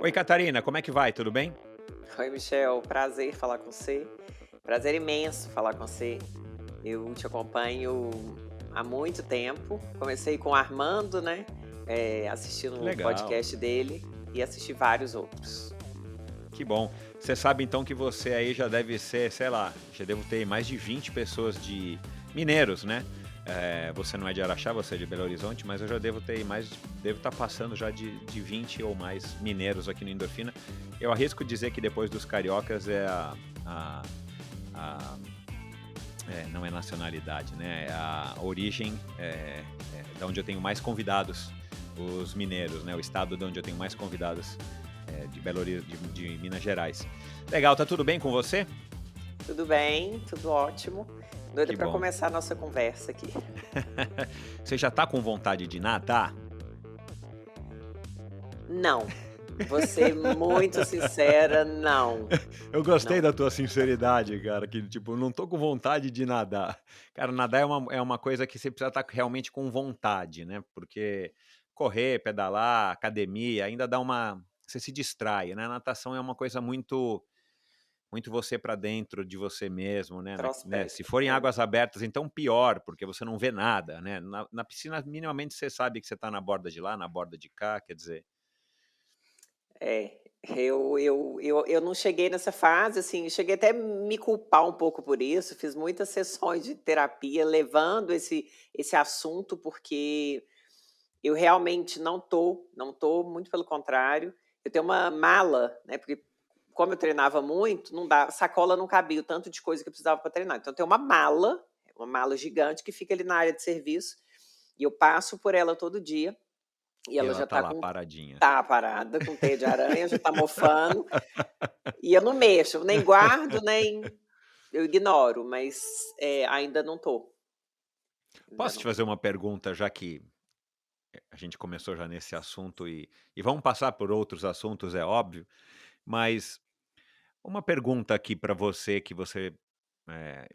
Oi, Catarina, como é que vai? Tudo bem? Oi, Michel, prazer falar com você. Prazer imenso falar com você. Eu te acompanho há muito tempo. Comecei com o Armando, né? Que Assistindo o legal, podcast dele e assisti vários outros. que bom. Você sabe então que você aí já deve ser, sei lá, já devo ter mais de 20 pessoas de mineiros, né? Você não é de Araxá, você é de Belo Horizonte, mas eu já devo ter mais, devo estar passando já de 20 ou mais mineiros aqui no Endorfina. Eu arrisco dizer que depois dos cariocas é a, a- não é nacionalidade, né? É a origem da onde eu tenho mais convidados, os mineiros, né? O estado de onde eu tenho mais convidados de Belo Horizonte, de Minas Gerais. Legal, tá tudo bem com você? Tudo bem, tudo ótimo. Doida Que para bom. começar a nossa conversa aqui. Você já tá com vontade de nadar? Não, vou ser muito sincera, não. Eu gostei Não. da tua sinceridade, cara, que tipo, não tô com vontade de nadar. Cara, nadar é uma coisa que você precisa estar realmente com vontade, né? Porque correr, pedalar, academia, ainda dá uma. Você se distrai, né? A natação é uma coisa muito você para dentro de você mesmo, né? Se Introspecto. for em águas abertas, então pior, porque você não vê nada, né? Na piscina, minimamente você sabe que você tá na borda de lá, na borda de cá, quer dizer. Eu não cheguei nessa fase, assim, eu cheguei até a me culpar um pouco por isso, fiz muitas sessões de terapia levando esse assunto, porque eu realmente não tô, muito pelo contrário. Eu tenho uma mala, né, porque como eu treinava muito, não dá, sacola não cabia o tanto de coisa que eu precisava para treinar. Então eu tenho uma mala gigante que fica ali na área de serviço, e eu passo por ela todo dia, e E ela ela já tá tá lá, com paradinha. tá parada, com teia de aranha, já tá mofando, e eu não mexo, nem guardo, nem eu ignoro, mas, ainda não tô, ainda Posso te não fazer tô. uma pergunta, já que a gente começou já nesse assunto e vamos passar por outros assuntos, é óbvio, mas uma pergunta aqui para você que você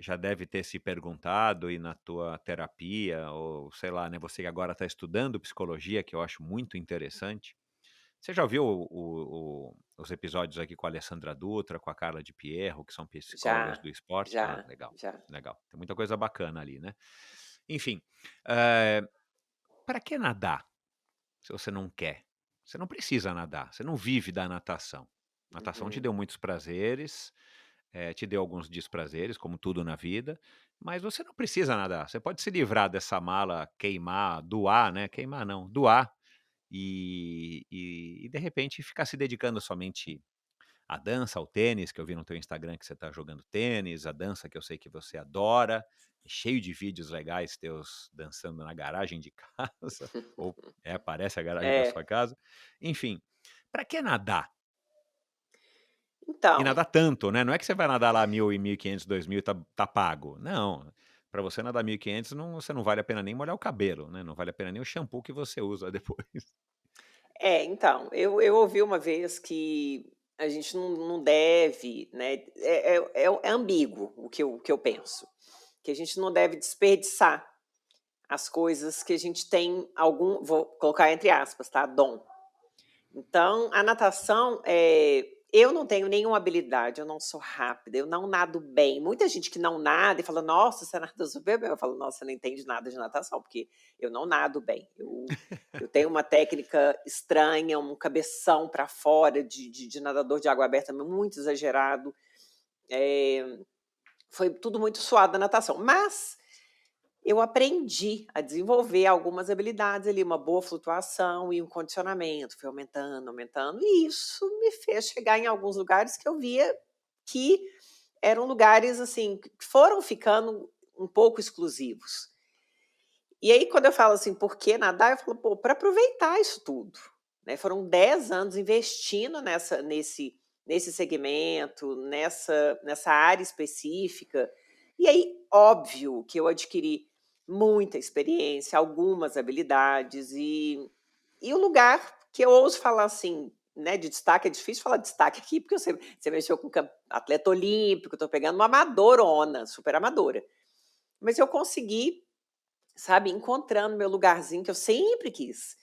já deve ter se perguntado e na tua terapia, ou sei lá, né, você que agora está estudando psicologia, que eu acho muito interessante. Você já ouviu os episódios aqui com a Alessandra Dutra, com a Carla de Pierro, que são psicólogas Já, do esporte? Ah, já, legal, já. legal. Tem muita coisa bacana ali, né? Enfim, para que nadar se você não quer? Você não precisa nadar, você não vive da natação. Natação te Uhum. deu muitos prazeres, te deu alguns desprazeres, como tudo na vida, mas você não precisa nadar. Você pode se livrar dessa mala, queimar, doar, né? Queimar não, doar e de repente ficar se dedicando somente à dança, ao tênis, que eu vi no teu Instagram que você está jogando tênis, a dança que eu sei que você adora, cheio de vídeos legais teus dançando na garagem de casa, ou parece a garagem da sua É, casa. Enfim, para que nadar? E então, nadar tanto, né? Não é que você vai nadar lá 1.000 e 1.500, 2.000 e tá pago. Não, para você nadar 1.500 não, você não vale a pena nem molhar o cabelo, né? Não vale a pena nem o shampoo que você usa depois. então, eu ouvi uma vez que a gente não deve, né, é ambíguo o que eu penso, que a gente não deve desperdiçar as coisas que a gente tem algum, vou colocar entre aspas, tá, dom. Então, a natação, eu não tenho nenhuma habilidade, eu não sou rápida, eu não nado bem. Muita gente que não nada e fala: "Nossa, você nada super bem". Eu falo: "Nossa, você não entende nada de natação", porque eu não nado bem. Eu tenho uma técnica estranha, um cabeção para fora de nadador de água aberta muito exagerado. Eh, Foi tudo muito suado na natação, mas eu aprendi a desenvolver algumas habilidades ali, uma boa flutuação e um condicionamento, foi aumentando, aumentando, e isso me fez chegar em alguns lugares que eu via que eram lugares, assim, que foram ficando um pouco exclusivos. E aí quando eu falo assim: "Por que nadar?", eu falo: "Pô, pra aproveitar isso tudo", né, foram 10 anos investindo nesse segmento, nessa área específica, e aí óbvio que eu adquiri muita experiência, algumas habilidades e o lugar que eu ouso falar assim, né, de destaque, é difícil falar destaque aqui, porque você mexeu com atleta olímpico, estou pegando uma amadorona, super amadora. Mas eu consegui, sabe, encontrando meu lugarzinho que eu sempre quis.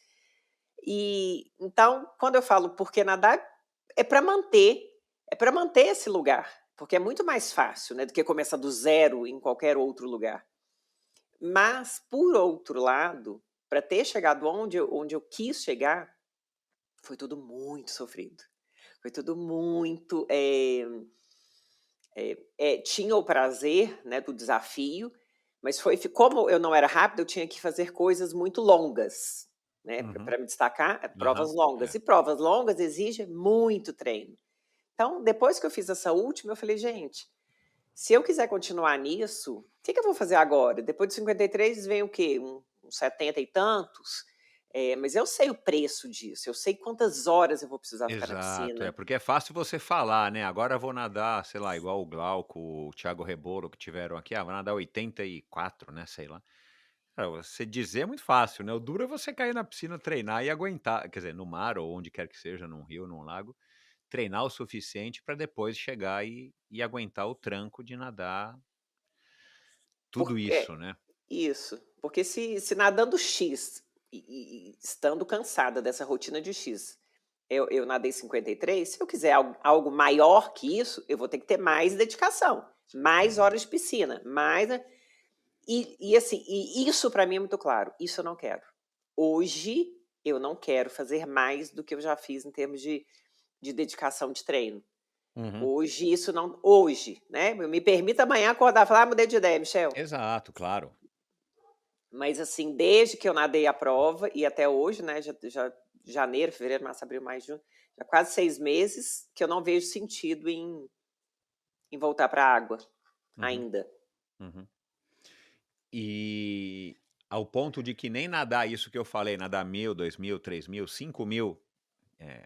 E então, quando eu falo por que nadar, é para manter, é para manter esse lugar, porque é muito mais fácil, né, do que começar do zero em qualquer outro lugar. Mas, por outro lado, para ter chegado onde eu quis chegar, foi tudo muito sofrido. Foi tudo muito, tinha o prazer, né, do desafio, mas como eu não era rápida, eu tinha que fazer coisas muito longas, né, Uhum. para me destacar, provas Aham. longas. É. E provas longas exigem muito treino. Então, depois que eu fiz essa última, eu falei: "Gente, se eu quiser continuar nisso, o que eu vou fazer agora? Depois de 53 vem o quê? Uns 70 e tantos? Mas eu sei o preço disso, eu sei quantas horas eu vou precisar ficar na Exato, é piscina". porque é fácil você falar, né, agora eu vou nadar, sei lá, igual o Glauco, o Thiago Rebolo que tiveram aqui, vou nadar 84, né, sei lá. Cara, você dizer é muito fácil, né, o duro é você cair na piscina, treinar e aguentar, quer dizer, no mar ou onde quer que seja, num rio, num lago, treinar o suficiente para depois chegar e aguentar o tranco de nadar tudo Porque isso, né. isso, porque se nadando X e estando cansada dessa rotina de X, eu nadei 53, se eu quiser algo maior que isso, eu vou ter que ter mais dedicação, mais Uhum. horas de piscina, mais, assim, e isso para mim é muito claro, isso eu não quero. Hoje, eu não quero fazer mais do que eu já fiz em termos de dedicação de treino. Uhum. Hoje isso não hoje, né, me permita amanhã acordar e falar: "Ah, mudei de ideia, Michel". Exato, claro. Mas assim, desde que eu nadei a prova e até hoje, né, já janeiro, fevereiro, março, abril, maio, junho, já quase 6 meses que eu não vejo sentido em voltar para a água, Uhum, ainda. uhum. E ao ponto de que nem nadar isso que eu falei, nadar 1000, 2000, 3000, 5000,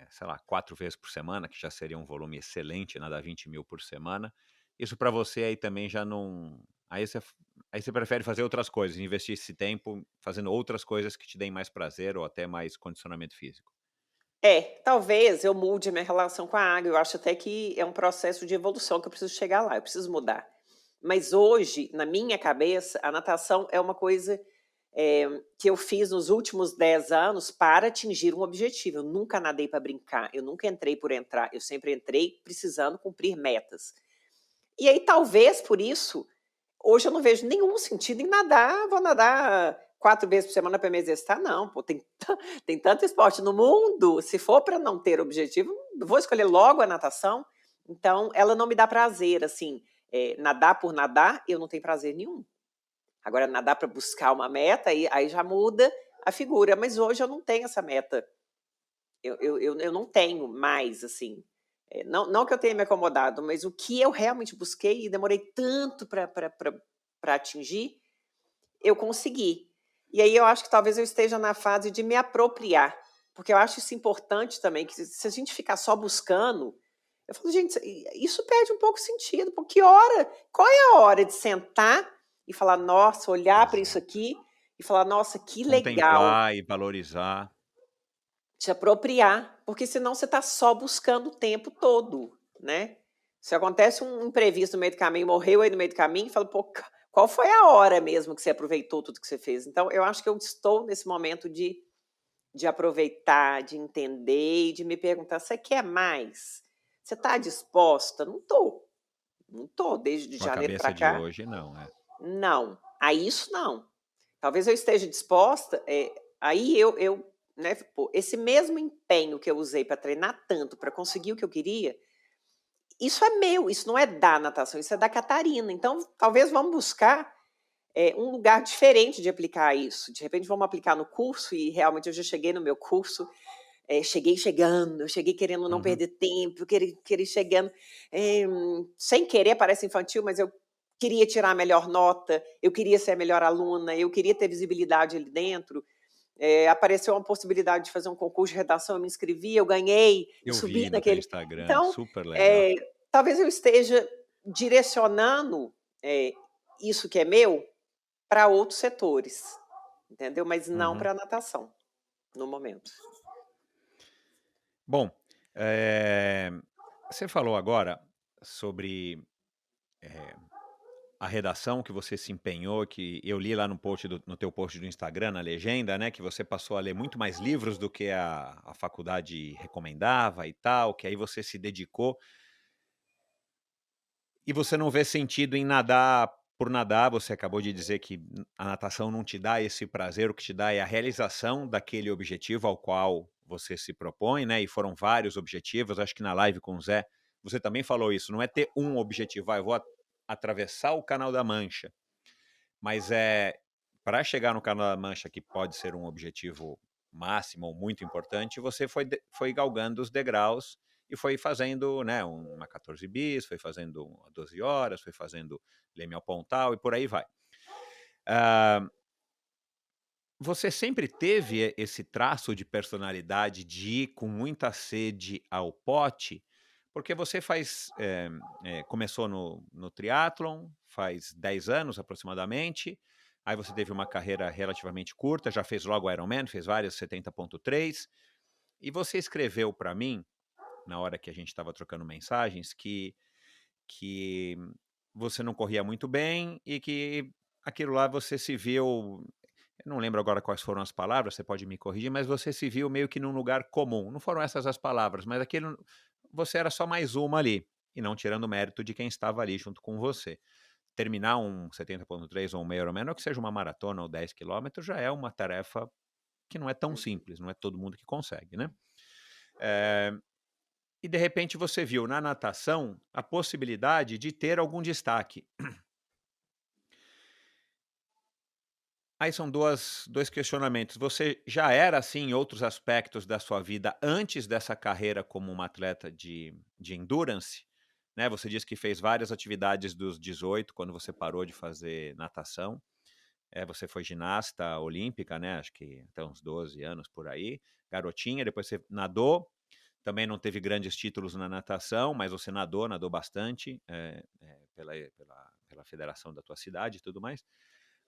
sei lá, 4 vezes por semana, que já seria um volume excelente, nadar 20.000 por semana, isso para você aí também já não, aí você prefere fazer outras coisas, investir esse tempo fazendo outras coisas que te deem mais prazer ou até mais condicionamento físico. É, talvez eu mude a minha relação com a água, eu acho até que é um processo de evolução que eu preciso chegar lá, eu preciso mudar. Mas hoje, na minha cabeça, a natação é uma coisa, que eu fiz nos últimos 10 anos para atingir um objetivo. Eu nunca nadei para brincar, eu nunca entrei por entrar, eu sempre entrei precisando cumprir metas. E aí, talvez por isso, hoje eu não vejo nenhum sentido em nadar, vou nadar 4 vezes por semana para me exercitar, não, pô, tem tanto esporte no mundo, se for para não ter objetivo, vou escolher logo a natação. Então, ela não me dá prazer, assim, nadar por nadar, eu não tenho prazer nenhum. Agora, nadar para buscar uma meta, aí já muda a figura, mas hoje eu não tenho essa meta. Eu não tenho mais, assim. Não que eu tenha me acomodado, mas o que eu realmente busquei e demorei tanto para atingir, eu consegui. E aí eu acho que talvez eu esteja na fase de me apropriar, porque eu acho isso importante também, que se a gente ficar só buscando, eu falo, gente, isso perde um pouco o sentido, porque qual é a hora de sentar e falar, nossa, olhar para isso Exato. aqui e falar, nossa, que legal, Contemplar e valorizar. te apropriar, porque senão você está só buscando o tempo todo, né? Se acontece um imprevisto no meio do caminho, morreu aí no meio do caminho, fala, pô, qual foi a hora mesmo que você aproveitou tudo que você fez? Então, eu acho que eu estou nesse momento de aproveitar, de entender e de me perguntar: você quer mais? Você está disposta? Não estou. Não estou. Desde Com a janeiro para cabeça de cá, hoje não, é. não. A isso não. Talvez eu esteja disposta, aí né, pô, esse mesmo empenho que eu usei para treinar tanto, para conseguir o que eu queria, isso é meu, isso não é da natação, isso é da Catarina. Então, talvez vamos buscar um lugar diferente de aplicar isso. De repente, vamos aplicar no curso, e realmente eu já cheguei no meu curso, cheguei chegando, eu cheguei querendo não Uhum. perder tempo, eu queria chegando, sem querer, parece infantil, mas eu queria tirar a melhor nota, eu queria ser a melhor aluna, eu queria ter visibilidade ali dentro. Apareceu uma possibilidade de fazer um concurso de redação, eu me inscrevi, eu ganhei, eu Eu subi vi no teu naquele. Instagram, Então, super legal. talvez eu esteja direcionando isso que é meu para outros setores, entendeu? Mas não Uhum. para a natação, no momento. Bom, você falou agora sobre, eh, a redação que você se empenhou, que eu li lá no teu post do Instagram, na legenda, né, que você passou a ler muito mais livros do que a faculdade recomendava e tal, que aí você se dedicou. E você não vê sentido em nadar por nadar, você acabou de dizer que a natação não te dá esse prazer, o que te dá é a realização daquele objetivo ao qual você se propõe, né, e foram vários objetivos, acho que na live com o Zé, você também falou isso, não é ter um objetivo, eu vou atravessar o Canal da Mancha, mas para chegar no Canal da Mancha, que pode ser um objetivo máximo ou muito importante, você foi galgando os degraus e foi fazendo, né, uma 14 bis, foi fazendo uma 12 horas, foi fazendo Leme ao Pontal e por aí vai. Você sempre teve esse traço de personalidade de ir com muita sede ao pote? Porque você começou no triatlon faz 10 anos aproximadamente, aí você teve uma carreira relativamente curta, já fez logo Ironman, fez várias 70.3, e você escreveu para mim, na hora que a gente estava trocando mensagens, que você não corria muito bem e que aquilo lá você se viu, eu não lembro agora quais foram as palavras, você pode me corrigir, mas você se viu meio que num lugar comum. Não foram essas as palavras, mas você era só mais uma ali, e não tirando o mérito de quem estava ali junto com você. Terminar um 70.3 ou um meio Ironman, ou que seja uma maratona ou 10 quilômetros, já é uma tarefa que não é tão simples, não é todo mundo que consegue, né? E de repente você viu na natação a possibilidade de ter algum destaque. Aí são dois questionamentos. Você já era assim em outros aspectos da sua vida antes dessa carreira como uma atleta de endurance? Né? Você disse que fez várias atividades dos 18 quando você parou de fazer natação. Você foi ginasta olímpica, né? Acho que até uns 12 anos por aí. Garotinha, depois você nadou. Também não teve grandes títulos na natação, mas você nadou bastante pela federação da tua cidade e tudo mais.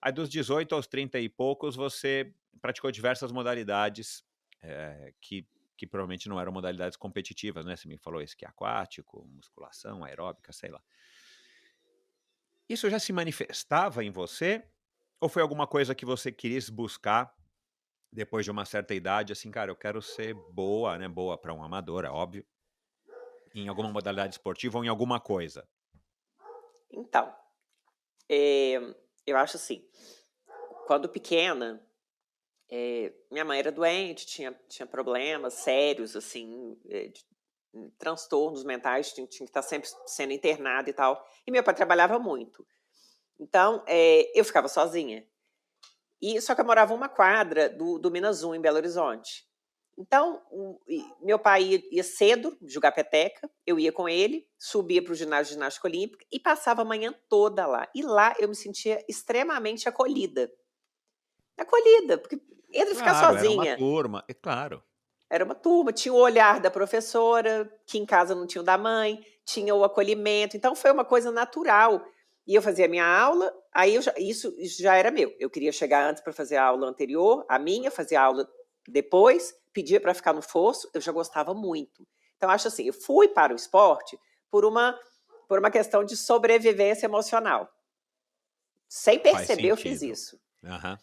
Aí dos 18 aos 30 e poucos, você praticou diversas modalidades que provavelmente não eram modalidades competitivas, né? Você me falou esqui aquático, musculação, aeróbica, sei lá. Isso já se manifestava em você? Ou foi alguma coisa que você quis buscar depois de uma certa idade, assim, cara, eu quero ser boa, né? Boa para um amador, é óbvio, em alguma modalidade esportiva ou em alguma coisa? Então, eu acho assim, quando pequena, minha mãe era doente, tinha problemas sérios, assim, transtornos mentais, tinha que estar sempre sendo internada e tal. E meu pai trabalhava muito. Então, eu ficava sozinha. Só que eu morava uma quadra do Minas 1, em Belo Horizonte. Então, meu pai ia cedo jogar peteca, eu ia com ele, subia para o ginásio de ginástica olímpica e passava a manhã toda lá. E lá eu me sentia extremamente acolhida. Acolhida, porque entre ficar Claro, era uma sozinha, turma, é claro. era uma turma, tinha o olhar da professora, que em casa não tinha o da mãe, tinha o acolhimento, então foi uma coisa natural. E eu fazia a minha aula, aí isso já era meu. Eu queria chegar antes para fazer a aula anterior, a minha, fazer a aula depois, pedia para ficar no fosso, eu já gostava muito. Então, acho assim, eu fui para o esporte por uma questão de sobrevivência emocional. Sem Faz perceber, eu fiz sentido. isso. Aham.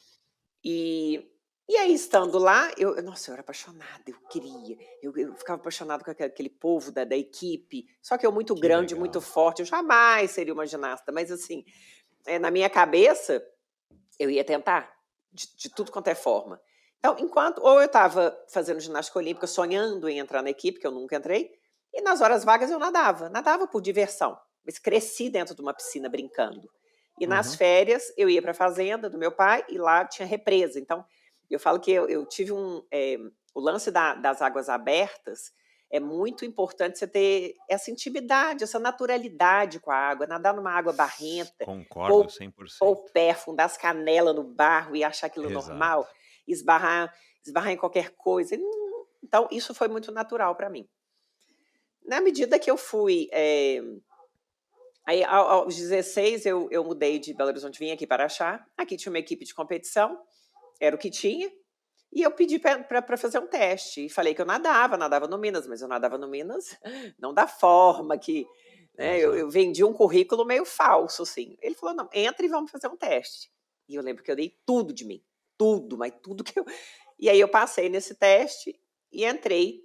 E aí, estando lá, nossa, eu era apaixonada, eu queria. Eu ficava apaixonada com aquele povo da equipe. Só que eu muito Que grande, muito legal. forte, eu jamais seria uma ginasta. Mas, assim, na minha cabeça, eu ia tentar, de tudo quanto é forma. Então, ou eu estava fazendo ginástica olímpica, sonhando em entrar na equipe, que eu nunca entrei, e nas horas vagas eu nadava por diversão. Mas cresci dentro de uma piscina brincando. E nas Uhum. férias, eu ia para a fazenda do meu pai, e lá tinha represa. Então, eu falo que eu tive o lance das águas abertas, é muito importante você ter essa intimidade, essa naturalidade com a água, nadar numa água barrenta, Concordo pôr 100%. o pé, afundar as canelas no barro e achar aquilo Exato. normal, esbarrar em qualquer coisa. Então, isso foi muito natural para mim. Na medida que eu fui. Aí, aos 16, eu mudei de Belo Horizonte, vim aqui para Araxá. Aqui tinha uma equipe de competição, era o que tinha. E eu pedi para fazer um teste. E falei que eu nadava no Minas, mas eu nadava no Minas não da forma que né? Eu exato. vendi um currículo meio falso, assim. Ele falou, não, entra e vamos fazer um teste. E eu lembro que eu dei tudo de mim. Tudo, mas tudo que eu... E aí eu passei nesse teste e entrei.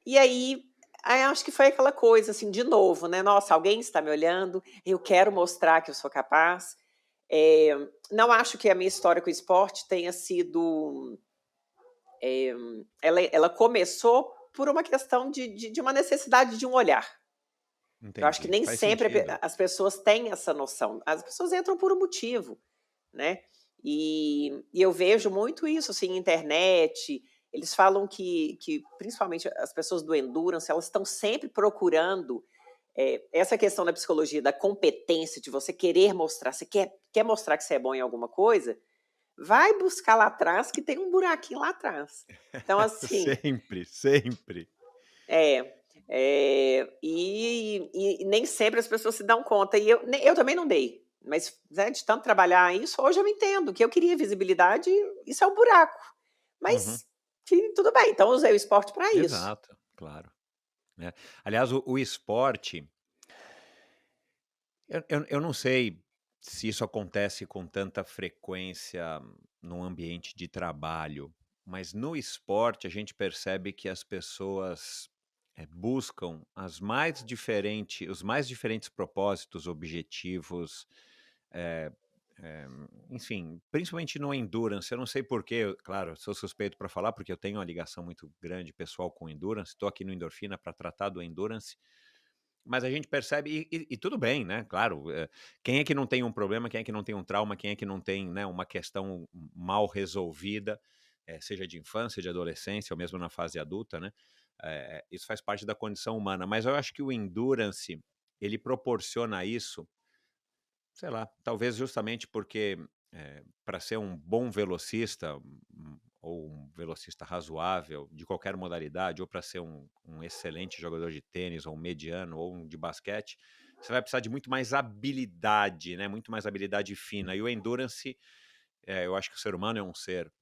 E aí acho que foi aquela coisa, assim, de novo, né? Nossa, alguém está me olhando, eu quero mostrar que eu sou capaz. É, não acho que a minha história com o esporte tenha sido... ela começou por uma questão de uma necessidade de um olhar. Eu acho que Entendi. nem Faz sempre sentido. as pessoas têm essa noção. As pessoas entram por um motivo, né? E eu vejo muito isso, assim, internet. Eles falam que principalmente as pessoas do endurance, elas estão sempre procurando essa questão da psicologia, da competência, de você querer mostrar, você quer mostrar que você é bom em alguma coisa, vai buscar lá atrás, que tem um buraquinho lá atrás. Então, assim, Sempre, sempre. é, e nem sempre as pessoas se dão conta. E eu também não dei. Mas, né, de tanto trabalhar isso, hoje eu entendo que eu queria visibilidade, isso é um buraco. Uhum. Mas que tudo bem, então eu usei o esporte para isso. Exato, claro, né. Aliás, o esporte, eu não sei se isso acontece com tanta frequência num ambiente de trabalho, mas no esporte a gente percebe que as pessoas, buscam os mais diferentes propósitos, objetivos, eh eh, enfim, principalmente no endurance. Eu não sei porquê, claro, eu sou suspeito para falar, porque eu tenho uma ligação muito grande pessoal com endurance, estou aqui no Endorfina para tratar do endurance, mas a gente percebe, e tudo bem, né? Claro, quem é que não tem um problema, quem é que não tem um trauma, quem é que não tem, né, uma questão mal resolvida, seja de infância, de adolescência, ou mesmo na fase adulta, né? Isso faz parte da condição humana, mas eu acho que o endurance, ele proporciona isso, sei lá, talvez justamente porque, para ser um bom velocista, ou um velocista razoável de qualquer modalidade, ou para ser um excelente jogador de tênis, ou um mediano, ou um de basquete, você vai precisar de muito mais habilidade, né, muito mais habilidade fina. E o endurance, eu acho que o ser humano é um ser,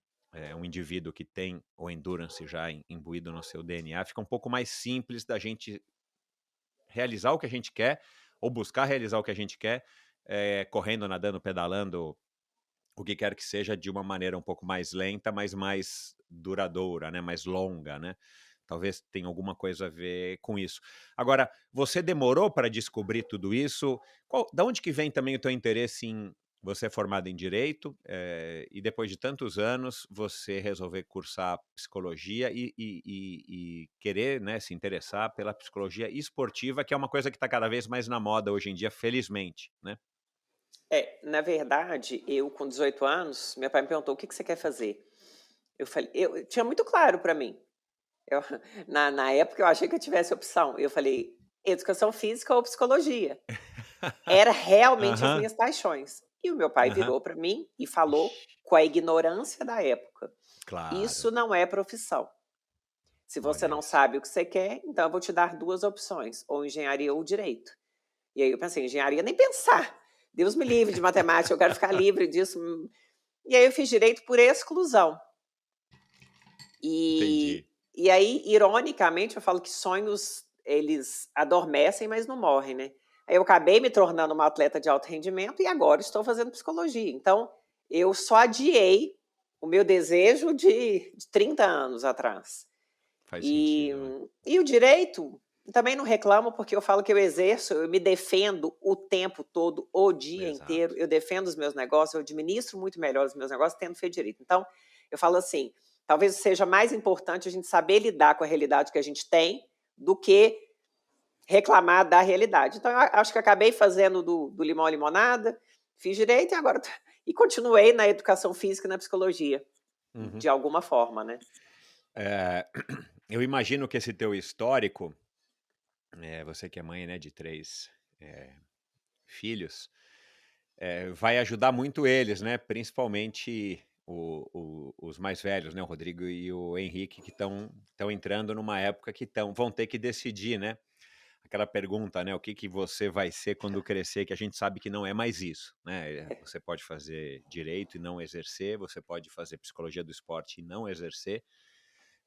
um indivíduo que tem o endurance já imbuído no seu DNA, fica um pouco mais simples da gente realizar o que a gente quer, ou buscar realizar o que a gente quer, correndo, nadando, pedalando, o que quer que seja, de uma maneira um pouco mais lenta, mas mais duradoura, né, mais longa, né. Talvez tenha alguma coisa a ver com isso. Agora, você demorou para descobrir tudo isso? Da onde que vem também o teu interesse em... Você é formado em direito, e depois de tantos anos você resolver cursar psicologia e querer, né, se interessar pela psicologia esportiva, que é uma coisa que está cada vez mais na moda hoje em dia, felizmente, né? Na verdade, eu com 18 anos, meu pai me perguntou: "O que que você quer fazer?" Eu falei eu tinha muito claro para mim. Eu na época eu achei que eu tivesse opção. Eu falei: "Educação física ou psicologia". Era realmente as Aham, minhas paixões. E o meu pai aham. virou para mim e falou Ixi, com a ignorância da época: "Isso claro, não é profissão. Se você olha não isso. sabe o que você quer, então eu vou te dar 2 opções, ou engenharia ou direito". E aí eu pensei: engenharia nem pensar, Deus me livre de matemática, eu quero ficar livre disso. E aí eu fiz direito por exclusão. E Entendi. e aí, ironicamente, eu falo que sonhos, eles adormecem, mas não morrem, né. Aí eu acabei me tornando uma atleta de alto rendimento e agora estou fazendo psicologia. Então, eu só adiei o meu desejo de 30 anos atrás. Faz E sentido, é. e o direito, também não reclamo, porque eu falo que eu exerço, eu me defendo o tempo todo, o dia inteiro, Exato. eu defendo os meus negócios, eu administro muito melhor os meus negócios tendo feito direito. Então, eu falo assim, talvez seja mais importante a gente saber lidar com a realidade que a gente tem, do que reclamar da realidade. Então eu acho que acabei fazendo do limão à limonada, fiz direito e agora e continuei na educação física e na psicologia, Uhum. de alguma forma, né. Eh, eu imagino que esse teu histórico, você que é mãe, né, de 3 eh, filhos, vai ajudar muito eles, né, principalmente os mais velhos, né, o Rodrigo e o Henrique, que estão entrando numa época que vão ter que decidir, né, aquela pergunta, né, o que que você vai ser quando crescer, que a gente sabe que não é mais isso, né, você pode fazer direito e não exercer, você pode fazer psicologia do esporte e não exercer,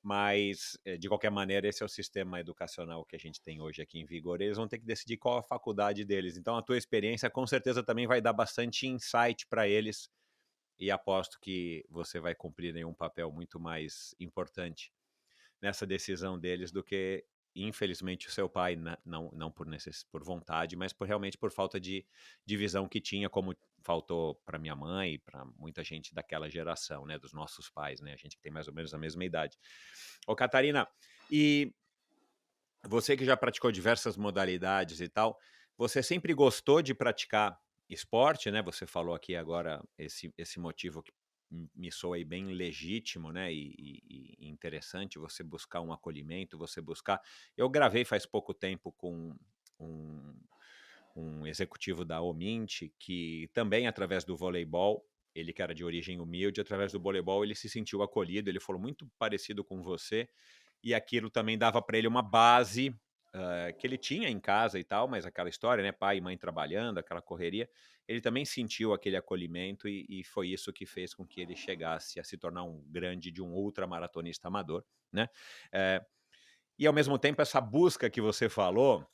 Mas, de qualquer maneira, esse é o sistema educacional que a gente tem hoje aqui em vigor. Eles vão ter que decidir qual a faculdade deles. Então, a tua experiência com certeza também vai dar bastante insight para eles e aposto que você vai cumprir aí um papel muito mais importante nessa decisão deles do que, infelizmente, o seu pai, não por vontade, mas realmente por falta de visão que tinha, como faltou para minha mãe e para muita gente daquela geração, né, dos nossos pais, né, a gente que tem mais ou menos a mesma idade. Ô, Catarina, e você que já praticou diversas modalidades e tal, você sempre gostou de praticar esporte, né? Você falou aqui agora esse motivo que me soa aí bem legítimo, né? E interessante você buscar um acolhimento, você buscar. Eu gravei faz pouco tempo com um, um executivo da Omint que também através do voleibol, ele que era de origem humilde, através do voleibol ele se sentiu acolhido, ele falou muito parecido com você e aquilo também dava para ele uma base que ele tinha em casa e tal, mas aquela história, né, pai e mãe trabalhando, aquela correria, ele também sentiu aquele acolhimento e foi isso que fez com que ele chegasse a se tornar um grande de um ultramaratonista amador, né? Eh, e ao mesmo tempo essa busca que você falou,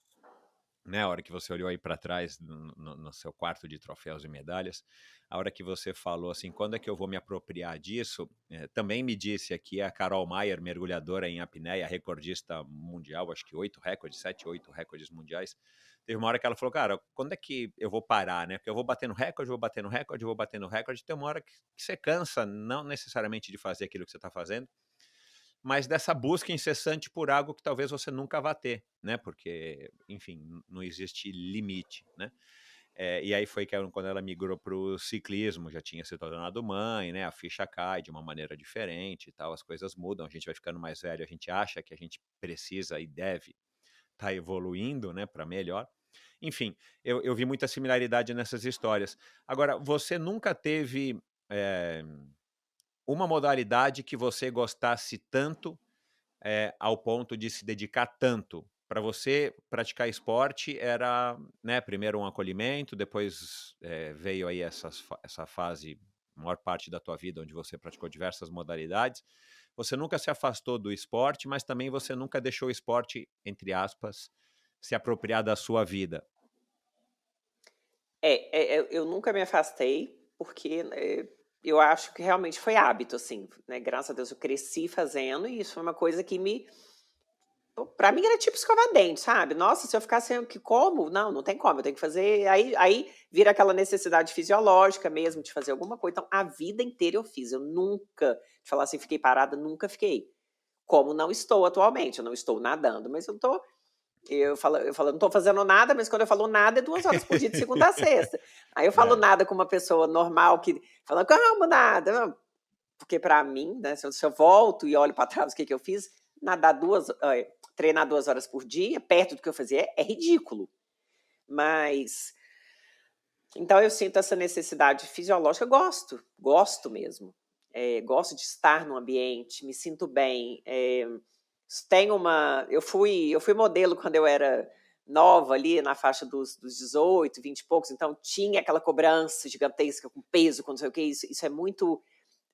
né, a hora que você olhou aí para trás no seu quarto de troféus e medalhas, a hora que você falou assim, quando é que eu vou me apropriar disso? Também me disse aqui a Carol Maier, mergulhadora em apneia, recordista mundial, acho que 8 recordes, 7, 8 recordes mundiais. Teve uma hora que ela falou, cara, quando é que eu vou parar, né? Porque eu vou batendo recorde, vou batendo recorde, vou batendo recorde, tem uma hora que você cansa, não necessariamente de fazer aquilo que você está fazendo, mas dessa busca incessante por algo que talvez você nunca vá ter, né? Porque, enfim, não existe limite, né? E aí foi que quando ela migrou para o ciclismo, já tinha se tornado mãe, né? A ficha cai de uma maneira diferente e tal, as coisas mudam, a gente vai ficando mais velho, a gente acha que a gente precisa e deve estar evoluindo, né, para melhor. Enfim, eu vi muita similaridade nessas histórias. Agora, você nunca teve uma modalidade que você gostasse tanto ao ponto de se dedicar tanto. Para você praticar esporte era, né, primeiro um acolhimento, depois veio aí essa fase, maior parte da tua vida, onde você praticou diversas modalidades. Você nunca se afastou do esporte, mas também você nunca deixou o esporte, entre aspas, se apropriar da sua vida. Eu nunca me afastei, porque, eu acho que realmente foi hábito, assim, né, graças a Deus eu cresci fazendo e isso foi uma coisa que pra mim era tipo escovar dente, sabe. Nossa, se eu ficar sem o que como? Não, não tem como, eu tenho que fazer aí vira aquela necessidade fisiológica mesmo de fazer alguma coisa, então a vida inteira eu fiz, eu nunca, de falar assim, fiquei parada, nunca fiquei. Como não estou atualmente, eu não estou nadando, mas eu falo: "Não estou fazendo nada", mas quando eu falo nada é 2 horas por dia de segunda a sexta. Aí eu falo É, nada com uma pessoa normal que fala: "Como nada?". Não, porque para mim, né, se eu volto e olho para trás o que eu fiz, nadar 2 treinar 2 horas por dia, perto do que eu fazia, é ridículo. Mas então eu sinto essa necessidade fisiológica, eu gosto mesmo. Gosto de estar no ambiente, me sinto bem, tenho uma eu fui modelo quando eu era nova ali, na faixa dos 18, 20 e poucos, então tinha aquela cobrança gigantesca com peso, com não sei o quê, isso é muito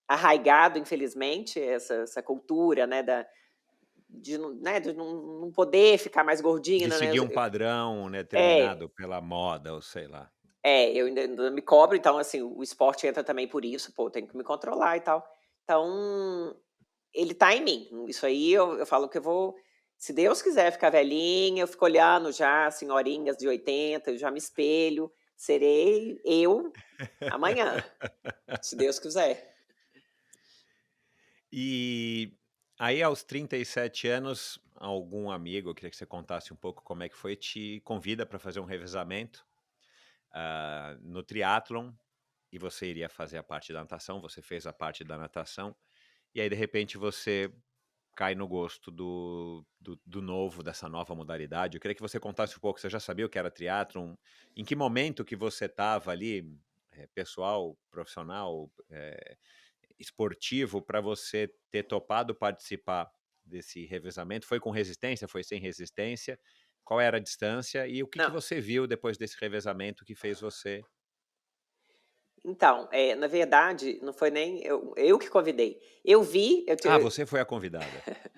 arraigado, infelizmente, essa cultura, né, de não poder ficar mais gordinha, de né, seguir um padrão, né, é, determinado pela moda ou sei lá. eu ainda me cobro, então, assim, o esporte entra também por isso, pô, eu tenho que me controlar e tal. Então, ele tá em mim, isso aí eu falo que eu vou se Deus quiser ficar velhinha, eu fico olhando já senhorinhas de 80, eu já me espelho, serei eu amanhã, se Deus quiser. E aí, aos 37 anos, algum amigo, eu queria que você contasse um pouco como é que foi, te convida para fazer um revezamento no triatlon e você iria fazer a parte da natação, você fez a parte da natação, e aí, de repente, você cai no gosto do novo, dessa nova modalidade. Eu queria que você contasse um pouco, você já sabia o que era triatlon? Em que momento que você estava ali, pessoal, profissional, esportivo, para você ter topado participar desse revezamento? Foi com resistência? Foi sem resistência? Qual era a distância? E o que Não, você viu depois desse revezamento que fez você Então, na verdade, não foi nem eu que convidei. Eu vi, Ah, você foi a convidada.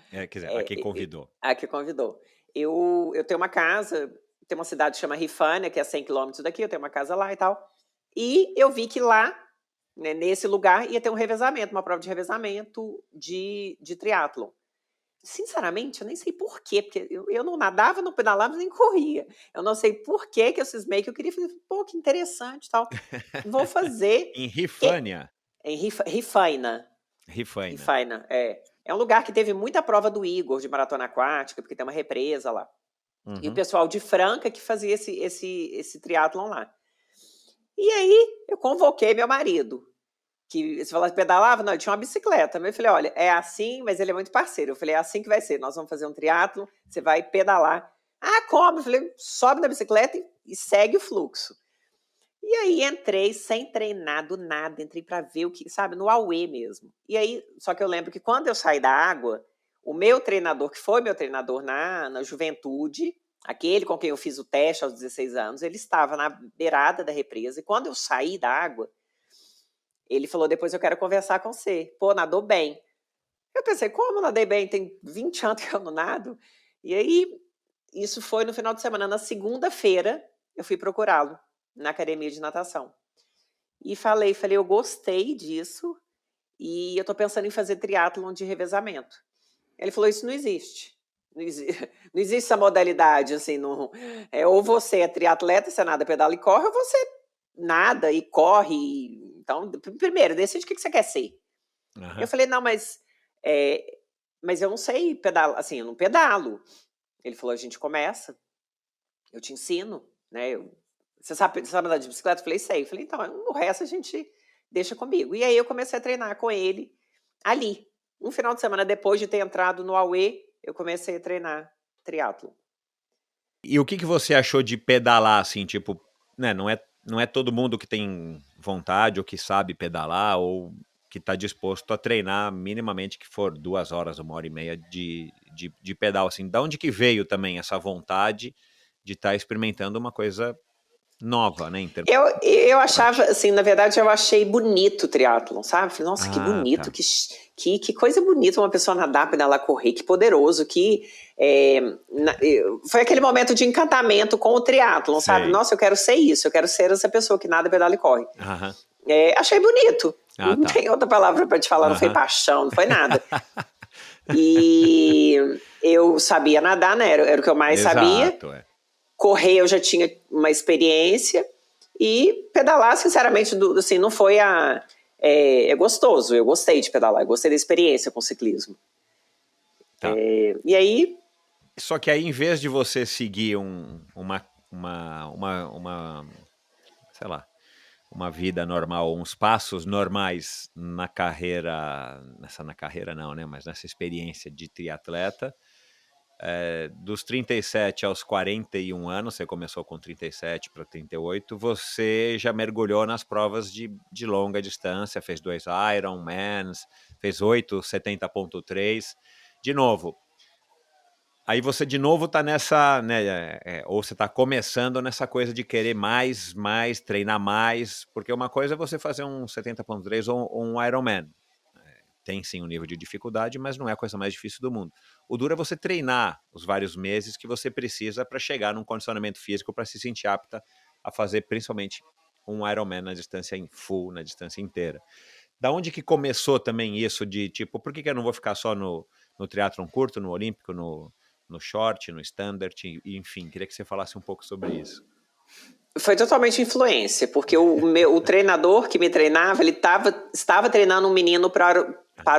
Quer dizer, a que é, convidou. a que convidou. Eu tenho uma casa, tem uma cidade que chama Rifânia, que é 100 quilômetros daqui, eu tenho uma casa lá e tal. E eu vi que lá, né, nesse lugar, ia ter um revezamento, uma prova de revezamento de triatlon. Sinceramente, eu nem sei por quê, porque eu não nadava, não pedalava, nem corria. Eu não sei por que eu cismei, que eu queria fazer, pô, que interessante e tal. Vou fazer. Em Que, Rifânia. em Rifaina. Rifaina. Rifaina, é. É um lugar que teve muita prova do Igor, de maratona aquática, porque tem uma represa lá. E o Uhum. pessoal de Franca que fazia esse triatlon lá. E aí, eu convoquei meu marido, que você falou, pedalava? Não, ele tinha uma bicicleta. Mas eu falei, olha, é assim, mas ele é muito parceiro. Eu falei, é assim que vai ser, nós vamos fazer um triatlo, você vai pedalar. Ah, como? Eu falei, sobe na bicicleta e segue o fluxo. E aí entrei sem treinar do nada, entrei para ver o que, sabe, no auê mesmo. E aí, só que eu lembro que quando eu saí da água, o meu treinador, que foi meu treinador na juventude, aquele com quem eu fiz o teste aos 16 anos, ele estava na beirada da represa. E quando eu saí da água, ele falou, depois eu quero conversar com você. Pô, nadou bem. Eu pensei, como nadei bem? Tem 20 anos que eu não nado. E aí, isso foi no final de semana. Na segunda-feira, eu fui procurá-lo na academia de natação. E falei, eu gostei disso e eu tô pensando em fazer triatlon de revezamento. Ele falou, isso não existe. Não existe essa modalidade, assim, não, ou você é triatleta, você nada, pedala e corre, ou você nada e corre. Então, primeiro, decide o que você quer ser. Uhum. Eu falei, não, mas eu não sei pedalar, assim, eu não pedalo. Ele falou, a gente começa, eu te ensino, né? Você sabe andar de bicicleta? Eu falei, sei. Eu falei, então, o resto a gente deixa comigo. E aí eu comecei a treinar com ele ali. Um final de semana depois de ter entrado no Aue, eu comecei a treinar triatlo. E o que você achou de pedalar, assim, tipo, né, não é todo mundo que tem vontade ou que sabe pedalar ou que está disposto a treinar minimamente que for 2 horas, 1h30 de pedal, assim. Da onde que veio também essa vontade de estar experimentando uma coisa nova, né, em termos Eu de achava, esporte? assim, na verdade, eu achei bonito o triatlon, sabe? Falei, nossa, que Ah, bonito, tá. que coisa bonita uma pessoa nadar, pedalar, correr, que poderoso, foi aquele momento de encantamento com o triatlon, sabe? Sei. Nossa, eu quero ser isso, eu quero ser essa pessoa que nada, pedala e corre. Aham. Achei bonito. Ah, Não tá. tem outra palavra para te falar, não foi Aham. paixão, não foi nada. E eu sabia nadar, né? Era o que eu mais sabia. Exato, é. Correr eu já tinha uma experiência. E pedalar, sinceramente, assim, não foi é gostoso, eu gostei de pedalar, eu gostei da experiência com o ciclismo. Tá. E aí... Só que aí, em vez de você seguir sei lá, uma vida normal, uns passos normais na carreira não, né? Mas nessa experiência de triatleta, dos 37 aos 41 anos, você começou com 37 para 38, você já mergulhou nas provas de longa distância, fez 2 Ironmans, fez 8 70.3. De novo, aí você de novo tá nessa, né, ou você tá começando nessa coisa de querer mais, treinar mais, porque uma coisa é você fazer um 70.3 ou um Ironman. Tem sim um nível de dificuldade, mas não é a coisa mais difícil do mundo. O duro é você treinar os vários meses que você precisa para chegar num condicionamento físico para se sentir apta a fazer principalmente um Ironman na distância em full, na distância inteira. Da onde que começou também isso de, tipo, por que eu não vou ficar só no triatlon curto, no olímpico, no short, no standard, enfim, queria que você falasse um pouco sobre isso. Foi totalmente influência, porque o treinador que me treinava, ele estava treinando um menino para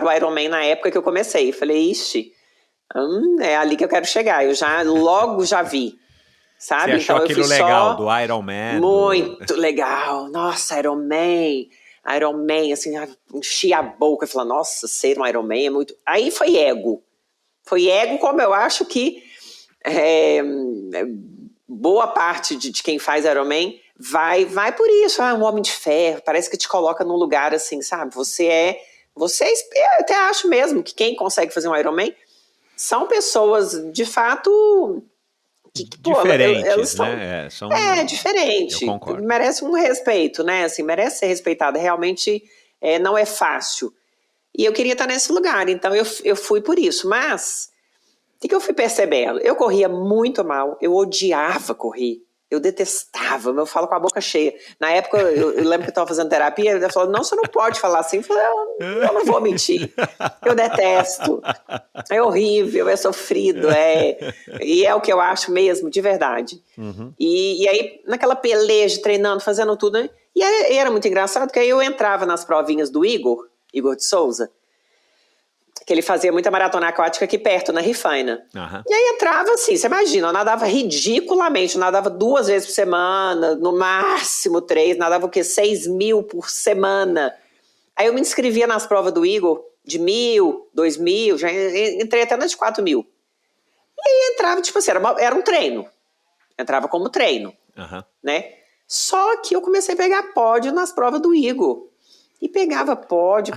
o Ironman na época que eu comecei. Falei, ixi, é ali que eu quero chegar. Eu logo já vi, sabe? Você achou Então eu fui aquilo legal só... do Ironman? Muito legal. Nossa, Ironman, assim, enchi a boca e falei, nossa, ser um Ironman é muito... Aí foi ego. Foi ego, como eu acho que boa parte de quem faz Ironman vai por isso. Um homem de ferro, parece que te coloca num lugar assim, sabe? Eu até acho mesmo que quem consegue fazer um Ironman são pessoas, de fato, pô, elas diferentes, são né? Eu diferente, concordo. merece um respeito, né? Assim, merece ser respeitada. Realmente não é fácil. E eu queria estar nesse lugar, então eu fui por isso. Mas o que eu fui percebendo? Eu corria muito mal, eu odiava correr. Eu detestava, eu falo com a boca cheia. Na época, eu lembro que eu estava fazendo terapia, ela falou, não, você não pode falar assim. Eu falei, eu não vou mentir. Eu detesto. É horrível, é sofrido, e é o que eu acho mesmo, de verdade. Uhum. E aí, naquela peleja, treinando, fazendo tudo, né? E era muito engraçado, que aí eu entrava nas provinhas do Igor de Souza, que ele fazia muita maratona aquática aqui perto, na Rifaina. Uhum. E aí entrava assim, você imagina, eu nadava ridiculamente, eu nadava 2 vezes por semana, no máximo 3, nadava o quê? 6 mil por semana. Aí eu me inscrevia nas provas do Igor, de 1.000, 2.000, já entrei até nas de 4.000. E aí entrava, tipo assim, era um treino. Entrava como treino, né? Só que eu comecei a pegar pódio nas provas do Igor. E pegava pódio,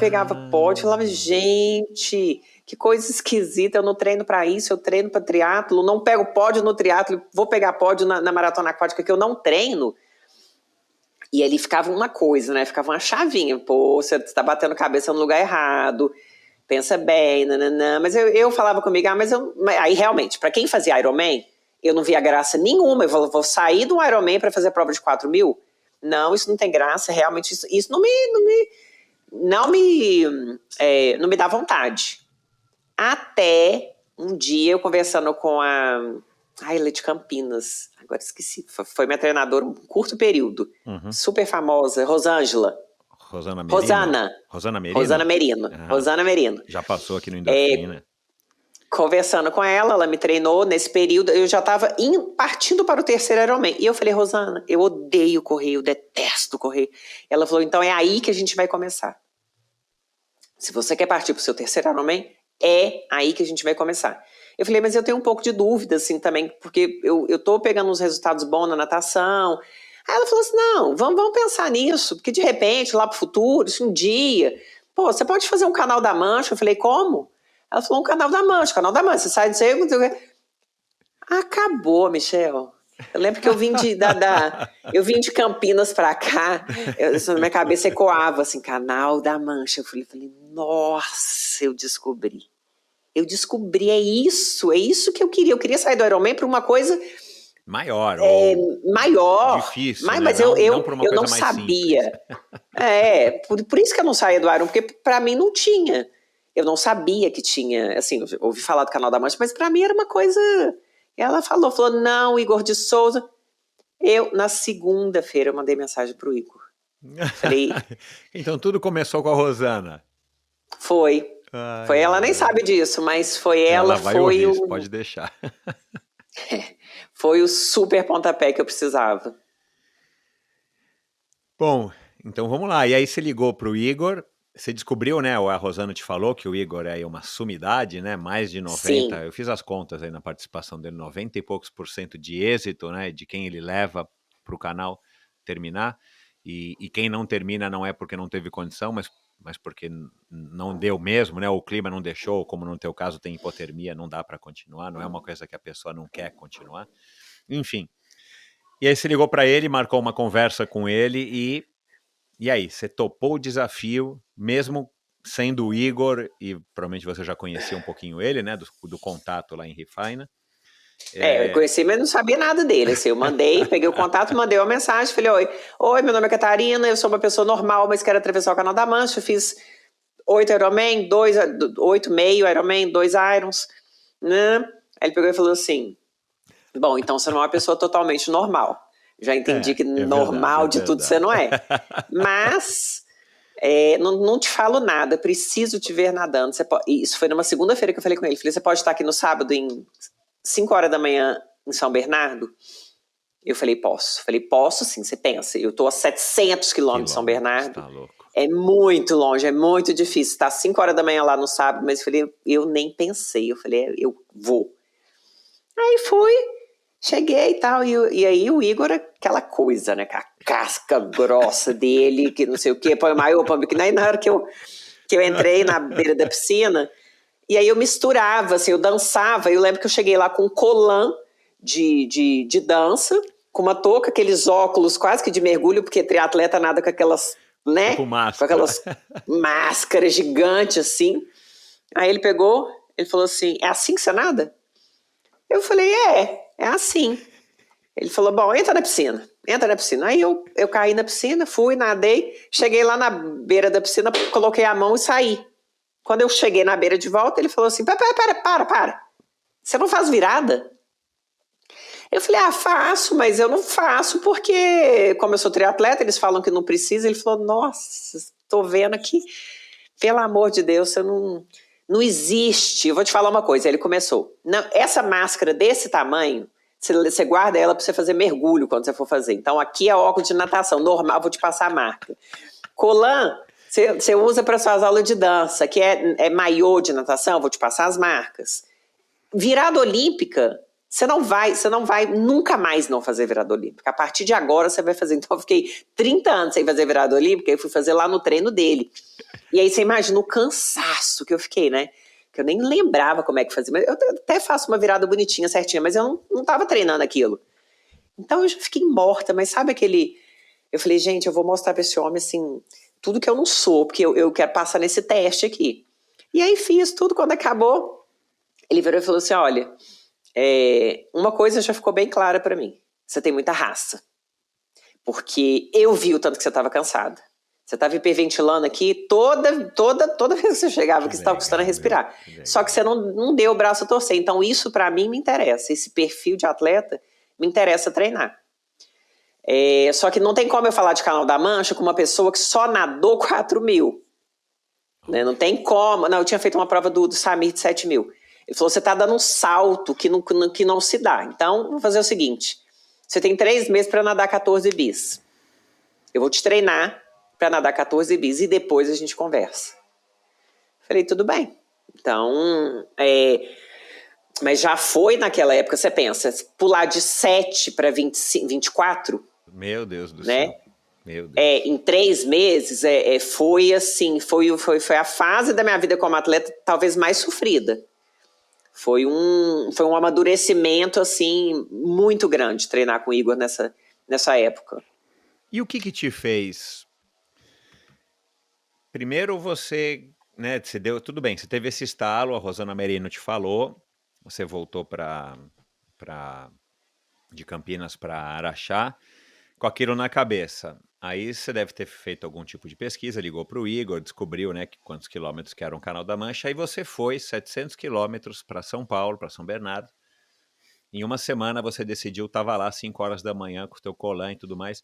falava, gente, que coisa esquisita, eu não treino para isso, eu treino para triatlo, não pego pódio no triatlo, vou pegar pódio na maratona aquática que eu não treino. E ali ficava uma coisa, né? Ficava uma chavinha, pô, você tá batendo cabeça no lugar errado, pensa bem, nananã. Mas eu falava comigo, aí realmente, para quem fazia Ironman, eu não via graça nenhuma, eu vou sair do Ironman para fazer a prova de 4.000? Não, isso não tem graça, realmente, isso não me dá vontade. Até um dia eu conversando com a ela é de Campinas, agora esqueci, foi minha treinadora um curto período, super famosa, Rosângela. Rosana Merino? Rosana Merino. Já passou aqui no Endorfina. Conversando com ela me treinou nesse período, eu já estava partindo para o terceiro Ironman. E eu falei, Rosana, eu odeio correr, eu detesto correr. Ela falou, então é aí que a gente vai começar. Se você quer partir para o seu terceiro Ironman, é aí que a gente vai começar. Eu falei, mas eu tenho um pouco de dúvida, assim, também, porque eu tô pegando uns resultados bons na natação. Aí ela falou assim, não, vamos pensar nisso, porque de repente, lá pro futuro, se um dia, pô, você pode fazer um canal da Mancha? Eu falei, como? Ela falou, um canal da Mancha, você sai disso aí... Acabou, Michel. Eu lembro que eu vim de Campinas pra cá, na minha cabeça ecoava assim, canal da Mancha. Eu falei, nossa, eu descobri, é isso que eu queria. Eu queria sair do Ironman para uma coisa maior, maior, difícil, mas né? eu não não sabia. Por isso que eu não saía do Ironman, porque para mim não tinha. Eu não sabia que tinha, assim, eu ouvi falar do canal da Mancha, mas para mim era uma coisa. Ela falou, não, Igor de Souza. Na segunda-feira, eu mandei mensagem pro Igor. Falei. Então tudo começou com a Rosana. Foi, ela nem sabe disso, mas ela vai ouvir, isso, pode deixar. Foi o super pontapé que eu precisava. Bom, então vamos lá. E aí você ligou pro Igor, você descobriu, né? A Rosana te falou que o Igor é uma sumidade, né? Mais de 90%. Sim. Eu fiz as contas aí na participação dele, 90 e poucos % de êxito, né? De quem ele leva pro canal terminar. E quem não termina não é porque não teve condição, mas porque não deu mesmo, né? O clima não deixou, como no teu caso tem hipotermia, não dá para continuar, não é uma coisa que a pessoa não quer continuar. Enfim. E aí você ligou para ele, marcou uma conversa com ele e aí, você topou o desafio, mesmo sendo o Igor, e provavelmente você já conhecia um pouquinho ele, né? Do contato lá em Rifaina. Eu conheci, mas não sabia nada dele. Assim, eu peguei o contato, mandei uma mensagem, falei, oi, meu nome é Catarina, eu sou uma pessoa normal, mas quero atravessar o Canal da Mancha, eu fiz 8 Ironman, 8,5 Ironman, 2 Irons, né? Aí ele pegou e falou assim, bom, então você não é uma pessoa totalmente normal. Já entendi que normal de tudo você não é. Mas não te falo nada, preciso te ver nadando. Isso foi numa segunda-feira que eu falei com ele. Falei, você pode estar aqui no sábado em 5 horas da manhã em São Bernardo? Eu falei, posso. Falei, posso sim, você pensa. Eu tô a 700 quilômetros de São Bernardo. Tá louco. É muito longe, é muito difícil. Tá 5 horas da manhã lá no sábado, mas eu falei, eu nem pensei. Eu falei, eu vou. Aí fui. Cheguei e tal, e aí o Igor, aquela coisa, né, com a casca grossa dele, que não sei o quê, põe o maiô, põe o biquíni. Aí na hora que eu entrei na beira da piscina, e aí eu misturava, assim, eu dançava, eu lembro que eu cheguei lá com um colã de dança, com uma touca, aqueles óculos quase que de mergulho, porque triatleta nada com aquelas, né? Tipo máscara. Com aquelas máscaras gigantes assim. Aí ele pegou, ele falou assim, é assim que você nada? Eu falei, é assim. Ele falou, bom, entra na piscina. Aí eu caí na piscina, fui, nadei, cheguei lá na beira da piscina, coloquei a mão e saí. Quando eu cheguei na beira de volta, ele falou assim, para. Você não faz virada? Eu falei, faço, mas eu não faço porque, como eu sou triatleta, eles falam que não precisa. Ele falou, nossa, tô vendo aqui, pelo amor de Deus, você não existe. Eu vou te falar uma coisa, ele começou. Não, essa máscara desse tamanho, você guarda ela para você fazer mergulho quando você for fazer. Então aqui é óculos de natação, normal, vou te passar a marca. Colã, você usa para suas aulas de dança, que é maiô de natação, vou te passar as marcas. Virada olímpica, você não vai nunca mais não fazer virada olímpica. A partir de agora você vai fazer. Então eu fiquei 30 anos sem fazer virada olímpica e fui fazer lá no treino dele. E aí você imagina o cansaço que eu fiquei, né? Que eu nem lembrava como é que fazia. Mas eu até faço uma virada bonitinha, certinha, mas eu não estava treinando aquilo. Então eu já fiquei morta, mas sabe aquele... Eu falei, gente, eu vou mostrar para esse homem, assim, tudo que eu não sou, porque eu quero passar nesse teste aqui. E aí fiz tudo, quando acabou, ele virou e falou assim, olha, uma coisa já ficou bem clara para mim, você tem muita raça. Porque eu vi o tanto que você estava cansada. Você estava hiperventilando aqui toda vez que você chegava, que você estava custando a respirar. Só que você não deu o braço a torcer. Então isso para mim me interessa. Esse perfil de atleta me interessa treinar. Só que não tem como eu falar de Canal da Mancha com uma pessoa que só nadou 4.000. Né? Não tem como. Não, eu tinha feito uma prova do Samir de 7.000. Ele falou, você está dando um salto que não se dá. Então, vou fazer o seguinte. Você tem 3 meses para nadar 14 bis. Eu vou te treinar para nadar 14 bis e depois a gente conversa. Falei, tudo bem. Então, mas já foi naquela época, você pensa, pular de 7 para 24... Meu Deus do né? céu. Meu Deus. Em 3 meses, foi assim, foi a fase da minha vida como atleta talvez mais sofrida. Foi um amadurecimento, assim, muito grande treinar com o Igor nessa época. E o que te fez? Primeiro você, né, tudo bem, você teve esse estalo, a Rosana Merino te falou, você voltou de Campinas para Araxá, com aquilo na cabeça. Aí você deve ter feito algum tipo de pesquisa, ligou para o Igor, descobriu, né, quantos quilômetros que era o Canal da Mancha, aí você foi 700 quilômetros para São Paulo, para São Bernardo. Em uma semana você decidiu, estava lá às 5 horas da manhã com o teu colã e tudo mais.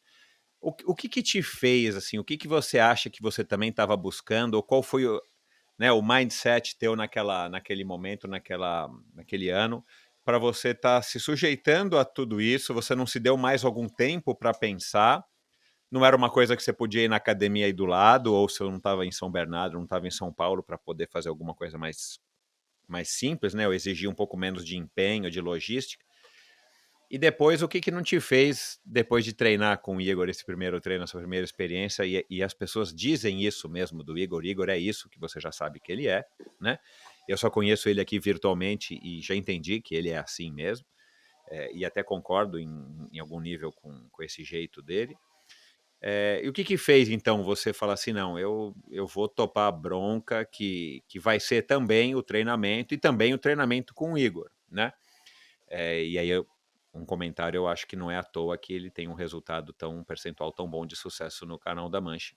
O que te fez, assim, o que você acha que você também estava buscando, ou qual foi o mindset teu naquele momento, naquele ano, para você estar se sujeitando a tudo isso, você não se deu mais algum tempo para pensar, não era uma coisa que você podia ir na academia aí do lado, ou se eu não estava em São Bernardo, não estava em São Paulo para poder fazer alguma coisa mais simples, né? Eu exigia um pouco menos de empenho, de logística. E depois, o que não te fez, depois de treinar com o Igor, esse primeiro treino, essa primeira experiência, e as pessoas dizem isso mesmo do Igor, Igor é isso que você já sabe que ele é, né? Eu só conheço ele aqui virtualmente e já entendi que ele é assim mesmo, e até concordo em algum nível com esse jeito dele. E o que fez, então, você falar assim, não, eu vou topar a bronca que vai ser também o treinamento, e também o treinamento com o Igor, né? E aí um comentário, eu acho que não é à toa que ele tem um percentual tão bom de sucesso no Canal da Mancha.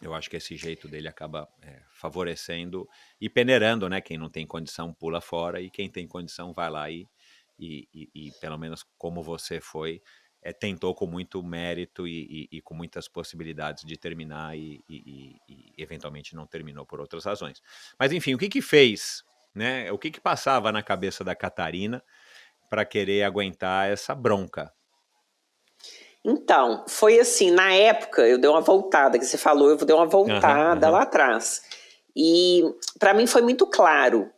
Eu acho que esse jeito dele acaba favorecendo e peneirando, né? Quem não tem condição pula fora, e quem tem condição vai lá e pelo menos como você foi, tentou com muito mérito e com muitas possibilidades de terminar e eventualmente não terminou por outras razões. Mas enfim, o que fez, né? O que passava na cabeça da Catarina para querer aguentar essa bronca? Então, foi assim, na época, eu dei uma voltada, que você falou, eu dei uma voltada lá atrás. E para mim foi muito claro.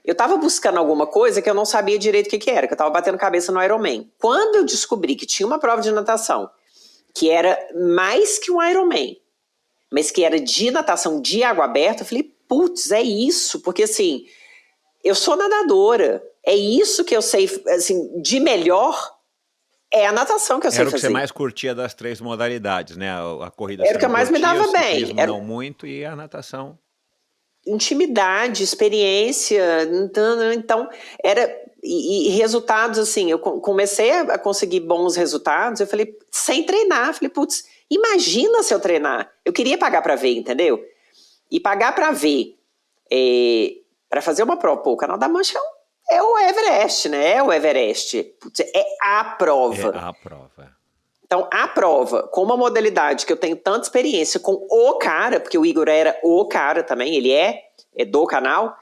Eu estava buscando alguma coisa que eu não sabia direito o que era, que eu estava batendo cabeça no Ironman. Quando eu descobri que tinha uma prova de natação, que era mais que um Ironman, mas que era de natação de água aberta, eu falei, putz, é isso, porque assim, eu sou nadadora, É isso que eu sei, assim, de melhor é a natação que eu sei Era o que você fazer. mais curtia das 3 modalidades, né? A corrida Era você o que não mais me curtia, o dava bem. ciclismo não muito e a natação. Intimidade, experiência, então era e resultados assim, eu comecei a conseguir bons resultados, eu falei, sem treinar, falei, putz, imagina se eu treinar. Eu queria pagar para ver, entendeu? E pagar para ver, para fazer uma prova, pô, o Canal da Mancha é o Everest, né? É o Everest. Putz, é a prova. É a prova. Então, a prova, com uma modalidade que eu tenho tanta experiência com o cara, porque o Igor era o cara também, ele é do canal,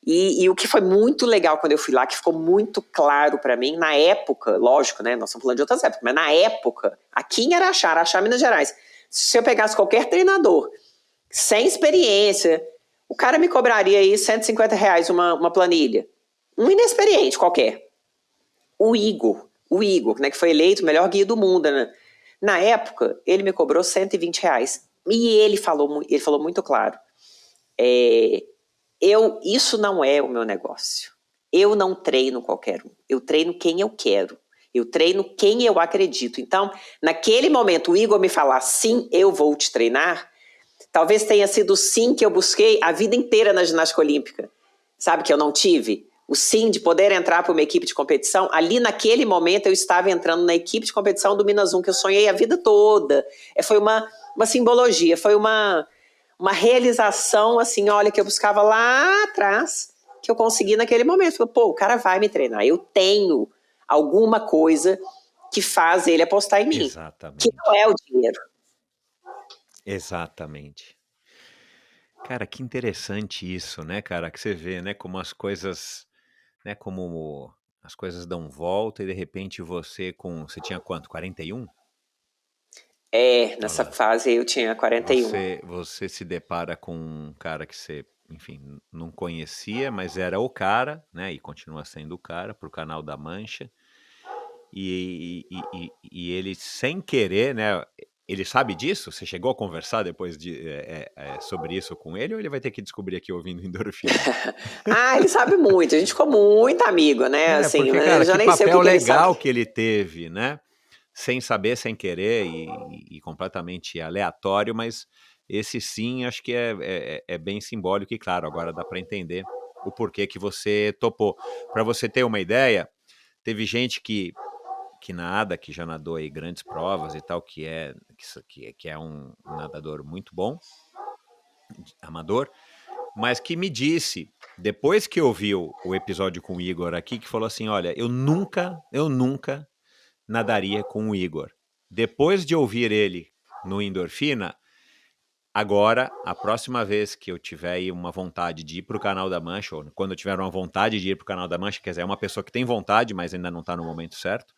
e o que foi muito legal quando eu fui lá, que ficou muito claro para mim, na época, lógico, né, nós estamos falando de outras épocas, mas na época, aqui em Araxá, Minas Gerais, se eu pegasse qualquer treinador, sem experiência, o cara me cobraria aí R$150 uma planilha. Um inexperiente qualquer. O Igor, né, que foi eleito o melhor guia do mundo, né? Na época, ele me cobrou R$120. E ele falou muito claro. Isso não é o meu negócio. Eu não treino qualquer um. Eu treino quem eu quero. Eu treino quem eu acredito. Então, naquele momento, o Igor me falar, sim, eu vou te treinar, talvez tenha sido o sim que eu busquei a vida inteira na ginástica olímpica. Sabe que eu não tive? O sim de poder entrar para uma equipe de competição. Ali naquele momento eu estava entrando na equipe de competição do Minas 1, que eu sonhei a vida toda. Foi uma simbologia, foi uma realização, assim, olha, que eu buscava lá atrás, que eu consegui naquele momento. Falei, pô, o cara vai me treinar. Eu tenho alguma coisa que faz ele apostar em mim. Exatamente. Que não é o dinheiro. Exatamente. Cara, que interessante isso, né, cara? Que você vê, né, como as coisas, né, como as coisas dão volta e de repente você tinha quanto? 41? Nessa Olha lá. fase eu tinha 41. Você se depara com um cara que você, enfim, não conhecia, mas era o cara, né? E continua sendo o cara pro Canal da Mancha. E ele, sem querer, né? Ele sabe disso? Você chegou a conversar depois sobre isso com ele ou ele vai ter que descobrir aqui ouvindo Endorfina? Ele sabe muito. A gente ficou muito amigo, né? Assim, Porque, eu cara, já que nem sei o papel que ele sabe. legal que ele teve, né? Sem saber, sem querer e completamente aleatório, mas esse sim acho que é bem simbólico e claro, agora dá para entender o porquê que você topou. Para você ter uma ideia, teve gente que nada, que já nadou aí grandes provas e tal, que é um nadador muito bom, amador, mas que me disse, depois que ouviu o episódio com o Igor aqui, que falou assim, olha, eu nunca nadaria com o Igor. Depois de ouvir ele no Endorfina, agora, a próxima vez que eu tiver aí uma vontade de ir para o Canal da Mancha, ou quando eu tiver uma vontade de ir para o Canal da Mancha, quer dizer, é uma pessoa que tem vontade, mas ainda não está no momento certo,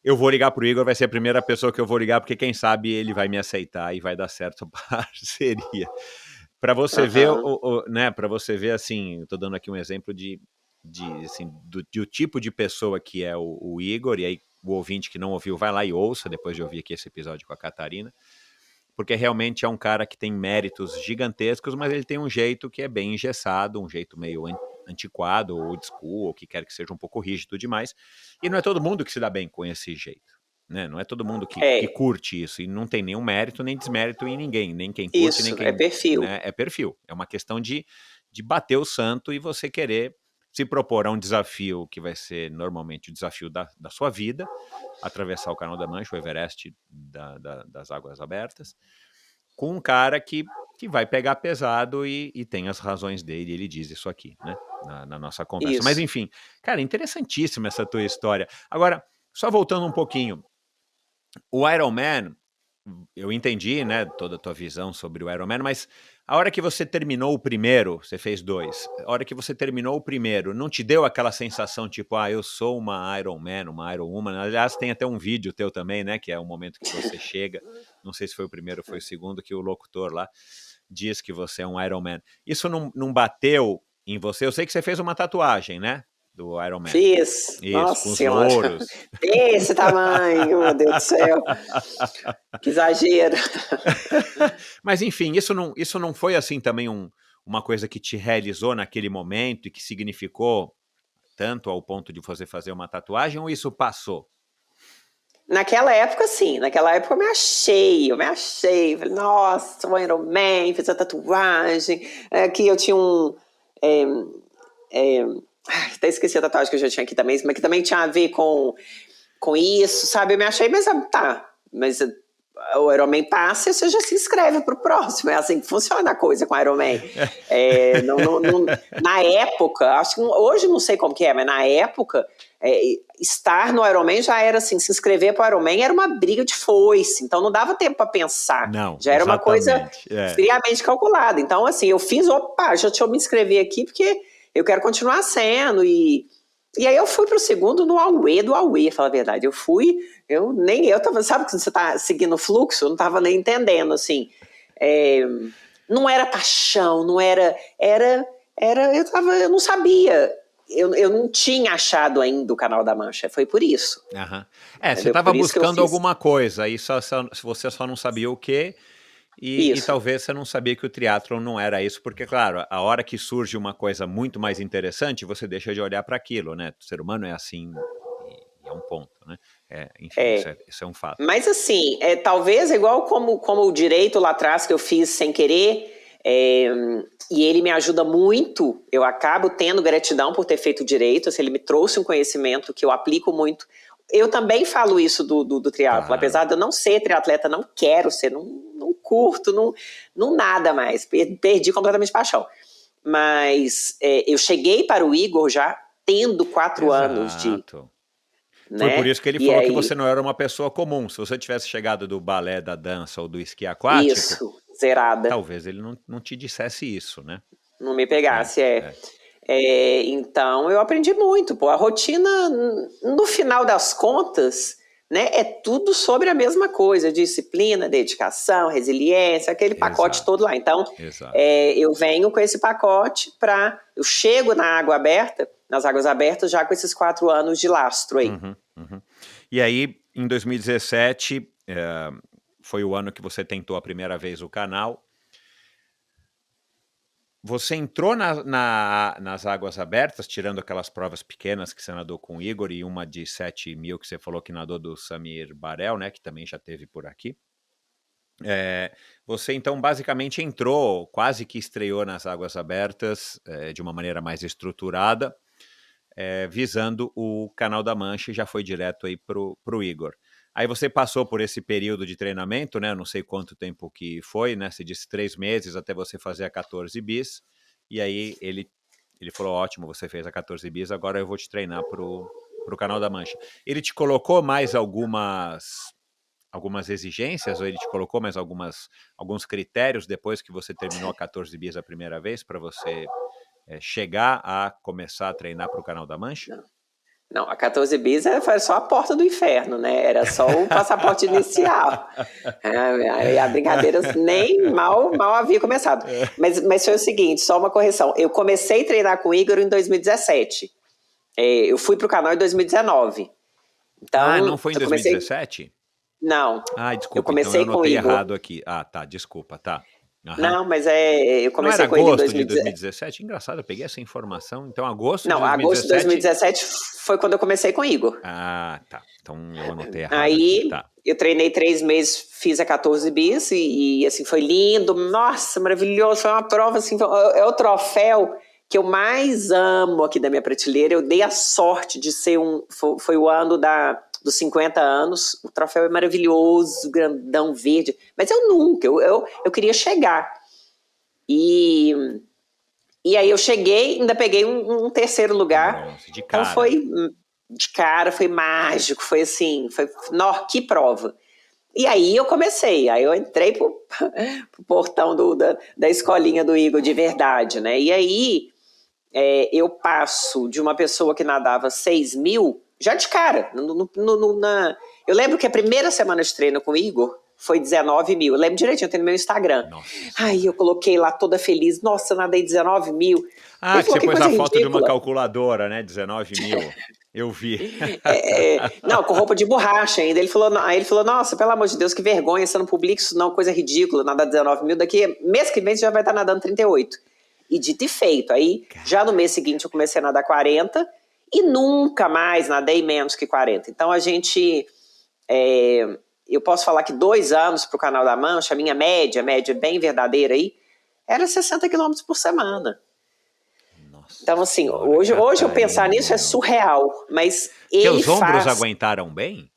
eu vou ligar pro Igor, vai ser a primeira pessoa que eu vou ligar, porque quem sabe ele vai me aceitar e vai dar certo a parceria. Para você ver, né? Para você ver, assim, eu tô dando aqui um exemplo assim, do tipo de pessoa que é o Igor, e aí o ouvinte que não ouviu, vai lá e ouça, depois de ouvir aqui esse episódio com a Catarina, porque realmente é um cara que tem méritos gigantescos, mas ele tem um jeito que é bem engessado, um jeito meio antiquado, ou old school, ou que quer que seja um pouco rígido demais, e não é todo mundo que se dá bem com esse jeito, né? Não é todo mundo que curte isso, e não tem nenhum mérito nem desmérito em ninguém, nem quem curte, nem quem... É perfil. Né? É perfil, é uma questão de bater o santo e você querer se propor a um desafio que vai ser normalmente o desafio da sua vida, atravessar o Canal da Mancha, o Everest das águas abertas, com um cara que vai pegar pesado e tem as razões dele, ele diz isso aqui, né, na nossa conversa. Isso. Mas enfim, cara, interessantíssima essa tua história. Agora, só voltando um pouquinho, o Ironman, eu entendi, né, toda a tua visão sobre o Ironman, mas a hora que você terminou o primeiro, você fez 2, a hora que você terminou o primeiro, não te deu aquela sensação tipo, eu sou uma Ironman, uma Ironwoman? Aliás, tem até um vídeo teu também, né, que é o momento que você chega, não sei se foi o primeiro ou foi o segundo, que o locutor lá diz que você é um Ironman. Isso não bateu em você? Eu sei que você fez uma tatuagem, né? Do Ironman. Fiz. Isso, nossa com os senhora. louros. Desse tamanho, meu Deus do céu. Que exagero. Mas enfim, isso não foi assim também uma coisa que te realizou naquele momento e que significou tanto ao ponto de você fazer uma tatuagem ou isso passou? Naquela época, sim. Naquela época eu me achei. Falei, nossa, sou Iron Man, fiz a tatuagem. Aqui eu tinha um... até esqueci a tatuagem que eu já tinha aqui também, mas que também tinha a ver com isso, sabe? Eu me achei, mas tá. Mas o Iron Man passa e você já se inscreve pro próximo. É assim que funciona a coisa com o Iron Man. Na época, acho que hoje não sei como que é, mas na época, estar no Iron Man já era assim, se inscrever pro Iron Man era uma briga de foice, então não dava tempo para pensar. Não, já era uma coisa friamente calculada. Então, assim, eu fiz, deixa eu me inscrever aqui, porque eu quero continuar sendo, e aí eu fui pro segundo no auê do auê, falar a verdade. Eu tava, sabe quando você tá seguindo o fluxo? Eu não tava nem entendendo, assim. Não era paixão, não era, eu não sabia. Eu não tinha achado ainda o Canal da Mancha, foi por isso. Você estava buscando alguma coisa, e você só não sabia o quê, e talvez você não sabia que o triatlon não era isso, porque, claro, a hora que surge uma coisa muito mais interessante, você deixa de olhar para aquilo, né? O ser humano é assim, e é um ponto, né? Enfim, isso é um fato. Mas assim, talvez igual como o direito lá atrás que eu fiz sem querer, e ele me ajuda muito, eu acabo tendo gratidão por ter feito direito, assim, ele me trouxe um conhecimento que eu aplico muito. Eu também falo isso do triatlo, apesar de eu não ser triatleta, não quero ser, não curto, não nada mais, perdi completamente paixão. Mas eu cheguei para o Igor já tendo 4 anos de... Foi por isso que ele falou que você não era uma pessoa comum. Se você tivesse chegado do balé, da dança ou do esqui aquático... Isso, zerada. Talvez ele não te dissesse isso, né? Não me pegasse, então, eu aprendi muito, pô. A rotina, no final das contas, né, é tudo sobre a mesma coisa. Disciplina, dedicação, resiliência, aquele pacote todo lá. Então, eu venho com esse pacote eu chego nas águas abertas, já com esses 4 anos de lastro aí. E aí, em 2017, foi o ano que você tentou a primeira vez o canal. Você entrou nas águas abertas, tirando aquelas provas pequenas que você nadou com o Igor e uma de 7 mil que você falou que nadou do Samir Barel, né, que também já teve por aqui. Você, então, basicamente entrou, quase que estreou nas águas abertas de uma maneira mais estruturada, visando o Canal da Mancha, e já foi direto aí pro Igor. Aí você passou por esse período de treinamento, né? Não sei quanto tempo que foi, né? Você disse 3 meses até você fazer a 14 bis. E aí ele falou, ótimo, você fez a 14 bis, agora eu vou te treinar pro Canal da Mancha. Ele te colocou mais algumas exigências, ou ele te colocou mais alguns critérios depois que você terminou a 14 bis a primeira vez para você chegar a começar a treinar pro Canal da Mancha? Não, a 14 bis foi só a porta do inferno, né? Era só o passaporte inicial. A brincadeira nem mal havia começado. Mas foi o seguinte, só uma correção. Eu comecei a treinar com o Igor em 2017. Eu fui pro canal em 2019. Então, não foi em 2017? Não. Desculpa, eu comecei então eu anotei com o Igor. errado aqui. Tá, desculpa, tá. Não, mas eu comecei com ele em 2017. Engraçado, eu peguei essa informação. Então, agosto de 2017... Não, agosto de 2017 foi quando eu comecei com o Igor. Tá. Então, eu anotei errado. Aí, eu treinei 3 meses, fiz a 14 bis e assim, foi lindo. Nossa, maravilhoso. Foi uma prova, assim, é o troféu que eu mais amo aqui da minha prateleira. Eu dei a sorte de ser foi o ano dos 50 anos, o troféu é maravilhoso, grandão, verde, mas eu queria chegar. E aí eu cheguei, ainda peguei um terceiro lugar. Nossa, de cara. Então foi mágico, foi assim, que prova. E aí eu comecei, aí eu entrei pro portão da escolinha do Igor de verdade, né? E aí eu passo de uma pessoa que nadava 6 mil, já de cara. Eu lembro que a primeira semana de treino com o Igor foi 19 mil. Eu lembro direitinho, eu tenho no meu Instagram. Aí eu coloquei lá toda feliz. Nossa, eu nadei 19 mil. Que você pôs a foto de uma calculadora, né? 19 mil. Eu vi. Não, com roupa de borracha ainda. Aí ele falou, nossa, pelo amor de Deus, que vergonha, você não publica isso não, coisa ridícula, nadar 19 mil. Daqui, mês que vem, você já vai estar nadando 38. E dito e feito. Aí, já no mês seguinte, eu comecei a nadar 40. e nunca mais nadei menos que 40. Então a gente, eu posso falar que 2 anos para o Canal da Mancha, a minha média bem verdadeira aí, era 60 quilômetros por semana. Nossa então assim, senhora, hoje eu Catarina, pensar nisso é meu. surreal, mas ele Teus ombros faz... aguentaram bem?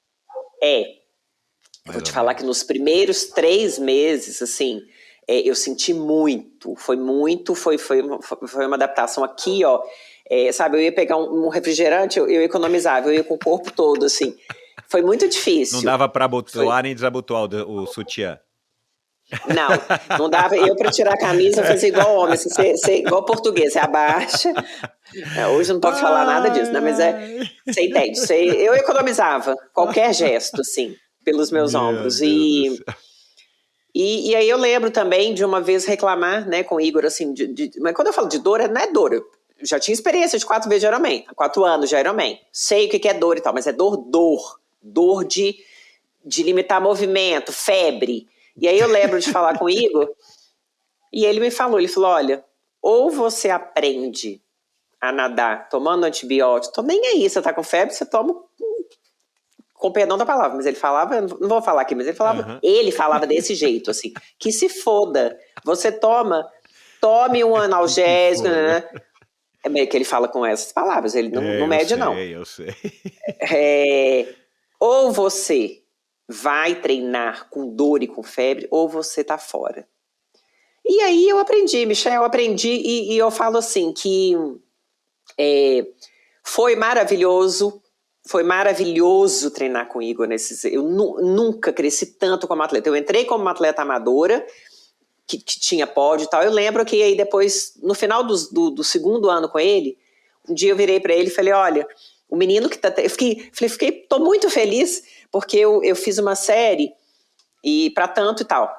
Vou Mais te ou falar que menos. nos primeiros 3 meses, assim, eu senti muito, foi uma adaptação aqui, ó. Sabe, eu ia pegar um refrigerante, eu economizava, eu ia com o corpo todo, assim. Foi muito Não difícil. dava pra Foi, abotoar nem desabotoar o sutiã. não, não dava. Eu, para tirar a camisa, fazia igual homem, assim, igual português, você abaixa. Hoje não pode falar nada disso, né? Mas Ai. você entende. Eu economizava qualquer gesto, assim, pelos meus Meu ombros. Deus do céu. E aí eu lembro também de uma vez reclamar, né, com o Igor, assim, mas quando eu falo de dor, não é dor. Eu já tinha experiência de 4 vezes de Ironman, 4 anos de Ironman. Sei o que é dor e tal, mas é dor. Dor de limitar movimento, febre. E aí eu lembro de falar com o Igor, e ele falou, olha, ou você aprende a nadar tomando antibiótico, tô nem aí, você tá com febre, você toma, com perdão da palavra, mas ele falava, não vou falar aqui, mas ele falava desse jeito, assim, que se foda, você tome um analgésico, né? É meio que ele fala com essas palavras, ele não mede, não. Eu sei. Ou você vai treinar com dor e com febre, ou você tá fora. E aí eu aprendi, Michel, e eu falo assim, que foi maravilhoso treinar com o Igor. Eu nunca cresci tanto como atleta. Eu entrei como uma atleta amadora, que tinha pódio e tal. Eu lembro que aí depois, no final do segundo ano com ele, um dia eu virei para ele e falei, olha, o menino que tá... tô muito feliz, porque eu fiz uma série e para tanto e tal.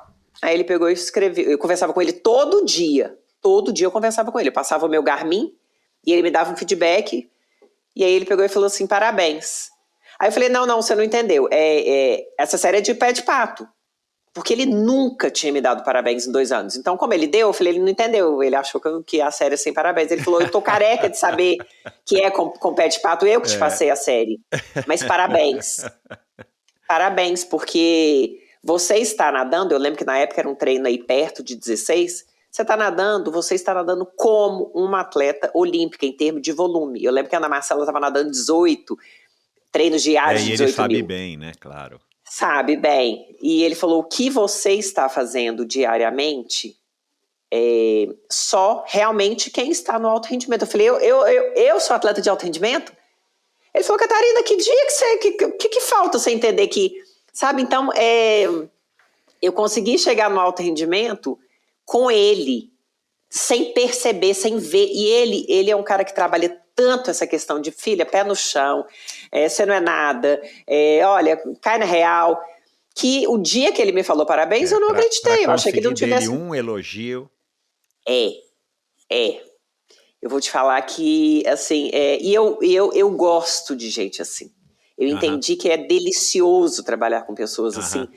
Aí ele pegou e escreveu, eu conversava com ele todo dia eu conversava com ele, eu passava o meu Garmin e ele me dava um feedback, e aí ele pegou e falou assim, parabéns. Aí eu falei, não, você não entendeu, essa série é de pé de pato, porque ele nunca tinha me dado parabéns em 2 anos. Então, como ele deu, eu falei, ele não entendeu, ele achou que a série é sem parabéns. Ele falou, eu tô careca de saber que é com pé de pato, eu que te passei a série, mas parabéns. Parabéns, porque você está nadando, eu lembro que na época era um treino aí perto de 16, você está nadando como uma atleta olímpica em termos de volume. Eu lembro que a Ana Marcela estava nadando 18 treinos diários de 18 mil. E ele sabe bem, né? Claro. Sabe bem. E ele falou, o que você está fazendo diariamente só realmente quem está no alto rendimento. Eu falei, eu sou atleta de alto rendimento? Ele falou, Catarina, que dia que falta você entender que... Sabe, então, eu consegui chegar no alto rendimento com ele, sem perceber, sem ver. E ele é um cara que trabalha tanto essa questão de, filha, pé no chão, você não é nada, olha, cai na real, que o dia que ele me falou parabéns, eu não acreditei, eu achei que ele não tivesse... dele um elogio. Eu vou te falar que, assim, e eu gosto de gente assim. Eu entendi que é delicioso trabalhar com pessoas assim,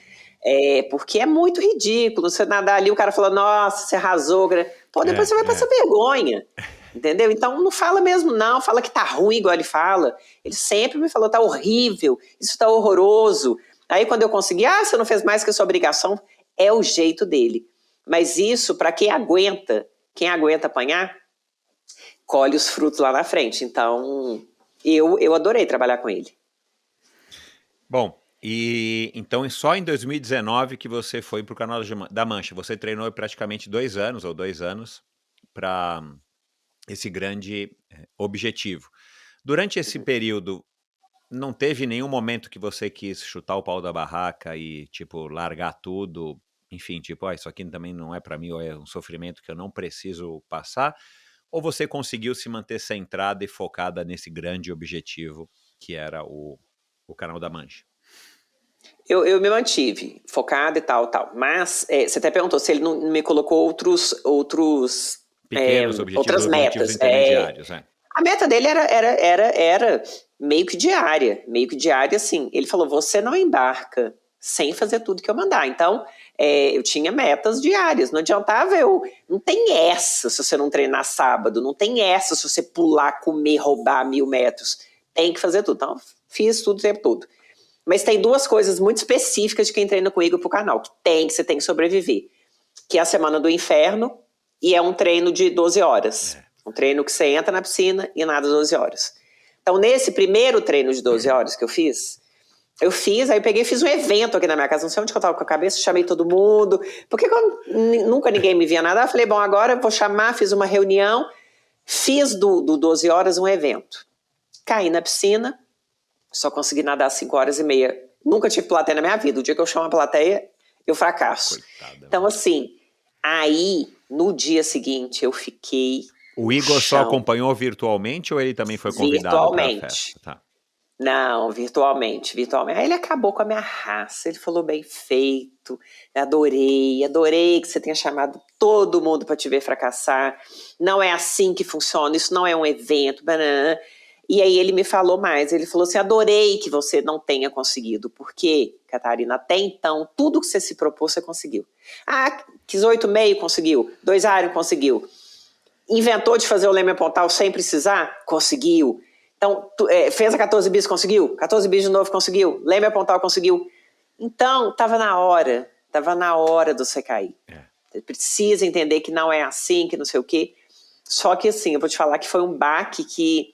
porque é muito ridículo. Você nadar ali, o cara fala, nossa, você arrasou. Pô, depois você vai passar vergonha, entendeu? Então não fala mesmo não, fala que tá ruim igual ele fala. Ele sempre me falou, tá horrível, isso tá horroroso. Aí quando eu consegui, você não fez mais que a sua obrigação, é o jeito dele. Mas isso, para quem aguenta apanhar, colhe os frutos lá na frente. Então, eu adorei trabalhar com ele. Bom, e então só em 2019 que você foi para o Canal da Mancha. Você treinou praticamente 2 anos para esse grande objetivo. Durante esse período, não teve nenhum momento que você quis chutar o pau da barraca e, tipo, largar tudo? Enfim, tipo, isso aqui também não é para mim, ou é um sofrimento que eu não preciso passar? Ou você conseguiu se manter centrada e focada nesse grande objetivo que era o Canal da Mancha? Eu me mantive focada e tal. Mas você até perguntou se ele não me colocou outros pequenos objetivos, outras metas. Intermediários. A meta dele era meio que diária, assim. Ele falou, você não embarca sem fazer tudo que eu mandar. Então, eu tinha metas diárias, não adiantava não tem essa se você não treinar sábado, não tem essa se você pular, comer, roubar 1.000 metros, tem que fazer tudo. Então, fiz tudo o tempo todo. Mas tem 2 coisas muito específicas de quem treina comigo pro canal, que você tem que sobreviver, que é a Semana do Inferno e é um treino de 12 horas. Um treino que você entra na piscina e nada 12 horas. Então, nesse primeiro treino de 12 horas que eu fiz, aí eu peguei e fiz um evento aqui na minha casa, não sei onde que eu tava com a cabeça, chamei todo mundo, porque nunca ninguém me via nadar, eu falei, bom, agora eu vou chamar, fiz uma reunião, fiz do 12 horas um evento. Caí na piscina, só consegui nadar 5 horas e meia. Nunca tive plateia na minha vida, o dia que eu chamo a plateia, eu fracasso. Coitada, então, assim, aí, no dia seguinte, eu fiquei... O Igor só acompanhou virtualmente ou ele também foi convidado para a festa? Tá. Não, virtualmente. Aí ele acabou com a minha raça, ele falou bem feito, adorei que você tenha chamado todo mundo para te ver fracassar, não é assim que funciona, isso não é um evento, banana. E aí ele me falou mais, ele falou assim, adorei que você não tenha conseguido, porque, Catarina, até então, tudo que você se propôs, você conseguiu. Quis 8,5, conseguiu, 2 áreas, conseguiu. Inventou de fazer o leme apontal sem precisar? Conseguiu. Então, fez a 14 bis, conseguiu. 14 bis de novo, conseguiu. Leme apontal, conseguiu. Então, estava na hora de você cair. Você precisa entender que não é assim, que não sei o quê. Só que assim, eu vou te falar que foi um baque que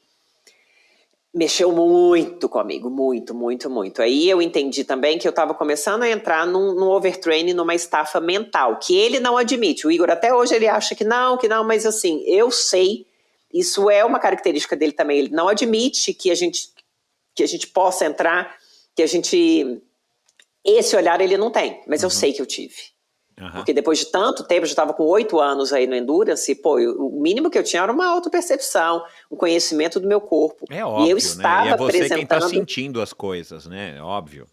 mexeu muito comigo, muito. Aí eu entendi também que eu estava começando a entrar num overtraining, numa estafa mental, que ele não admite. O Igor até hoje ele acha que não, mas assim, eu sei, isso é uma característica dele também, ele não admite que a gente possa entrar, esse olhar ele não tem, mas eu sei que eu tive. Porque depois de tanto tempo, eu já estava com 8 anos aí no Endurance, o mínimo que eu tinha era uma autopercepção, um conhecimento do meu corpo. É óbvio, e eu estava, né? E é você quem está sentindo as coisas, né? É óbvio.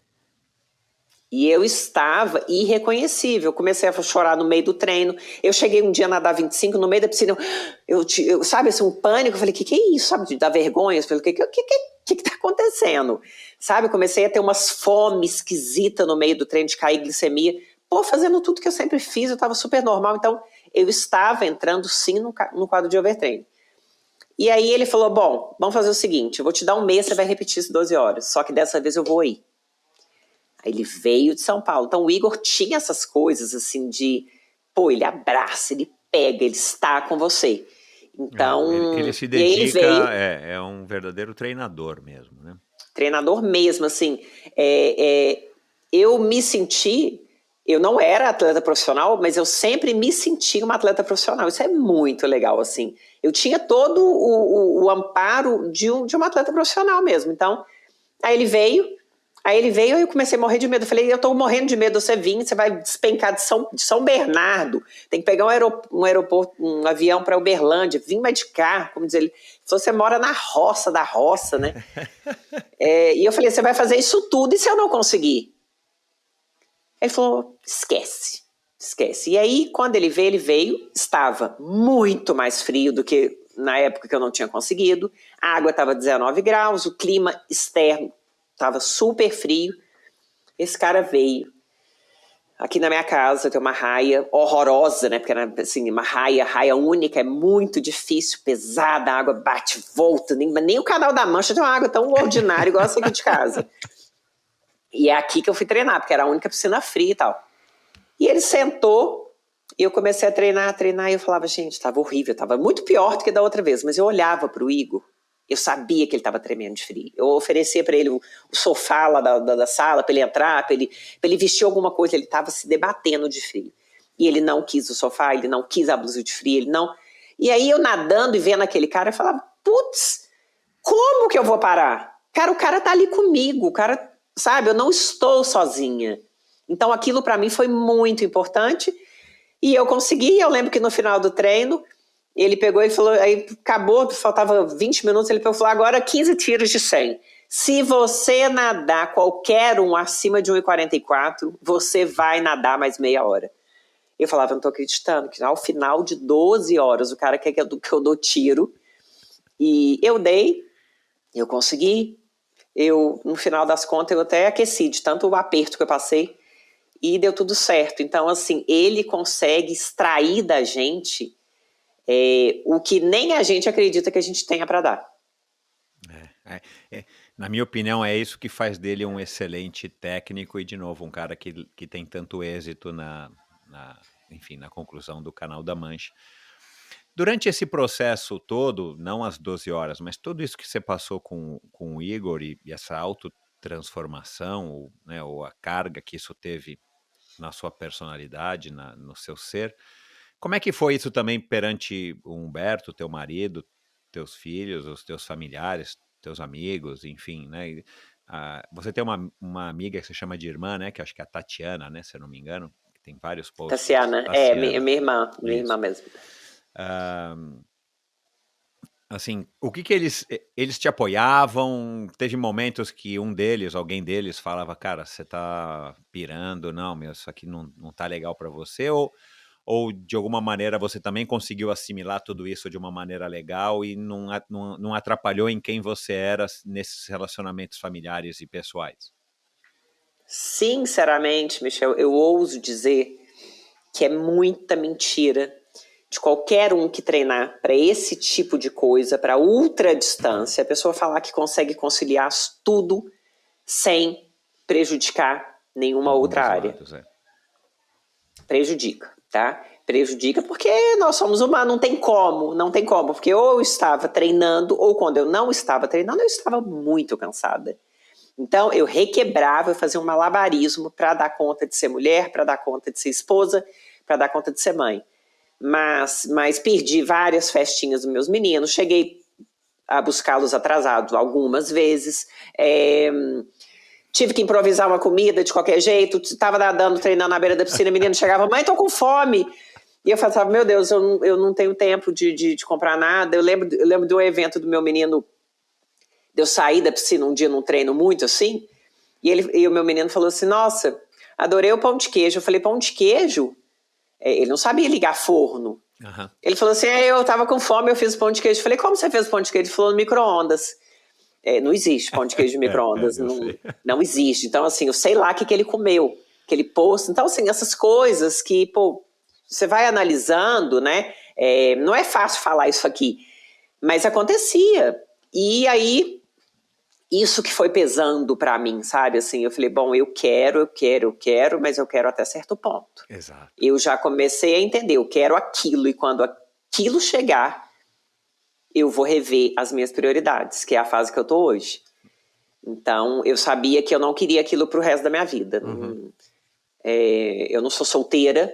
E eu estava irreconhecível. Eu comecei a chorar no meio do treino. Eu cheguei um dia a nadar 25 no meio da piscina. Eu sabe, assim, um pânico. Eu falei, que é isso? Sabe, de dar vergonha? Eu falei, o que está acontecendo? Sabe, comecei a ter umas fome esquisita no meio do treino, de cair glicemia. Fazendo tudo que eu sempre fiz, eu estava super normal. Então, eu estava entrando, sim, no quadro de overtraining. E aí ele falou, bom, vamos fazer o seguinte, eu vou te dar 1 mês, você vai repetir isso 12 horas. Só que dessa vez eu vou ir. Aí ele veio de São Paulo. Então, o Igor tinha essas coisas, assim, ele abraça, ele pega, ele está com você. Então... Ele se dedica, é um verdadeiro treinador mesmo, né? Treinador mesmo, assim. Eu me senti... Eu não era atleta profissional, mas eu sempre me senti uma atleta profissional. Isso é muito legal, assim. Eu tinha todo o amparo de uma atleta profissional mesmo. Então, aí ele veio e eu comecei a morrer de medo. Eu falei, eu tô morrendo de medo, você vai despencar de São Bernardo, tem que pegar um avião para Uberlândia, vim mais de carro, como diz ele. Você mora na roça da roça, né? E eu falei, você vai fazer isso tudo e se eu não conseguir? Ele falou, esquece. E aí, quando ele veio, estava muito mais frio do que na época que eu não tinha conseguido. A água estava 19 graus, o clima externo estava super frio. Esse cara veio. Aqui na minha casa tem uma raia horrorosa, né? Porque era assim, uma raia única, é muito difícil, pesada, a água bate, volta. Nem o Canal da Mancha tem uma água tão ordinária igual essa aqui de casa. E é aqui que eu fui treinar, porque era a única piscina fria e tal. E ele sentou, e eu comecei a treinar, e eu falava, gente, estava horrível, estava muito pior do que da outra vez. Mas eu olhava para o Igor, eu sabia que ele estava tremendo de frio. Eu oferecia para ele o sofá lá da sala, para ele entrar, para ele vestir alguma coisa, ele estava se debatendo de frio. E ele não quis o sofá, ele não quis a blusa de frio, ele não... E aí eu nadando e vendo aquele cara, eu falava, putz, como que eu vou parar? Cara, o cara tá ali comigo, o cara... Sabe, eu não estou sozinha. Então aquilo para mim foi muito importante e eu consegui. Eu lembro que no final do treino ele pegou e falou, aí acabou, faltava 20 minutos, ele falou, agora 15 tiros de 100. Se você nadar qualquer um acima de 1,44, você vai nadar mais meia hora. Eu falava, não tô acreditando, que ao final de 12 horas o cara quer que eu dou tiro. E eu dei, eu consegui. no final das contas, eu até aqueci de tanto o aperto que eu passei e deu tudo certo. Então, assim, ele consegue extrair da gente o que nem a gente acredita que a gente tenha para dar. Na minha opinião, é isso que faz dele um excelente técnico e, de novo, um cara que tem tanto êxito enfim, na conclusão do Canal da Mancha. Durante esse processo todo, não as 12 horas, mas tudo isso que você passou com o Igor e essa autotransformação, né, ou a carga que isso teve na sua personalidade, no seu ser, como é que foi isso também perante o Humberto, teu marido, teus filhos, os teus familiares, teus amigos, enfim, né? Você tem uma amiga que se chama de irmã, né? Que acho que é a Tatiana, né? Se eu não me engano, que tem vários posts. Tassiana, minha irmã mesmo. Assim, o que eles te apoiavam? Teve momentos que alguém deles falava, cara, você tá pirando, não, isso aqui não tá legal para você, ou de alguma maneira você também conseguiu assimilar tudo isso de uma maneira legal e não atrapalhou em quem você era nesses relacionamentos familiares e pessoais? Sinceramente, Michel, eu ouso dizer que é muita mentira de qualquer um que treinar para esse tipo de coisa, para ultra distância, a pessoa falar que consegue conciliar tudo sem prejudicar nenhuma outra área. Prejudica, tá? Prejudica porque nós somos humanos, não tem como, porque ou eu estava treinando, ou quando eu não estava treinando, eu estava muito cansada. Então, eu requebrava, eu fazia um malabarismo para dar conta de ser mulher, para dar conta de ser esposa, para dar conta de ser mãe. Mas perdi várias festinhas dos meus meninos, cheguei a buscá-los atrasados algumas vezes, tive que improvisar uma comida de qualquer jeito, estava nadando, treinando na beira da piscina, o menino chegava, mãe, tô com fome. E eu falava, meu Deus, eu não tenho tempo de comprar nada. Eu lembro de um evento do meu menino, de eu sair da piscina um dia num treino muito assim, e o meu menino falou assim, nossa, adorei o pão de queijo. Eu falei, pão de queijo? Ele não sabia ligar forno. Uhum. Ele falou assim, eu tava com fome, eu fiz o pão de queijo. Eu falei, como você fez o pão de queijo? Ele falou, no micro-ondas. Não existe pão de queijo de micro-ondas, não existe. Então, assim, eu sei lá o que ele comeu, que ele pôs. Então, assim, essas coisas que, você vai analisando, né? Não é fácil falar isso aqui, mas acontecia. E aí, isso que foi pesando pra mim, sabe? Assim, eu falei, bom, eu quero, mas eu quero até certo ponto. Exato. Eu já comecei a entender, eu quero aquilo, e quando aquilo chegar, eu vou rever as minhas prioridades, que é a fase que eu tô hoje. Então, eu sabia que eu não queria aquilo pro resto da minha vida. Uhum. Eu não sou solteira,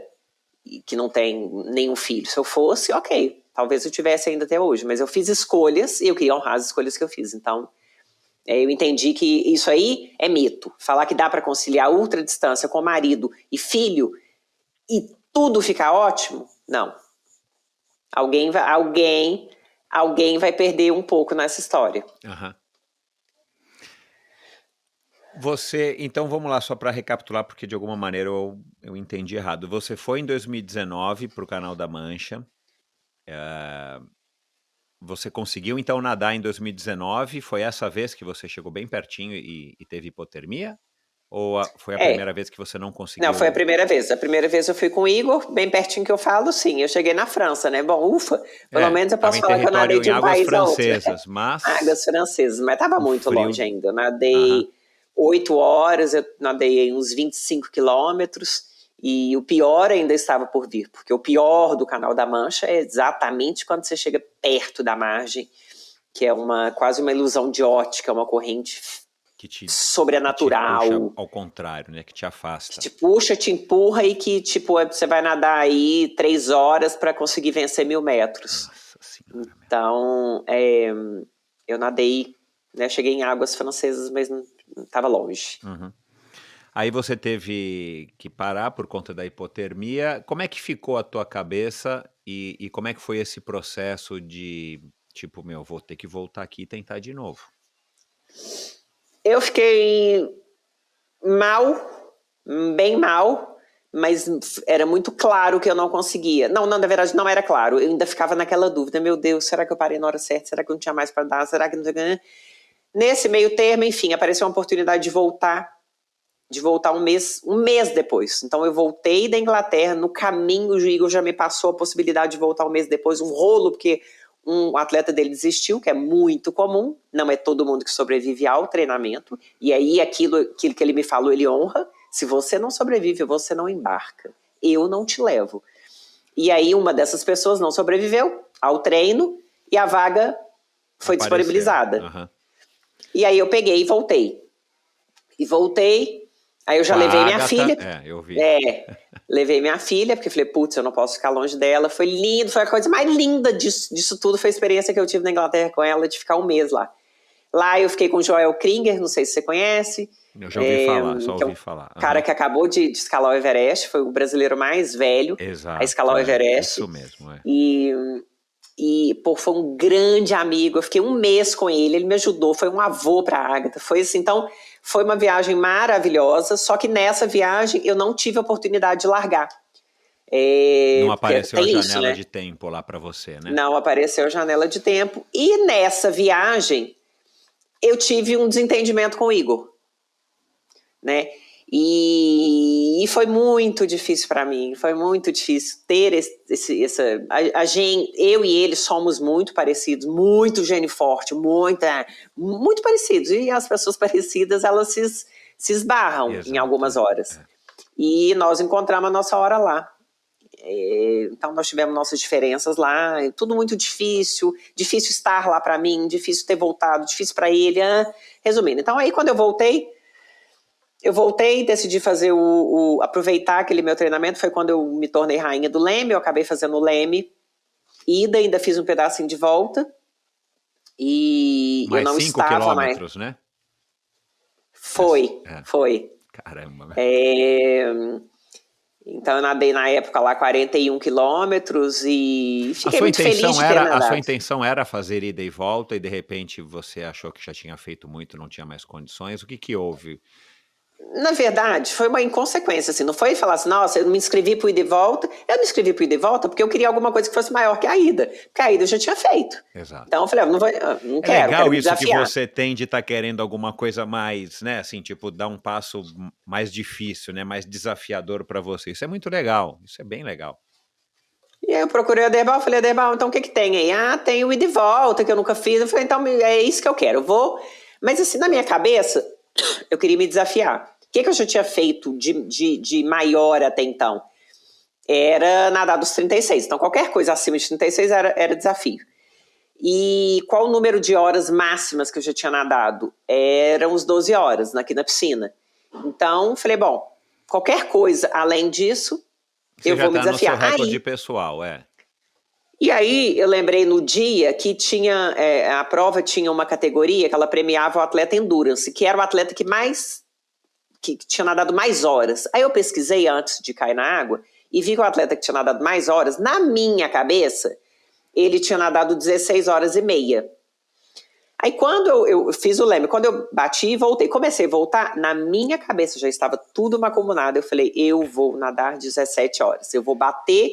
que não tem nenhum filho. Se eu fosse, ok, talvez eu tivesse ainda até hoje, mas eu fiz escolhas e eu queria honrar as escolhas que eu fiz. Então, eu entendi que isso aí é mito. Falar que dá para conciliar ultra distância com marido e filho e tudo ficar ótimo, não. Alguém vai perder um pouco nessa história. Uhum. Então vamos lá, só para recapitular, porque de alguma maneira eu entendi errado. Você foi em 2019 para o Canal da Mancha. Você conseguiu então nadar em 2019? Foi essa vez que você chegou bem pertinho e teve hipotermia? Ou foi a primeira vez que você não conseguiu? Não, foi a primeira vez. A primeira vez eu fui com o Igor, bem pertinho que eu falo, sim. Eu cheguei na França, né? Bom, ufa, pelo menos eu posso falar que eu nadei de um país a outro. Águas francesas, mas estava muito longe ainda. Eu nadei 8 horas, eu nadei uns 25 quilômetros. E o pior ainda estava por vir, porque o pior do Canal da Mancha é exatamente quando você chega perto da margem, que é quase uma ilusão de ótica, uma corrente sobrenatural. Que te puxa ao contrário, né? Que te afasta. Que te puxa, te empurra e que, você vai nadar aí 3 horas para conseguir vencer 1000 metros. Nossa Senhora. Então, eu nadei, né? Cheguei em águas francesas, mas não estava longe. Uhum. Aí você teve que parar por conta da hipotermia. Como é que ficou a tua cabeça e como é que foi esse processo de, vou ter que voltar aqui e tentar de novo? Eu fiquei mal, bem mal, mas era muito claro que eu não conseguia. Não, na verdade não era claro. Eu ainda ficava naquela dúvida. Meu Deus, será que eu parei na hora certa? Será que eu não tinha mais para dar? Será que não... Nesse meio termo, enfim, apareceu uma oportunidade de voltar um mês depois. Então eu voltei da Inglaterra, no caminho o Igor já me passou a possibilidade de voltar um mês depois, um rolo, porque um atleta dele desistiu, que é muito comum, não é todo mundo que sobrevive ao treinamento, e aí aquilo que ele me falou, ele honra. Se você não sobrevive, você não embarca. Eu não te levo. E aí uma dessas pessoas não sobreviveu ao treino e a vaga foi disponibilizada. Uhum. E aí eu peguei e voltei. Aí eu já levei minha filha. Eu vi. Levei minha filha, porque falei, putz, eu não posso ficar longe dela. Foi lindo, foi a coisa mais linda disso tudo. Foi a experiência que eu tive na Inglaterra com ela, de ficar um mês lá. Lá eu fiquei com o Joel Kringer, não sei se você conhece. Eu já ouvi falar, só ouvi falar. Cara que acabou de escalar o Everest, foi o brasileiro mais velho a escalar o Everest. Isso mesmo, E pô, foi um grande amigo, eu fiquei um mês com ele me ajudou, foi um avô para a Agatha, foi assim, então foi uma viagem maravilhosa, só que nessa viagem eu não tive a oportunidade de largar. Não apareceu a janela de tempo lá para você, né? Não apareceu a janela de tempo, e nessa viagem eu tive um desentendimento com o Igor, né? E foi muito difícil para mim, foi muito difícil ter eu e ele somos muito parecidos, muito gene forte, muito parecidos, e as pessoas parecidas, elas se esbarram em algumas horas. E nós encontramos a nossa hora lá. Então nós tivemos nossas diferenças lá, tudo muito difícil estar lá para mim, difícil ter voltado, difícil para ele, resumindo. Então aí quando eu voltei, decidi fazer aproveitar aquele meu treinamento, foi quando eu me tornei rainha do Leme, eu acabei fazendo o Leme, ainda fiz um pedacinho de volta, e mais eu não 5 estava quilômetros, mais... né? Foi. Caramba. Então eu nadei na época lá 41 quilômetros e fiquei muito feliz de ter nadado. A sua intenção era fazer ida e volta e de repente você achou que já tinha feito muito, não tinha mais condições, o que houve? Na verdade, foi uma inconsequência, assim, não foi falar assim, nossa, eu me inscrevi pro ida e volta, eu me inscrevi pro ida e volta porque eu queria alguma coisa que fosse maior que a ida, porque a ida eu já tinha feito. Exato. Então eu falei, não quero. É legal quero isso desafiar. Que você tem de estar querendo alguma coisa mais, né, assim, tipo, dar um passo mais difícil, né, mais desafiador para você, isso é muito legal, isso é bem legal. E aí eu procurei a Derbal, falei, Derbal, então o que tem aí? Tem o ida e volta que eu nunca fiz, eu falei, então é isso que eu quero, eu vou, mas assim, na minha cabeça, eu queria me desafiar. O que eu já tinha feito de maior até então? Era nadar dos 36. Então, qualquer coisa acima de 36 era desafio. E qual o número de horas máximas que eu já tinha nadado? Eram os 12 horas aqui na piscina. Então, falei, bom, qualquer coisa além disso, eu vou me desafiar. Você já tá no seu recorde pessoal, E aí, eu lembrei no dia que tinha, a prova tinha uma categoria que ela premiava o atleta endurance, que era o atleta que tinha nadado mais horas. Aí eu pesquisei antes de cair na água e vi que o atleta que tinha nadado mais horas, na minha cabeça, ele tinha nadado 16 horas e meia. Aí quando eu fiz o Leme, quando eu bati e voltei, comecei a voltar, na minha cabeça já estava tudo macumunado. Eu falei, eu vou nadar 17 horas, eu vou bater.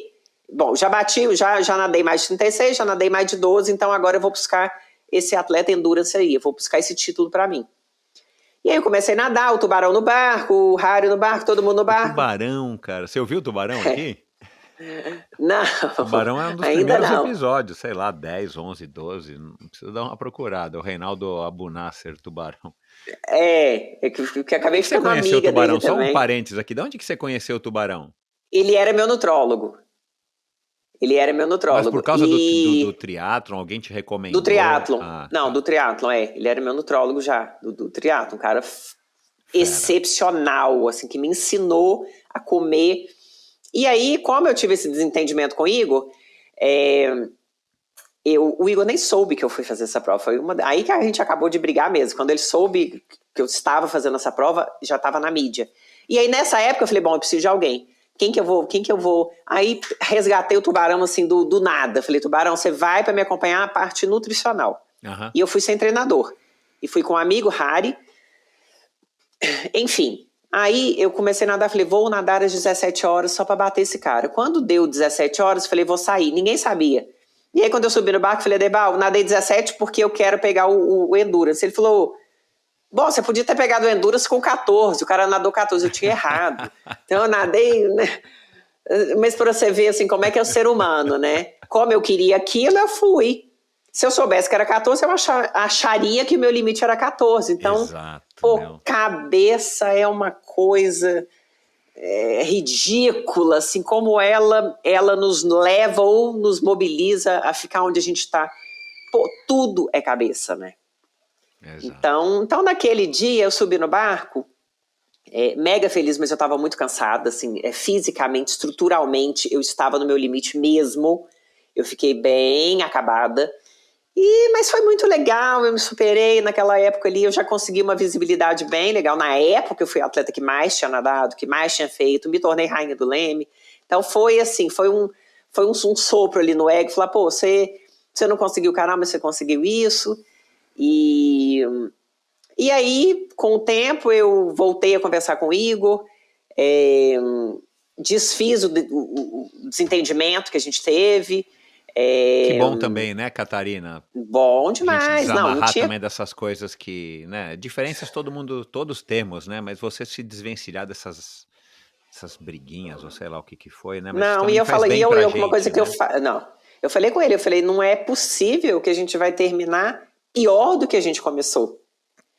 Bom, já bati, já nadei mais de 36, já nadei mais de 12, então agora eu vou buscar esse atleta endurance aí, eu vou buscar esse título para mim. E aí eu comecei a nadar, o tubarão no barco, o Harry no barco, todo mundo no barco. Tubarão, cara. Você ouviu o tubarão aqui? Não. O tubarão é um dos primeiros episódios, sei lá, 10, 11, 12. Não precisa dar uma procurada. O Reinaldo Abunasser, tubarão. Que acabei ficando amiga dele. Você conheceu o tubarão? Só também. Um parênteses aqui. De onde que você conheceu o tubarão? Ele era meu nutrólogo. Mas por causa do triatlon, alguém te recomendou? Do triatlon. Do triatlon, Ele era meu nutrólogo já, do triatlon. Um cara excepcional, assim, que me ensinou a comer. E aí, como eu tive esse desentendimento com o Igor, o Igor nem soube que eu fui fazer essa prova. Aí que a gente acabou de brigar mesmo. Quando ele soube que eu estava fazendo essa prova, já estava na mídia. E aí, nessa época, eu falei, bom, eu preciso de alguém. Quem que eu vou? Aí resgatei o tubarão assim do nada. Falei, tubarão, você vai para me acompanhar a parte nutricional. Uhum. E eu fui sem treinador. E fui com um amigo, Harry. Enfim, aí eu comecei a nadar. Falei, vou nadar às 17 horas só para bater esse cara. Quando deu 17 horas, falei, vou sair. Ninguém sabia E aí, quando eu subi no barco, eu falei, Debal, nadei 17 porque eu quero pegar o Endurance. Ele falou, bom, você podia ter pegado o Endurance com 14, o cara nadou 14, eu tinha errado. Então eu nadei, né? Mas para você ver assim, como é que é o ser humano, né? Como eu queria aquilo, eu fui. Se eu soubesse que era 14, eu acharia que o meu limite era 14. Então, Exato, cabeça é uma coisa ridícula, assim, como ela nos leva ou nos mobiliza a ficar onde a gente está. Tudo é cabeça, né? Então, naquele dia, eu subi no barco, mega feliz, mas eu estava muito cansada, assim, fisicamente, estruturalmente, eu estava no meu limite mesmo. Eu fiquei bem acabada. Mas foi muito legal, eu me superei naquela época ali, eu já consegui uma visibilidade bem legal. Na época eu fui a atleta que mais tinha nadado, que mais tinha feito, me tornei rainha do leme. Então foi assim, foi um sopro ali no ego, falar, pô, você não conseguiu caramba, você conseguiu isso. E aí, com o tempo, eu voltei a conversar com o Igor, desfiz o desentendimento que a gente teve. Que bom também, né, Catarina? Bom demais. A gente desamarrar não tinha... também dessas coisas que, né, diferenças todos temos, né, mas você se desvencilhar dessas briguinhas, ou sei lá o que foi, né, mas não, e eu falei, uma coisa que eu falei com ele, eu falei, não é possível que a gente vai terminar pior do que a gente começou.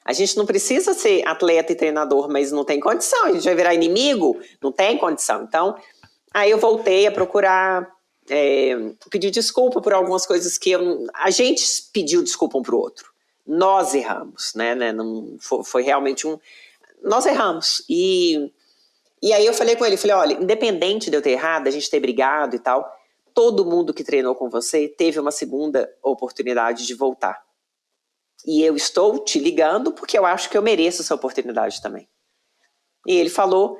A gente não precisa ser atleta e treinador, mas não tem condição, a gente vai virar inimigo, não tem condição. Então, aí eu voltei a procurar... pedir desculpa por algumas coisas que a gente pediu desculpa um pro outro. Nós erramos, né? Não, foi realmente nós erramos. E aí eu falei com ele, falei, olha, independente de eu ter errado, a gente ter brigado e tal, todo mundo que treinou com você teve uma segunda oportunidade de voltar. E eu estou te ligando porque eu acho que eu mereço essa oportunidade também. E ele falou...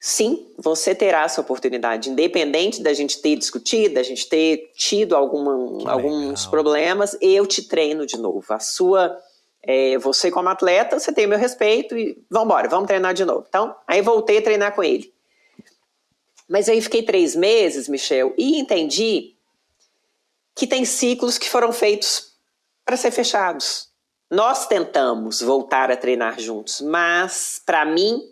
Sim, você terá essa oportunidade, independente da gente ter discutido, da gente ter tido alguns problemas, eu te treino de novo. Você como atleta, você tem o meu respeito e vamos treinar de novo. Então, aí voltei a treinar com ele. Mas aí fiquei 3 meses, Michel, e entendi que tem ciclos que foram feitos para ser fechados. Nós tentamos voltar a treinar juntos, mas para mim...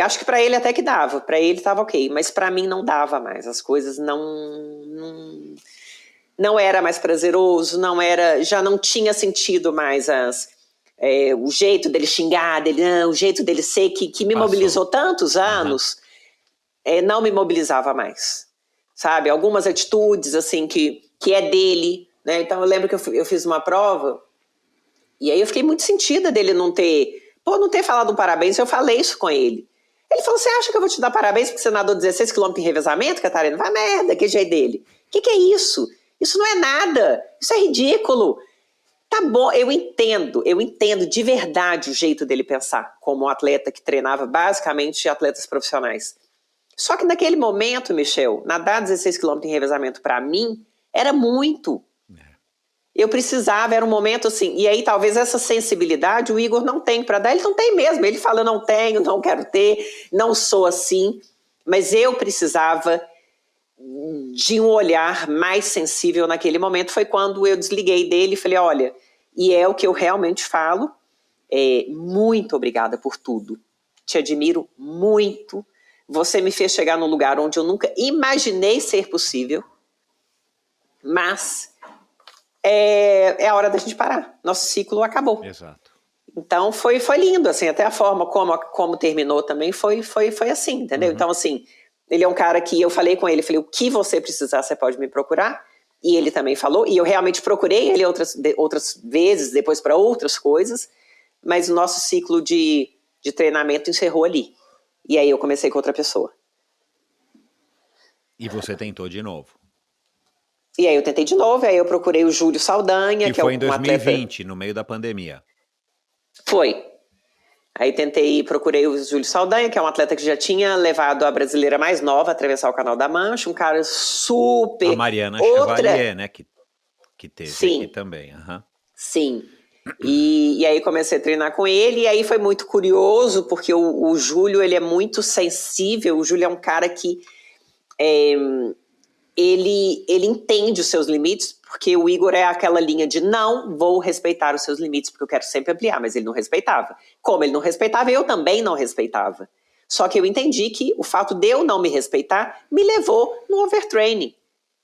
acho que para ele até que dava, para ele estava ok, mas para mim não dava mais, as coisas não era mais prazeroso, já não tinha sentido mais o jeito dele xingar, o jeito dele ser, que me mobilizou tantos anos, não me mobilizava mais, sabe? Algumas atitudes assim que é dele, né? Então eu lembro que eu fiz uma prova, e aí eu fiquei muito sentida dele não ter falado um parabéns, eu falei isso com ele. Ele falou, você acha que eu vou te dar parabéns porque você nadou 16 km em revezamento, Catarina? Vai merda, que jeito dele. O que é isso? Isso não é nada, isso é ridículo. Tá bom, eu entendo de verdade o jeito dele pensar, como um atleta que treinava basicamente atletas profissionais. Só que naquele momento, Michel, nadar 16 km em revezamento para mim era muito. Eu precisava, era um momento assim, e aí talvez essa sensibilidade o Igor não tem para dar, ele não tem mesmo, ele fala não tenho, não quero ter, não sou assim, mas eu precisava de um olhar mais sensível naquele momento, foi quando eu desliguei dele e falei, olha, e é o que eu realmente falo, muito obrigada por tudo, te admiro muito, você me fez chegar num lugar onde eu nunca imaginei ser possível, mas... é a hora da gente parar. Nosso ciclo acabou. Exato. Então foi lindo, assim, até a forma como terminou também foi assim, entendeu? Então, assim, ele é um cara que eu falei com ele, falei, o que você precisar, você pode me procurar. E ele também falou, e eu realmente procurei ele outras vezes, depois para outras coisas, mas o nosso ciclo de treinamento encerrou ali. E aí eu comecei com outra pessoa. E você tentou de novo? E aí eu tentei de novo, aí eu procurei o Júlio Saldanha, que é um atleta... foi em 2020, no meio da pandemia. Foi. Aí procurei o Júlio Saldanha, que é um atleta que já tinha levado a brasileira mais nova a atravessar o Canal da Mancha, um cara super... A Mariana Chevalier, né, que teve Sim. aqui também. Sim. E aí comecei a treinar com ele, e aí foi muito curioso, porque o Júlio, ele é muito sensível, o Júlio é um cara que... ele entende os seus limites, porque o Igor é aquela linha de não vou respeitar os seus limites, porque eu quero sempre ampliar, mas ele não respeitava. Como ele não respeitava, eu também não respeitava. Só que eu entendi que o fato de eu não me respeitar me levou no overtraining.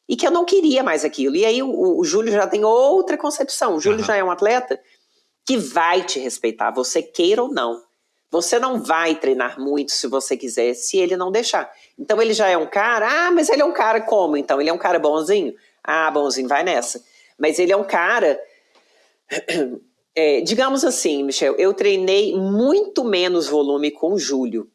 E que eu não queria mais aquilo. E aí o Júlio já tem outra concepção. O Júlio já é um atleta que vai te respeitar, você queira ou não. Você não vai treinar muito se você quiser, se ele não deixar. Então ele já é um cara, mas ele é um cara como? Então, ele é um cara bonzinho? Bonzinho, vai nessa. Mas ele é um cara, digamos assim, Michel, eu treinei muito menos volume com o Júlio,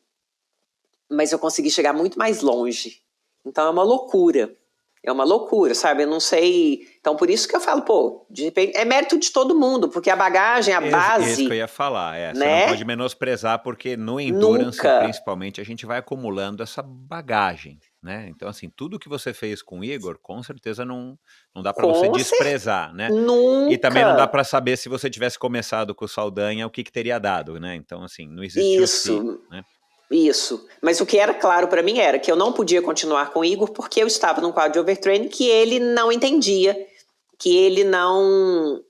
mas eu consegui chegar muito mais longe. Então é uma loucura. É uma loucura, sabe? Eu não sei. Então, por isso que eu falo, pô, de repente, é mérito de todo mundo, porque a bagagem, a base. Isso que eu ia falar, né? Você não pode menosprezar, porque no Endurance, Nunca. principalmente, a gente vai acumulando essa bagagem, né? Então, assim, tudo que você fez com o Igor, com certeza não dá para você desprezar, né? Nunca. E também não dá para saber se você tivesse começado com o Saldanha, o que teria dado, né? Então, assim, não existe Isso. né? Isso. Mas o que era claro para mim era que eu não podia continuar com o Igor porque eu estava num quadro de overtraining que ele não entendia, que ele não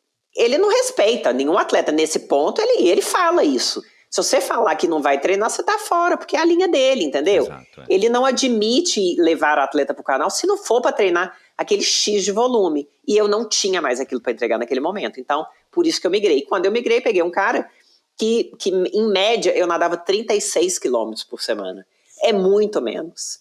respeita nenhum atleta nesse ponto, ele fala isso. Se você falar que não vai treinar, você tá fora, porque é a linha dele, entendeu? Exato, Ele não admite levar o atleta pro canal se não for para treinar aquele X de volume. E eu não tinha mais aquilo para entregar naquele momento. Então, por isso que eu migrei. Quando eu migrei, peguei um cara que em média eu nadava 36 quilômetros por semana. É muito menos.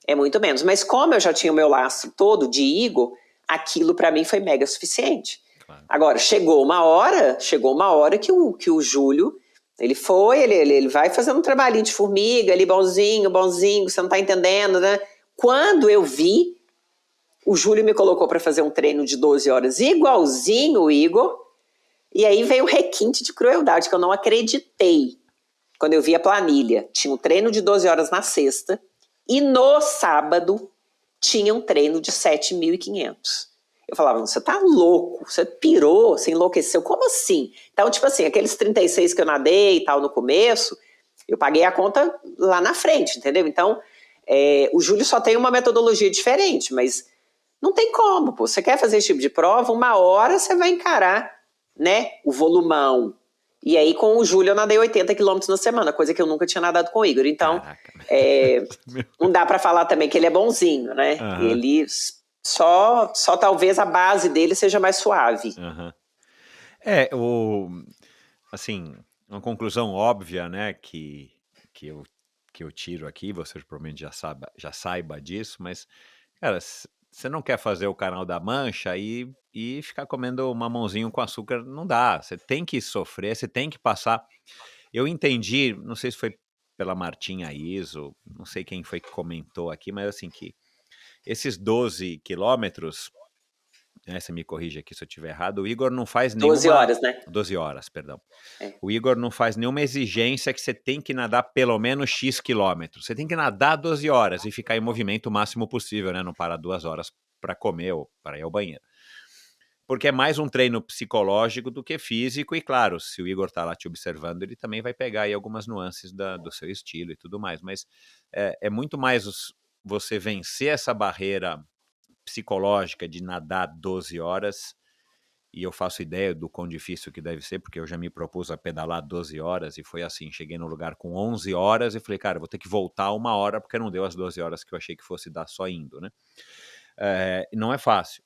É muito menos. Mas como eu já tinha o meu lastro todo de Igor, aquilo para mim foi mega suficiente. Claro. Agora, chegou uma hora que o Júlio, ele vai fazendo um trabalhinho de formiga, ali bonzinho, você não tá entendendo, né? Quando eu vi, o Júlio me colocou para fazer um treino de 12 horas igualzinho o Igor. E aí veio o requinte de crueldade, que eu não acreditei. Quando eu vi a planilha, tinha um treino de 12 horas na sexta, e no sábado tinha um treino de 7.500. Eu falava, você tá louco, você pirou, você enlouqueceu, como assim? Então, tipo assim, aqueles 36 que eu nadei e tal no começo, eu paguei a conta lá na frente, entendeu? Então, o Júlio só tem uma metodologia diferente, mas não tem como, pô. Você quer fazer esse tipo de prova, uma hora você vai encarar, né, o volumão. E aí, com o Júlio, eu nadei 80 quilômetros na semana, coisa que eu nunca tinha nadado com o Igor. Então, não dá para falar também que ele é bonzinho, né? Ele só talvez a base dele seja mais suave. Assim, uma conclusão óbvia, né, que eu tiro aqui, você provavelmente já saiba disso, mas, cara, você não quer fazer o canal da Mancha e ficar comendo mamãozinho com açúcar, não dá. Você tem que sofrer, você tem que passar. Eu entendi, não sei se foi pela Martinha Iso, não sei quem foi que comentou aqui, mas assim, que esses 12 quilômetros, você me corrige aqui se eu estiver errado, o Igor não faz nenhuma... 12 horas, né? 12 horas, perdão. O Igor não faz nenhuma exigência que você tem que nadar pelo menos X quilômetros. Você tem que nadar 12 horas e ficar em movimento o máximo possível, né? Não parar 2 horas para comer ou para ir ao banheiro. Porque é mais um treino psicológico do que físico, e claro, se o Igor tá lá te observando, ele também vai pegar aí algumas nuances do seu estilo e tudo mais, mas é muito mais você vencer essa barreira psicológica de nadar 12 horas, e eu faço ideia do quão difícil que deve ser, porque eu já me propus a pedalar 12 horas, e foi assim, cheguei no lugar com 11 horas e falei, cara, vou ter que voltar 1 hora, porque não deu as 12 horas que eu achei que fosse dar só indo, né? Não é fácil.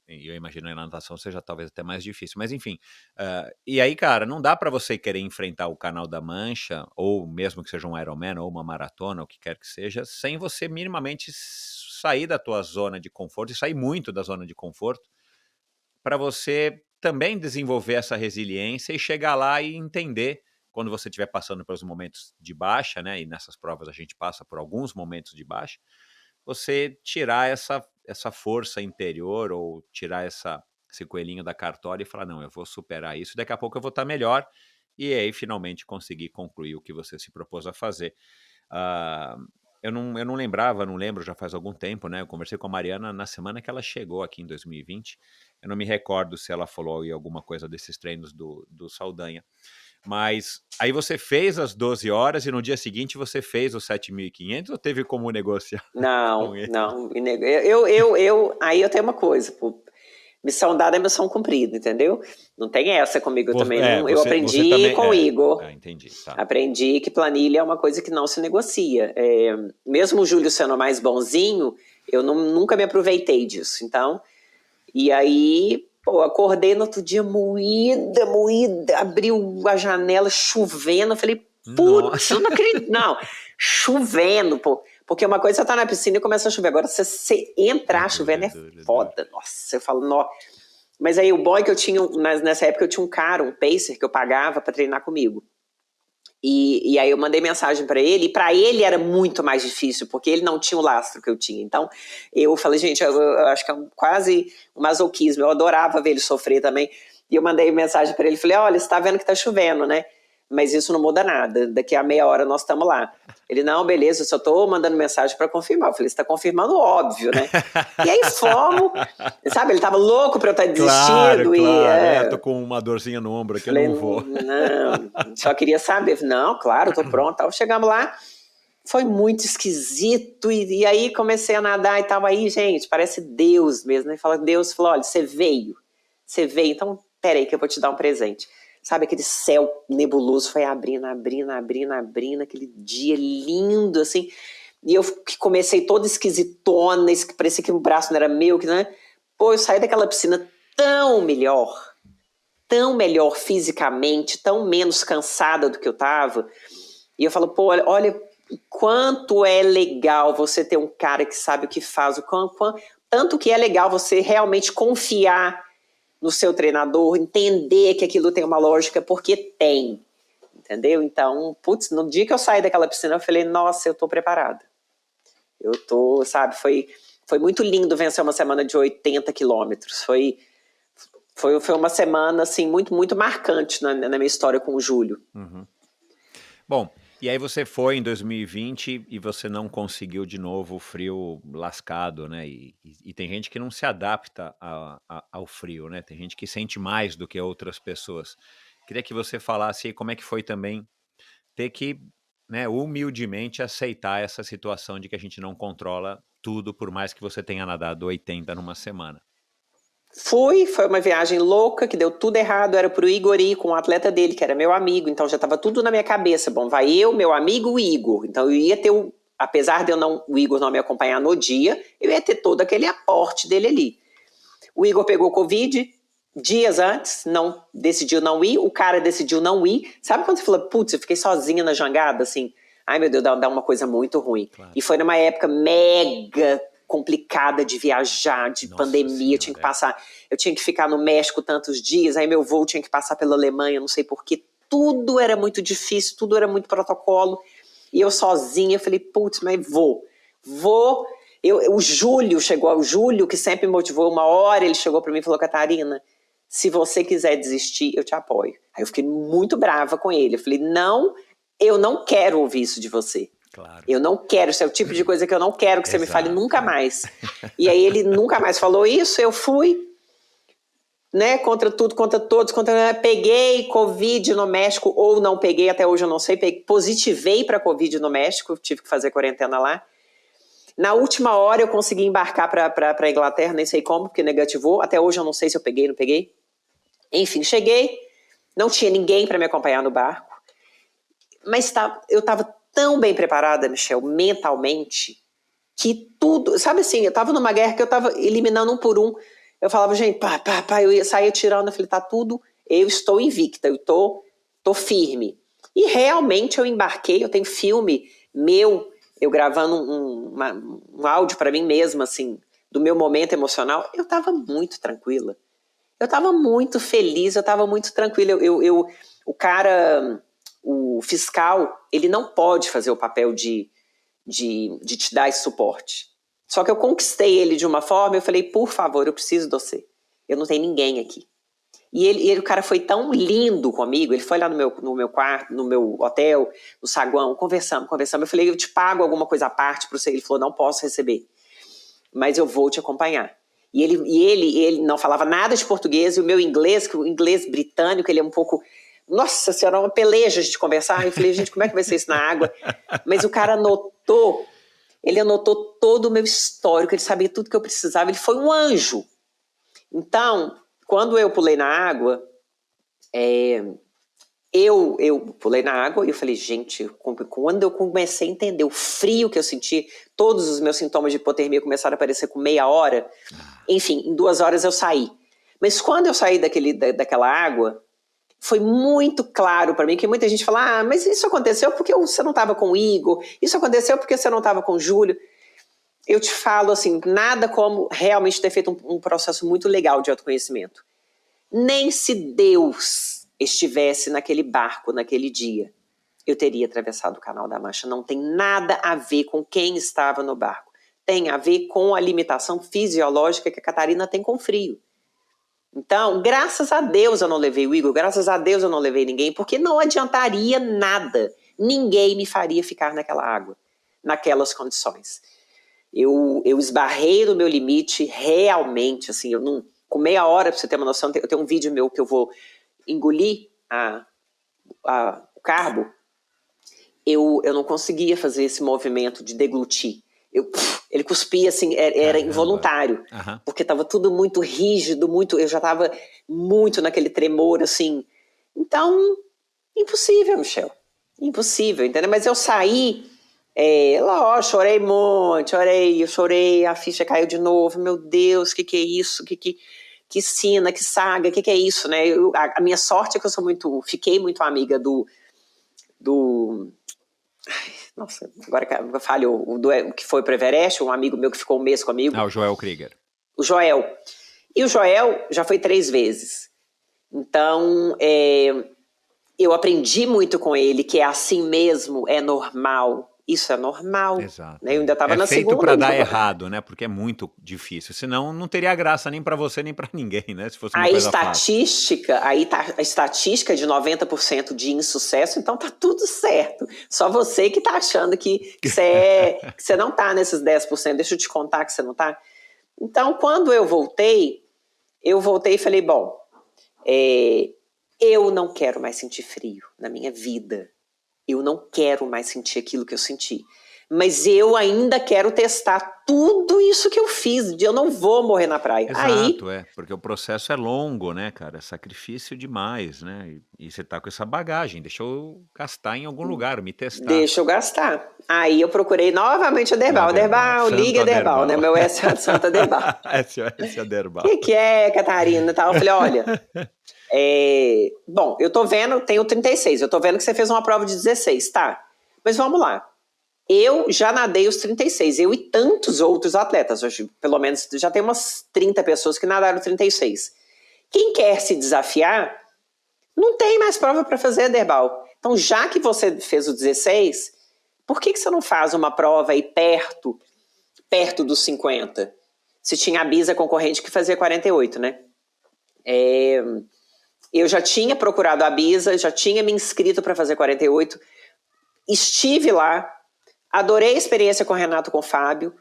Eu imagino que na natação seja talvez até mais difícil, mas enfim. E aí, cara, não dá para você querer enfrentar o Canal da Mancha, ou mesmo que seja um Ironman, ou uma maratona, ou o que quer que seja, sem você minimamente sair da tua zona de conforto, e sair muito da zona de conforto, para você também desenvolver essa resiliência e chegar lá e entender, quando você estiver passando pelos momentos de baixa, né, e nessas provas a gente passa por alguns momentos de baixa, você tirar essa força interior, ou tirar esse coelhinho da cartola e falar, não, eu vou superar isso, daqui a pouco eu vou estar melhor, e aí finalmente conseguir concluir o que você se propôs a fazer. Eu não lembro, já faz algum tempo, né? Eu conversei com a Mariana na semana que ela chegou aqui em 2020. Eu não me recordo se ela falou aí alguma coisa desses treinos do Saldanha. Mas aí você fez as 12 horas e no dia seguinte você fez os 7.500 ou teve como negociar com Não, ele? não. Aí eu tenho uma coisa, pô. Missão dada é missão cumprida, entendeu? Não tem essa comigo também. Não, eu Você aprendi também. com o Igor. Entendi. Tá. Aprendi que planilha é uma coisa que não se negocia. Mesmo o Júlio sendo mais bonzinho, eu nunca me aproveitei disso. Então, e aí, pô, acordei no outro dia moída, abriu a janela chovendo. Eu falei, putz, eu não acredito. Não, chovendo, pô. Porque uma coisa é você tá na piscina e começa a chover. Agora, você entrar chovendo é foda. Nossa, eu falo, nó. Mas aí o bom é que eu tinha, nessa época eu tinha um cara, um pacer, que eu pagava pra treinar comigo. E aí eu mandei mensagem pra ele, e pra ele era muito mais difícil, porque ele não tinha o lastro que eu tinha. Então eu falei, gente, eu acho que é quase um masoquismo, eu adorava ver ele sofrer também. E eu mandei mensagem pra ele, falei, olha, você tá vendo que tá chovendo, né? Mas isso não muda nada, daqui a meia hora nós estamos lá. Ele, não, beleza, eu só tô mandando mensagem pra confirmar. Eu falei, você tá confirmando, óbvio, né? E aí fomos, sabe, ele tava louco pra eu estar desistindo. Claro, tô com uma dorzinha no ombro aqui, falei, eu não vou. Não, só queria saber. Não, claro, tô pronta. Chegamos lá, foi muito esquisito, e aí comecei a nadar e tal. Aí, gente, parece Deus mesmo, né? Deus falou, olha, você veio, então peraí que eu vou te dar um presente. Sabe, aquele céu nebuloso foi abrindo, aquele dia lindo, assim. E eu comecei toda esquisitona, parecia que o braço não era meu, né? Pô, eu saí daquela piscina tão melhor fisicamente, tão menos cansada do que eu tava. E eu falo, pô, olha quanto é legal você ter um cara que sabe o que faz, tanto que é legal você realmente confiar no seu treinador, entender que aquilo tem uma lógica, porque tem, entendeu? Então, putz, no dia que eu saí daquela piscina, eu falei, nossa, eu tô preparada. Eu tô, sabe, foi muito lindo vencer uma semana de 80 quilômetros. Foi uma semana, assim, muito, muito marcante na minha história com o Júlio. Uhum. Bom, e aí você foi em 2020 e você não conseguiu de novo o frio lascado, né? E tem gente que não se adapta ao frio, né? Tem gente que sente mais do que outras pessoas. Queria que você falasse aí como é que foi também ter que, né, humildemente aceitar essa situação de que a gente não controla tudo, por mais que você tenha nadado 80 numa semana. Foi uma viagem louca, que deu tudo errado, era pro Igor ir com o atleta dele, que era meu amigo, então já tava tudo na minha cabeça. Bom, vai eu, meu amigo, o Igor. Então eu ia ter, apesar de o Igor não me acompanhar no dia, eu ia ter todo aquele aporte dele ali. O Igor pegou Covid dias antes, decidiu não ir, o cara decidiu não ir. Sabe quando você fala, putz, eu fiquei sozinha na jangada, assim? Ai, meu Deus, dá uma coisa muito ruim. Claro. E foi numa época mega complicada de viajar, de pandemia, senhora, eu tinha que ficar no México tantos dias, aí meu voo tinha que passar pela Alemanha, não sei porquê, tudo era muito difícil, tudo era muito protocolo, e eu sozinha, falei, putz, mas vou, o Júlio, que sempre me motivou, uma hora ele chegou pra mim e falou, Catarina, se você quiser desistir, eu te apoio. Aí eu fiquei muito brava com ele, eu falei, não, eu não quero ouvir isso de você. Claro. Eu não quero, isso é o tipo de coisa que eu não quero que você me fale nunca mais. E aí ele nunca mais falou isso, eu fui, né, contra tudo, contra todos, peguei Covid no México, ou não peguei, até hoje eu não sei, positivei para Covid no México, tive que fazer quarentena lá. Na última hora eu consegui embarcar para Inglaterra, nem sei como, porque negativou, até hoje eu não sei se eu peguei ou não peguei. Enfim, cheguei, não tinha ninguém para me acompanhar no barco, mas eu estava tão bem preparada, Michel, mentalmente, que tudo... Sabe assim, eu tava numa guerra que eu tava eliminando um por um. Eu falava, gente, eu ia sair atirando. Eu falei, tá tudo... Eu estou invicta, eu tô firme. E realmente eu embarquei, eu tenho filme meu, eu gravando um áudio pra mim mesma, assim, do meu momento emocional. Eu tava muito tranquila. Eu tava muito feliz, eu tava muito tranquila. O cara... O fiscal, ele não pode fazer o papel de te dar esse suporte. Só que eu conquistei ele de uma forma, eu falei, por favor, eu preciso de você. Eu não tenho ninguém aqui. E o cara foi tão lindo comigo, ele foi lá no meu quarto, no meu hotel, no saguão, conversamos. Eu falei, eu te pago alguma coisa à parte para você. Ele falou, não posso receber, mas eu vou te acompanhar. E ele não falava nada de português, e o meu inglês, que o inglês britânico, ele é um pouco... Nossa senhora, uma peleja a gente conversar. Eu falei, gente, como é que vai ser isso na água? Mas o cara anotou, ele anotou todo o meu histórico, ele sabia tudo que eu precisava, ele foi um anjo. Então, quando eu pulei na água, eu pulei na água e eu falei, gente, quando eu comecei a entender o frio que eu senti, todos os meus sintomas de hipotermia começaram a aparecer com meia hora. Enfim, em 2 horas eu saí. Mas quando eu saí daquela água, foi muito claro para mim, que muita gente fala, mas isso aconteceu porque você não estava com o Igor, isso aconteceu porque você não estava com o Júlio. Eu te falo assim, nada como realmente ter feito um processo muito legal de autoconhecimento. Nem se Deus estivesse naquele barco naquele dia, eu teria atravessado o Canal da Mancha. Não tem nada a ver com quem estava no barco. Tem a ver com a limitação fisiológica que a Catarina tem com frio. Então, graças a Deus eu não levei o Igor, graças a Deus eu não levei ninguém, porque não adiantaria nada. Ninguém me faria ficar naquela água, naquelas condições. Eu esbarrei no meu limite realmente, assim, eu não, com meia hora, pra você ter uma noção, eu tenho um vídeo meu que eu vou engolir o carbo, eu não conseguia fazer esse movimento de deglutir. Ele cuspia assim, era involuntário, porque estava tudo muito rígido, eu já estava muito naquele tremor, assim. Então, impossível, Michel. Impossível, entendeu? Mas eu saí, lógico, chorei muito, eu chorei, a ficha caiu de novo, meu Deus, que é isso? Que sina, que saga, que é isso, né? A minha sorte é que eu fiquei muito amiga do nossa, agora falhou, o que foi pro Everest, um amigo meu que ficou um mês comigo. O Joel Krieger. O Joel. E o Joel já foi 3 vezes. Então, eu aprendi muito com ele, que é assim mesmo, é normal. Isso é normal. Exato. Né? Eu ainda estava na segunda. É feito para dar errado, né? Porque é muito difícil. Senão não teria graça nem para você, nem para ninguém, né? Se fosse uma coisa estatística, fácil. Aí tá a estatística de 90% de insucesso, então tá tudo certo. Só você que tá achando que você não tá nesses 10%. Deixa eu te contar que você não tá. Então, quando eu voltei e falei, bom, eu não quero mais sentir frio na minha vida. Eu não quero mais sentir aquilo que eu senti. Mas eu ainda quero testar tudo isso que eu fiz. Eu não vou morrer na praia. Exato, porque o processo é longo, né, cara? É sacrifício demais, né? E você tá com essa bagagem. Deixa eu gastar em algum lugar, me testar. Deixa eu gastar. Aí eu procurei novamente a Derbal. Derbal, liga Derbal, né? Meu SOS Santa Derbal. SOS Derbal. O que é, Catarina? Eu falei, olha... bom, eu tô vendo, tenho 36, eu tô vendo que você fez uma prova de 16, tá? Mas vamos lá. Eu já nadei os 36, eu e tantos outros atletas, hoje, pelo menos já tem umas 30 pessoas que nadaram 36. Quem quer se desafiar, não tem mais prova para fazer, Derbal. Então, já que você fez o 16, por que você não faz uma prova aí perto dos 50? Se tinha a Bisa concorrente que fazia 48, né? Eu já tinha procurado a Bisa, já tinha me inscrito para fazer 48, estive lá, adorei a experiência com o Renato, com o Fábio,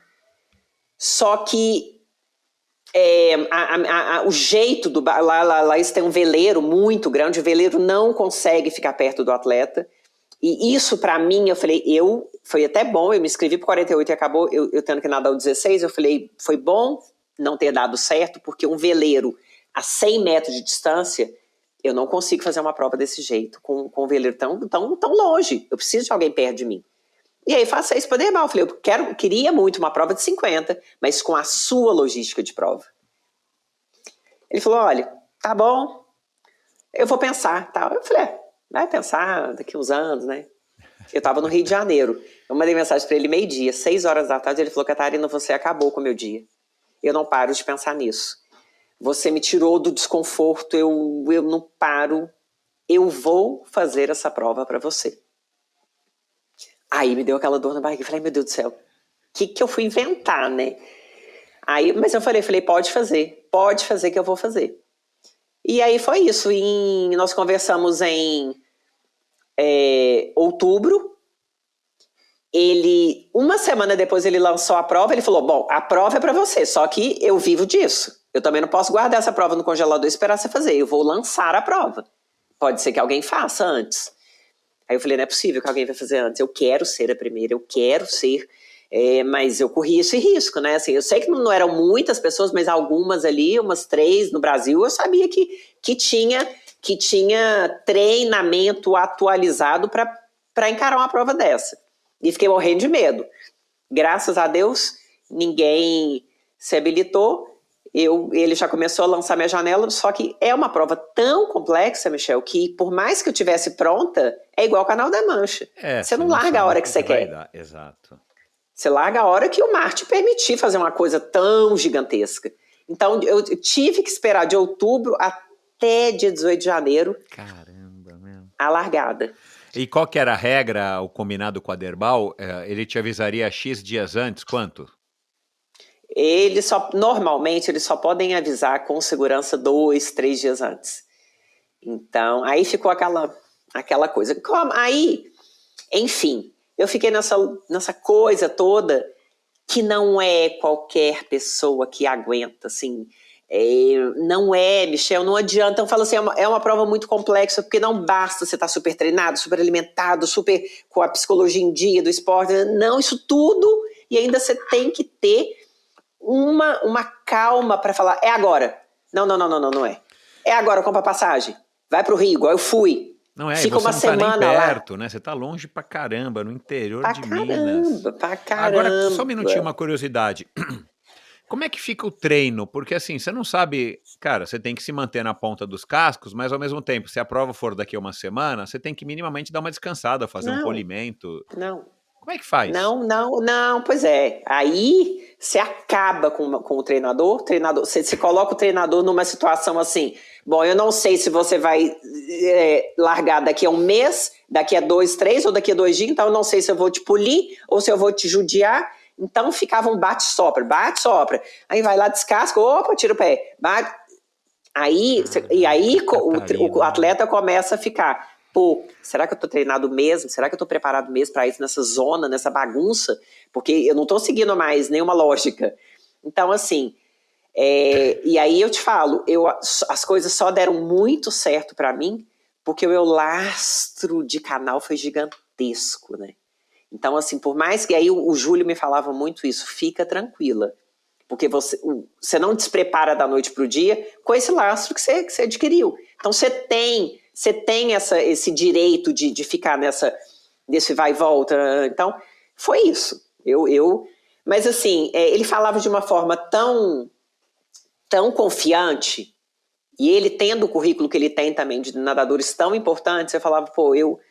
só que o jeito do... Lá eles têm um veleiro muito grande, o veleiro não consegue ficar perto do atleta, e isso para mim, eu falei, foi até bom, eu me inscrevi para 48 e acabou eu tendo que nadar o 16, eu falei, foi bom não ter dado certo, porque um veleiro a 100 metros de distância, eu não consigo fazer uma prova desse jeito, com um veleiro tão longe. Eu preciso de alguém perto de mim. E aí, faça isso para Derbal. Eu falei, eu queria muito uma prova de 50, mas com a sua logística de prova. Ele falou, olha, tá bom, eu vou pensar. Tal. Eu falei, vai pensar daqui uns anos, né? Eu estava no Rio de Janeiro. Eu mandei mensagem para ele 12:00, 6 horas da tarde. Ele falou, Catarina, você acabou com o meu dia. Eu não paro de pensar nisso. Você me tirou do desconforto, eu não paro, eu vou fazer essa prova para você. Aí me deu aquela dor na barriga, eu falei, meu Deus do céu, o que eu fui inventar, né? Mas eu falei, pode fazer que eu vou fazer. E aí foi isso, nós conversamos em outubro, uma semana depois ele lançou a prova, ele falou, bom, a prova é para você, só que eu vivo disso. Eu também não posso guardar essa prova no congelador e esperar você fazer. Eu vou lançar a prova. pode ser que alguém faça antes. Aí eu falei, não é possível que alguém vai fazer antes, eu quero ser a primeira, eu quero ser, mas eu corri esse risco, né? Assim, eu sei que não eram muitas pessoas, mas algumas ali, umas 3 no Brasil, eu sabia que tinha treinamento atualizado para encarar uma prova dessa. E fiquei morrendo de medo. Graças a Deus, ninguém se habilitou. Ele já começou a lançar minha janela, só que é uma prova tão complexa, Michel, que por mais que eu tivesse pronta, é igual o Canal da Mancha. Você não larga a hora que você quer. Exato. Você larga a hora que o mar te permitir fazer uma coisa tão gigantesca. Então, eu tive que esperar de outubro até dia 18 de janeiro. Caramba, mesmo. A largada. E qual que era a regra, o combinado com a Derbal? Ele te avisaria X dias antes? Quanto? Normalmente, eles só podem avisar com segurança 2, 3 dias antes. Então, aí ficou aquela coisa. Aí, enfim, eu fiquei nessa coisa toda que não é qualquer pessoa que aguenta, assim. Não é, Michel, não adianta. Eu falo assim, é uma prova muito complexa, porque não basta você estar super treinado, super alimentado, super com a psicologia em dia do esporte. Não, isso tudo, e ainda você tem que ter uma calma para falar, é agora. Não é. É agora, compra passagem. Vai pro Rio, igual eu fui. Não é, Fica você uma não tá semana nem lá. perto, né? Você tá longe pra caramba, no interior Pra de caramba, Minas. pra caramba. Agora, só um minutinho, uma curiosidade. Como é que fica o treino? Porque assim, você não sabe, cara, você tem que se manter na ponta dos cascos, mas ao mesmo tempo, se a prova for daqui a uma semana, você tem que minimamente dar uma descansada, fazer um polimento. Não. Como é que faz? Não, pois é. Aí você acaba com o treinador, você se coloca o treinador numa situação assim, bom, eu não sei se você vai largar daqui a um mês, daqui a 2, 3 ou daqui a 2 dias, então eu não sei se eu vou te polir ou se eu vou te judiar. Então ficava um bate-sopra. Aí vai lá, descasca, opa, tira o pé. Bate. Aí o atleta começa a ficar, pô, será que eu tô treinado mesmo? Será que eu tô preparado mesmo para ir nessa zona, nessa bagunça? Porque eu não tô seguindo mais nenhuma lógica. Então, assim, e aí eu te falo, as coisas só deram muito certo para mim porque o meu lastro de canal foi gigantesco, né? Então, assim, por mais que aí o Júlio me falava muito isso, fica tranquila. Porque você não desprepara da noite para o dia com esse lastro que você adquiriu. Então você tem esse direito de ficar nesse vai e volta. Então, foi isso. Mas assim, ele falava de uma forma tão confiante, e ele tendo o currículo que ele tem também de nadadores tão importantes, eu falava, pô, eu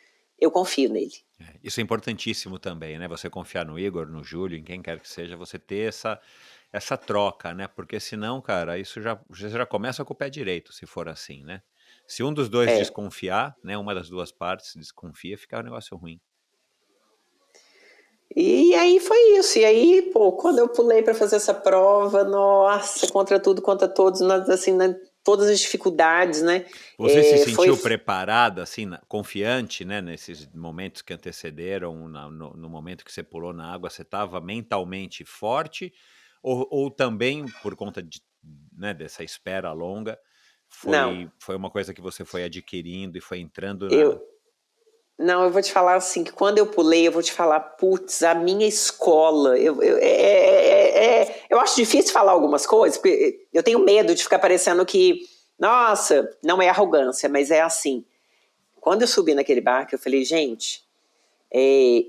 confio nele. Isso é importantíssimo também, né? Você confiar no Igor, no Júlio, em quem quer que seja, você ter essa troca, né? Porque senão, cara, você já começa com o pé direito, se for assim, né? Se um dos dois desconfiar, né? Uma das duas partes desconfia, fica um negócio ruim. E aí foi isso. E aí, pô, quando eu pulei para fazer essa prova, nossa, contra tudo, contra todos, assim, todas as dificuldades, né? Você se sentiu preparada, assim, confiante, né? Nesses momentos que antecederam, no momento que você pulou na água, você estava mentalmente forte? Ou também, por conta né, dessa espera longa, foi uma coisa que você foi adquirindo e foi entrando Não, eu vou te falar assim, que quando eu pulei, eu vou te falar, putz, a minha escola, eu acho difícil falar algumas coisas, porque eu tenho medo de ficar parecendo que, nossa, não é arrogância, mas é assim. Quando eu subi naquele barco, eu falei, gente,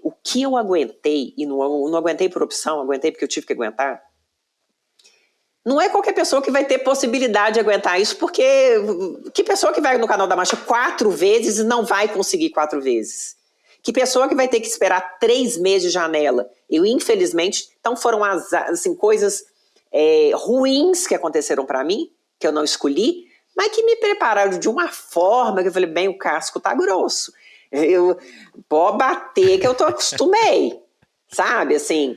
o que eu aguentei, e não aguentei por opção, aguentei porque eu tive que aguentar, não é qualquer pessoa que vai ter possibilidade de aguentar isso, porque que pessoa que vai no Canal da Mancha 4 vezes e não vai conseguir 4 vezes? Que pessoa que vai ter que esperar 3 meses de janela? Eu, infelizmente, então foram assim, coisas ruins que aconteceram para mim, que eu não escolhi, mas que me prepararam de uma forma que eu falei, bem, o casco tá grosso. Pode bater que eu tô acostumei, sabe? Assim,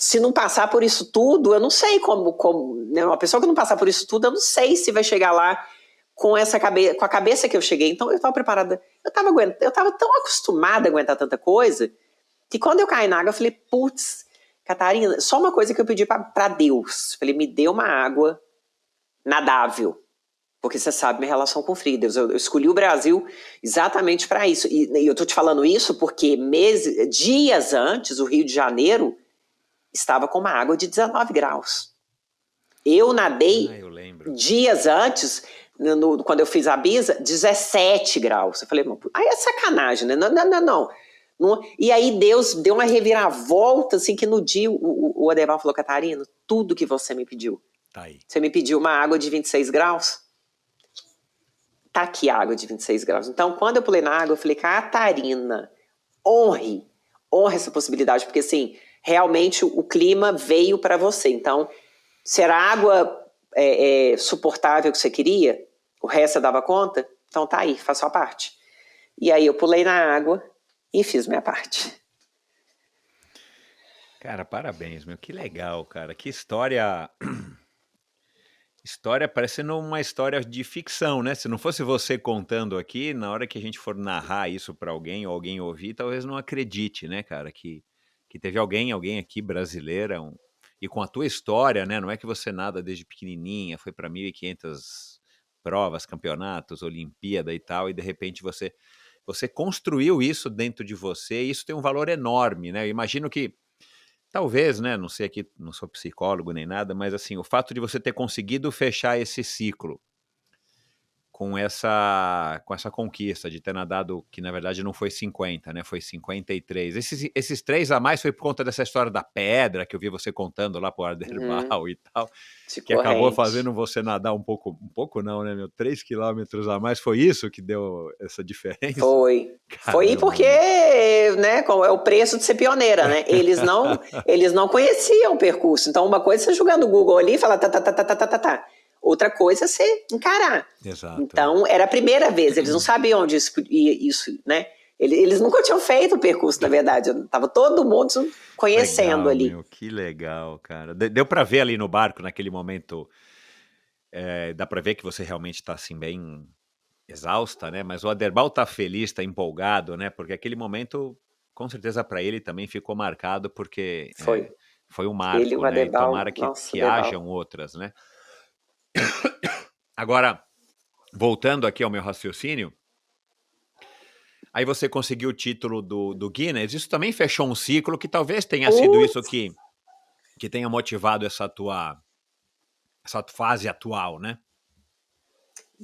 se não passar por isso tudo, eu não sei como né? Uma pessoa que não passar por isso tudo, eu não sei se vai chegar lá com a cabeça que eu cheguei. Então eu estava preparada, eu estava tão acostumada a aguentar tanta coisa, que quando eu caí na água, eu falei, putz, Catarina, só uma coisa que eu pedi para Deus. Falei, me dê uma água nadável. Porque você sabe minha relação com o frio. Eu escolhi o Brasil exatamente para isso. E eu tô te falando isso porque dias antes, o Rio de Janeiro estava com uma água de 19 graus. Eu nadei Eu lembro. dias antes, quando eu fiz a Bisa, 17 graus. Eu falei, aí é sacanagem, né? Não. E aí Deus deu uma reviravolta, assim, que no dia o Adeval falou, Catarina, tudo que você me pediu. Tá aí. Você me pediu uma água de 26 graus? Tá aqui a água de 26 graus. Então, quando eu pulei na água, eu falei, Catarina, honre essa possibilidade, porque assim, realmente o clima veio para você. Então, se era a água suportável que você queria, o resto você dava conta, então tá aí, faz sua parte. E aí eu pulei na água e fiz minha parte. Cara, parabéns, meu. Que legal, cara. Que história. História parecendo uma história de ficção, né? Se não fosse você contando aqui, na hora que a gente for narrar isso para alguém ou alguém ouvir, talvez não acredite, né, cara, que teve alguém aqui brasileira e com a tua história, né? Não é que você nada desde pequenininha, foi para 1.500 provas, campeonatos, Olimpíada e tal, e de repente você construiu isso dentro de você, e isso tem um valor enorme, né? Eu imagino que talvez, né? Não sei aqui, não sou psicólogo nem nada, mas assim, o fato de você ter conseguido fechar esse ciclo com essa conquista de ter nadado, que na verdade não foi 50, né? Foi 53. Esses 3 a mais foi por conta dessa história da pedra que eu vi você contando lá pro Arderbal e tal, que acabou fazendo você nadar um pouco não, né, meu? 3 quilômetros a mais. Foi isso que deu essa diferença? Foi. Caramba, foi porque, né, é o preço de ser pioneira, né? Eles não conheciam o percurso. Então, uma coisa é você jogar no Google ali e falar tá. Outra coisa é você encarar. Exato. Então, era a primeira vez. Eles não sabiam onde isso, né? Eles nunca tinham feito o percurso, na verdade. Tava todo mundo conhecendo legal, ali. Meu, que legal, cara. Deu pra ver ali no barco, naquele momento, dá pra ver que você realmente tá, assim, bem exausta, né? Mas o Aderbal tá feliz, tá empolgado, né? Porque aquele momento, com certeza para ele também ficou marcado, porque foi um marco, ele, o né? Aderbal, E tomara que hajam outras, né? Agora, voltando aqui ao meu raciocínio, aí você conseguiu o título do Guinness, isso também fechou um ciclo que talvez tenha sido isso que tenha motivado essa fase atual, né?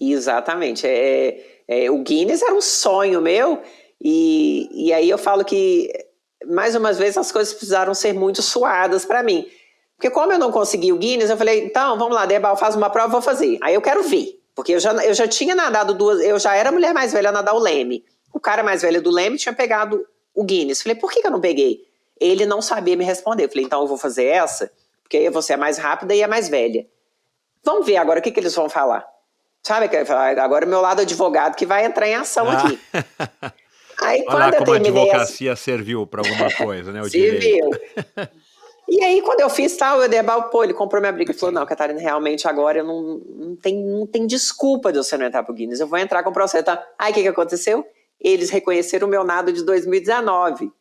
Exatamente. O Guinness era um sonho meu, e aí eu falo que, mais umas vezes, as coisas precisaram ser muito suadas para mim. Porque como eu não consegui o Guinness, eu falei, então, vamos lá, Debal, faz uma prova, vou fazer. Aí eu quero ver, porque eu já tinha nadado eu já era a mulher mais velha a nadar o leme. O cara mais velho do leme tinha pegado o Guinness. Falei, por que eu não peguei? Ele não sabia me responder. Eu falei, então eu vou fazer essa, porque aí você é mais rápida e é mais velha. Vamos ver agora o que eles vão falar. Sabe, agora o meu lado advogado que vai entrar em ação aqui. Aí, olha lá como a advocacia serviu para alguma coisa, né? O direito. E aí, quando eu fiz tal, o Aderbal, ele comprou minha briga e falou, não, Catarina, realmente agora não tem desculpa de você não entrar pro Guinness, eu vou entrar com o processo. Tá? Aí, o que aconteceu? Eles reconheceram o meu nado de 2019.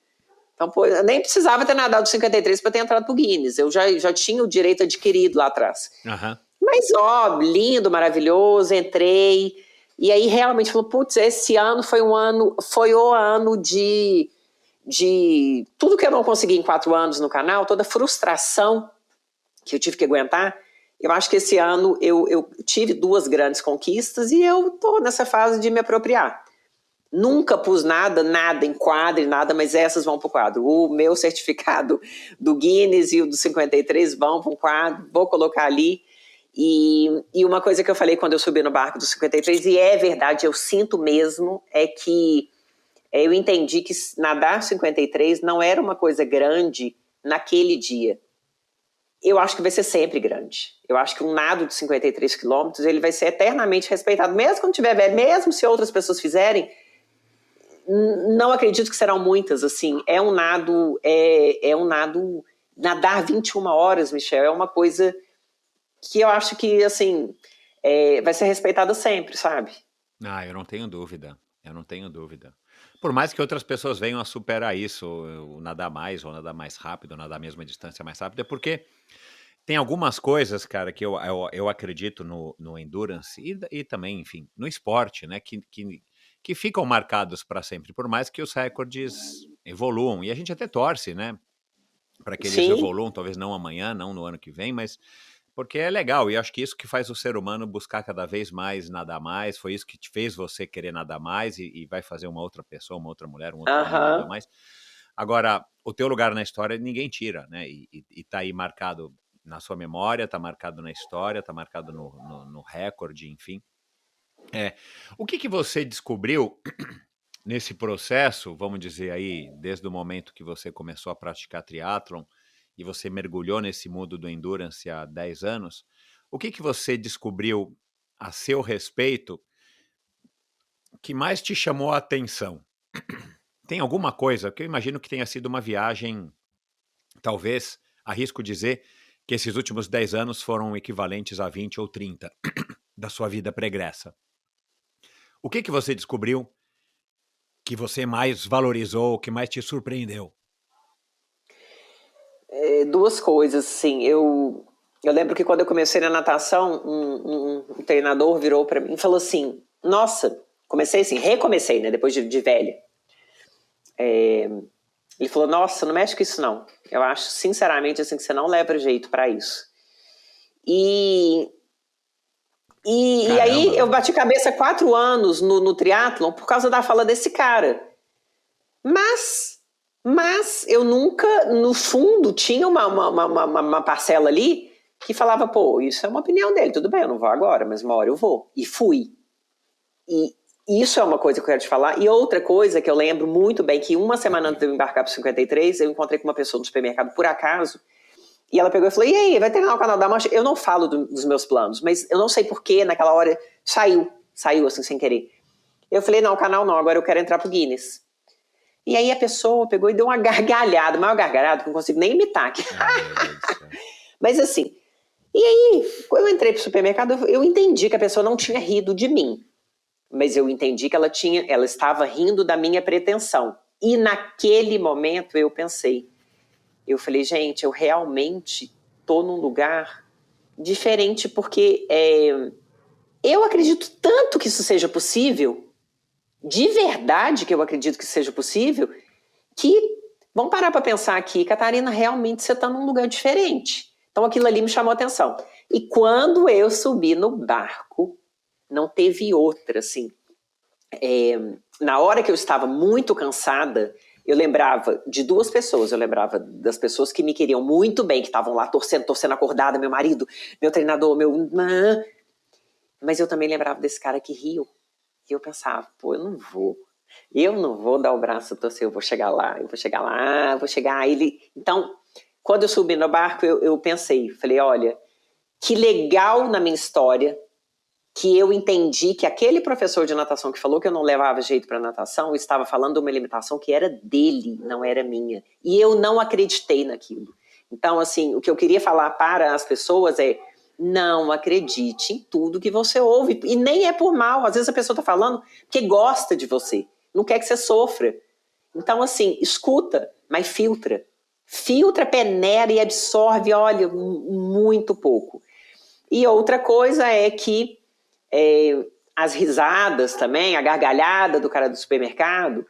Então, eu nem precisava ter nadado 53 para ter entrado pro Guinness, eu já tinha o direito adquirido lá atrás. Mas, lindo, maravilhoso, entrei. E aí, realmente, falou, putz, esse ano foi o ano de tudo que eu não consegui em 4 anos no canal, toda a frustração que eu tive que aguentar. Eu acho que esse ano eu tive 2 grandes conquistas e eu tô nessa fase de me apropriar. Nunca pus nada em quadro, nada, mas essas vão pro quadro. O meu certificado do Guinness e o do 53 vão pro quadro, vou colocar ali. E uma coisa que eu falei quando eu subi no barco do 53, e é verdade, eu sinto mesmo, é que eu entendi que nadar 53 não era uma coisa grande naquele dia. Eu acho que vai ser sempre grande. Eu acho que um nado de 53 quilômetros, ele vai ser eternamente respeitado, mesmo quando tiver velho, mesmo se outras pessoas fizerem. Não acredito que serão muitas, assim. É um nado, nadar 21 horas, Michel, é uma coisa que eu acho que, assim, vai ser respeitada sempre, sabe? Eu não tenho dúvida. Por mais que outras pessoas venham a superar isso, o nadar mais, ou nadar mais rápido, ou nadar a mesma distância mais rápida, porque Tem algumas coisas, cara, que eu acredito no endurance e também, enfim, no esporte, né, que ficam marcados para sempre, por mais que os recordes evoluam. E a gente até torce, né, para que eles Sim, evoluam, talvez não amanhã, não no ano que vem, mas porque é legal. E acho que isso que faz o ser humano buscar cada vez mais nadar mais. Foi isso que te fez você querer nadar mais e vai fazer uma outra pessoa, uma outra mulher, um outro homem nadar aham. mais. Agora, o teu lugar na história ninguém tira, né? E tá aí marcado na sua memória, tá marcado na história, tá marcado no recorde, enfim. É. O que você descobriu nesse processo, vamos dizer aí, desde o momento que você começou a praticar triatlon e você mergulhou nesse mundo do endurance há 10 anos, o que você descobriu a seu respeito que mais te chamou a atenção? Tem alguma coisa que eu imagino que tenha sido uma viagem, talvez, arrisco dizer, que esses últimos 10 anos foram equivalentes a 20 ou 30 da sua vida pregressa. O que você descobriu que você mais valorizou, que mais te surpreendeu? Duas coisas, assim. Eu lembro que quando eu comecei na natação, um treinador virou para mim e falou assim: Nossa, comecei assim, recomecei, né? Depois de velha. Ele falou: Nossa, não mexe com isso, não. Eu acho, sinceramente, assim, que você não leva jeito para isso. E, e aí Caramba, eu velho. bati cabeça 4 anos no triatlon por causa da fala desse cara. Mas, mas eu nunca, no fundo, tinha uma parcela ali que falava, pô, isso é uma opinião dele, tudo bem, eu não vou agora, mas uma hora eu vou. E fui. E isso é uma coisa que eu quero te falar. E outra coisa que eu lembro muito bem, que uma semana antes de eu embarcar para o 53, eu encontrei com uma pessoa no supermercado, por acaso, e ela pegou e falou, e aí, vai treinar o canal da Mancha? Eu não falo dos meus planos, mas eu não sei porquê, naquela hora, saiu assim, sem querer. Eu falei, não, o canal não, agora eu quero entrar pro Guinness. E aí a pessoa pegou e deu uma gargalhada, maior gargalhada, que eu não consigo nem imitar aqui. Ai, meu Deus do céu. Mas assim, e aí, quando eu entrei pro supermercado, eu entendi que a pessoa não tinha rido de mim. Mas eu entendi que ela estava rindo da minha pretensão. E naquele momento eu pensei, eu falei, gente, eu realmente tô num lugar diferente, porque eu acredito tanto que isso seja possível, de verdade que eu acredito que seja possível, que vamos parar para pensar aqui, Catarina, realmente você está num lugar diferente. Então aquilo ali me chamou a atenção. E quando eu subi no barco, não teve outra, assim. Na hora que eu estava muito cansada, eu lembrava de duas pessoas. Eu lembrava das pessoas que me queriam muito bem, que estavam lá torcendo acordada, meu marido, meu treinador, meu... Mas eu também lembrava desse cara que riu. E eu pensava, pô, eu não vou dar o braço a torcer, eu vou chegar lá, eu vou chegar. Ele... Então, quando eu subi no barco, eu pensei, falei, olha, que legal na minha história que eu entendi que aquele professor de natação que falou que eu não levava jeito para natação estava falando de uma limitação que era dele, não era minha. E eu não acreditei naquilo. Então, assim, o que eu queria falar para as pessoas é: não acredite em tudo que você ouve. E nem é por mal. Às vezes a pessoa está falando porque gosta de você, não quer que você sofra. Então, assim, escuta, mas filtra. Filtra, peneira e absorve, olha, muito pouco. E outra coisa é que as risadas também, a gargalhada do cara do supermercado,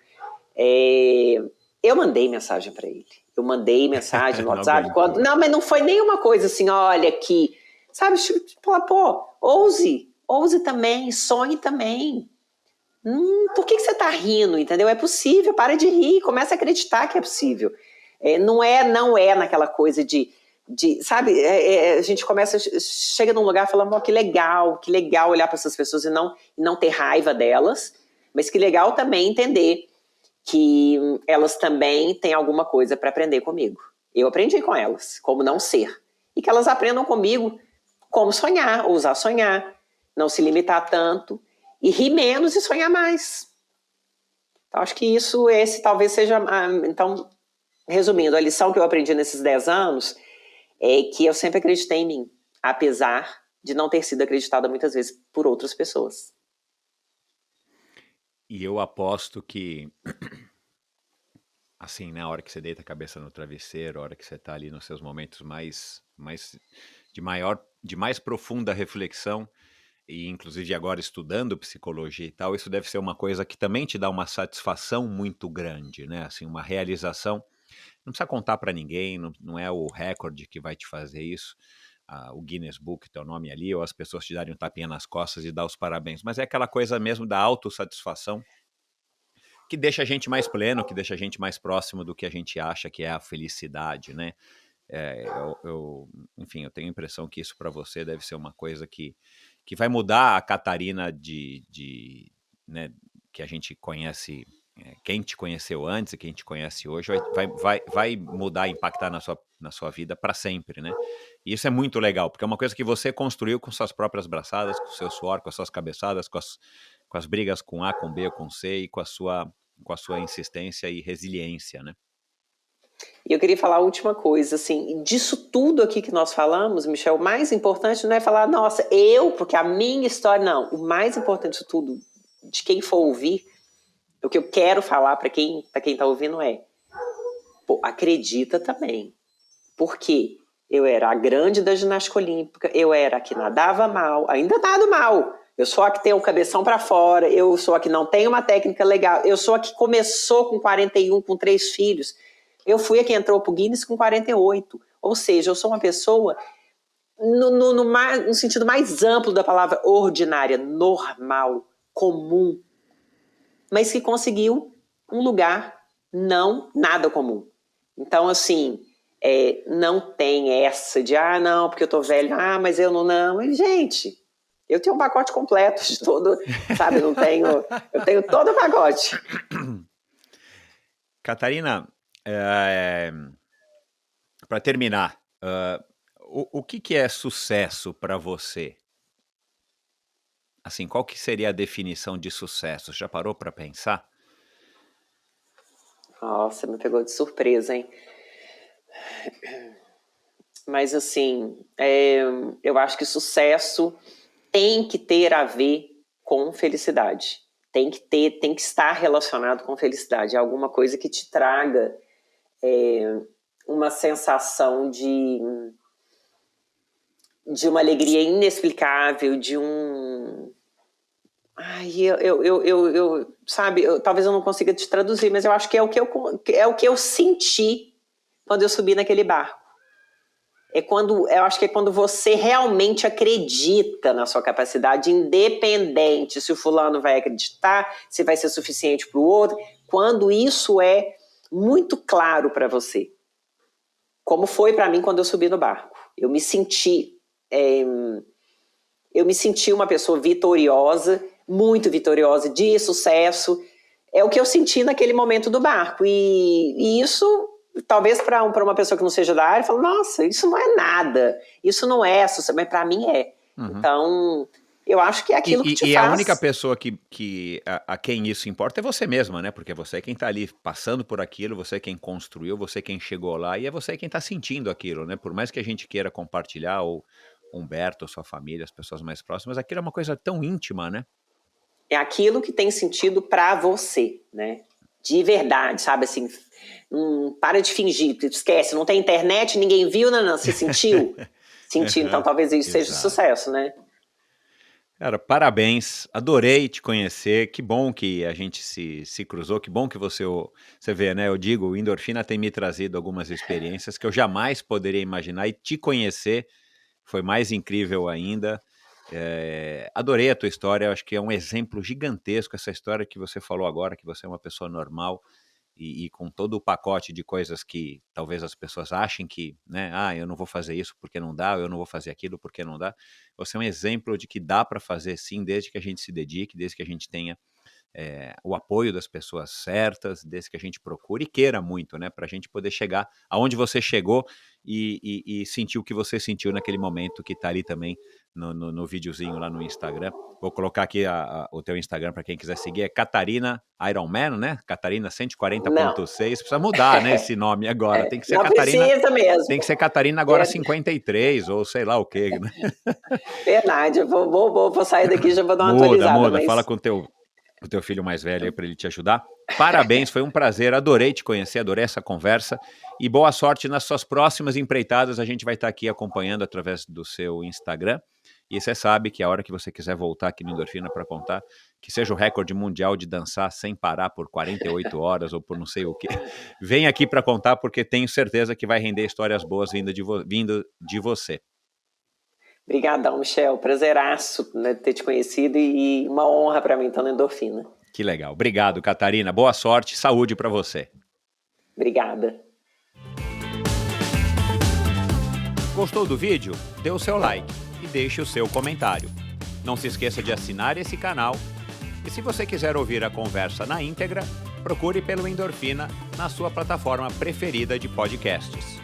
eu mandei mensagem para ele. Eu mandei mensagem no Não WhatsApp. aguentou. Não, mas não foi nenhuma coisa assim, olha aqui. Sabe, tipo, pô, ouse também, sonhe também. Por que você tá rindo, entendeu? É possível, para de rir, começa a acreditar que é possível. Não é naquela coisa sabe, a gente chega num lugar falando, que legal olhar para essas pessoas e não ter raiva delas, mas que legal também entender que elas também têm alguma coisa para aprender comigo. Eu aprendi com elas, como não ser. E que elas aprendam comigo como sonhar, ousar sonhar, não se limitar tanto, e rir menos e sonhar mais. Então, acho que esse talvez seja... Então, resumindo, a lição que eu aprendi nesses 10 anos é que eu sempre acreditei em mim, apesar de não ter sido acreditada muitas vezes por outras pessoas. E eu aposto que assim, né? A hora que você deita a cabeça no travesseiro, a hora que você tá ali nos seus momentos de mais profunda reflexão, e inclusive agora estudando psicologia e tal, isso deve ser uma coisa que também te dá uma satisfação muito grande, né? Assim, uma realização. Não precisa contar para ninguém, não é o recorde que vai te fazer isso, o Guinness Book, teu nome ali, ou as pessoas te darem um tapinha nas costas e dar os parabéns, mas é aquela coisa mesmo da autossatisfação que deixa a gente mais pleno, que deixa a gente mais próximo do que a gente acha que é a felicidade, né? Enfim, eu tenho a impressão que isso para você deve ser uma coisa que vai mudar a Catarina né, que a gente conhece, quem te conheceu antes e quem te conhece hoje, vai mudar, impactar na sua vida para sempre, né? E isso é muito legal, porque é uma coisa que você construiu com suas próprias braçadas, com o seu suor, com as suas cabeçadas, com as brigas com A, com B, com C e com a sua insistência e resiliência, né? E eu queria falar a última coisa, assim, disso tudo aqui que nós falamos, Michel, o mais importante não é falar, nossa, porque a minha história, não. O mais importante disso tudo, de quem for ouvir, o que eu quero falar para quem tá ouvindo pô, acredita também. Porque eu era a grande da ginástica olímpica, eu era a que nadava mal, ainda nado mal. Eu sou a que tem o cabeção para fora, eu sou a que não tem uma técnica legal, eu sou a que começou com 41, com 3 filhos. Eu fui a que entrou pro Guinness com 48. Ou seja, eu sou uma pessoa, no sentido mais amplo da palavra, ordinária, normal, comum, mas que conseguiu um lugar não nada comum. Então, assim, não tem essa de, não, porque eu tô velho, mas eu não. Mas, gente, eu tenho um pacote completo de todo, sabe? Eu tenho todo o pacote. Catarina, para terminar, o que é sucesso para você? Assim, qual que seria a definição de sucesso? Já parou para pensar? Nossa, me pegou de surpresa, hein? Mas, assim, eu acho que sucesso tem que ter a ver com felicidade. Tem que estar relacionado com felicidade. É alguma coisa que te traga uma sensação de uma alegria inexplicável, de um... sabe, talvez eu não consiga te traduzir, mas eu acho que é o que eu senti quando eu subi naquele barco. Eu acho que é quando você realmente acredita na sua capacidade, independente se o fulano vai acreditar, se vai ser suficiente para o outro, quando isso é muito claro para você. Como foi para mim quando eu subi no barco. Eu me senti uma pessoa vitoriosa, muito vitoriosa, de sucesso. É o que eu senti naquele momento do barco. E isso... Talvez para uma pessoa que não seja da área, fala, nossa, isso não é nada, isso não é sucesso, mas para mim é. Uhum. Então, eu acho que é aquilo que te faz... E a única pessoa a quem isso importa é você mesma, né? Porque você é quem está ali passando por aquilo, você é quem construiu, você é quem chegou lá, e é você quem está sentindo aquilo, né? Por mais que a gente queira compartilhar, ou Humberto, sua família, as pessoas mais próximas, aquilo é uma coisa tão íntima, né? É aquilo que tem sentido para você, né? De verdade, sabe, assim, para de fingir, esquece, não tem internet, ninguém viu, não, você sentiu? Sentiu, então talvez isso seja sucesso, né? Cara, parabéns, adorei te conhecer, que bom que a gente se cruzou, que bom que você vê, né, eu digo, o Endorfina tem me trazido algumas experiências que eu jamais poderia imaginar, e te conhecer foi mais incrível ainda. Adorei a tua história, acho que é um exemplo gigantesco essa história que você falou agora, que você é uma pessoa normal e com todo o pacote de coisas que talvez as pessoas achem que, né, eu não vou fazer isso porque não dá, eu não vou fazer aquilo porque não dá. Você é um exemplo de que dá para fazer sim, desde que a gente se dedique, desde que a gente tenha o apoio das pessoas certas, desde que a gente procure e queira muito, né, para a gente poder chegar aonde você chegou e sentir o que você sentiu naquele momento, que tá ali também no videozinho lá no Instagram. Vou colocar aqui o teu Instagram para quem quiser seguir, é Catarina Ironman, né? Catarina 140.6, precisa mudar, né, esse nome agora, tem que ser não Catarina, precisa mesmo. Tem que ser Catarina agora 53, ou sei lá o quê, né? Verdade, eu vou sair daqui, já vou dar uma atualizada. Muda, fala com o teu o teu filho mais velho aí para ele te ajudar. Parabéns, foi um prazer, adorei te conhecer, adorei essa conversa e boa sorte nas suas próximas empreitadas. A gente vai estar aqui acompanhando através do seu Instagram e você sabe que a hora que você quiser voltar aqui no Endorfina para contar, que seja o recorde mundial de dançar sem parar por 48 horas ou por não sei o quê, vem aqui para contar porque tenho certeza que vai render histórias boas vindo de você. Obrigadão, Michel. Prazeraço, né, ter te conhecido e uma honra para mim estar no Endorfina. Que legal. Obrigado, Catarina. Boa sorte, saúde para você. Obrigada. Gostou do vídeo? Dê o seu like e deixe o seu comentário. Não se esqueça de assinar esse canal. E se você quiser ouvir a conversa na íntegra, procure pelo Endorfina na sua plataforma preferida de podcasts.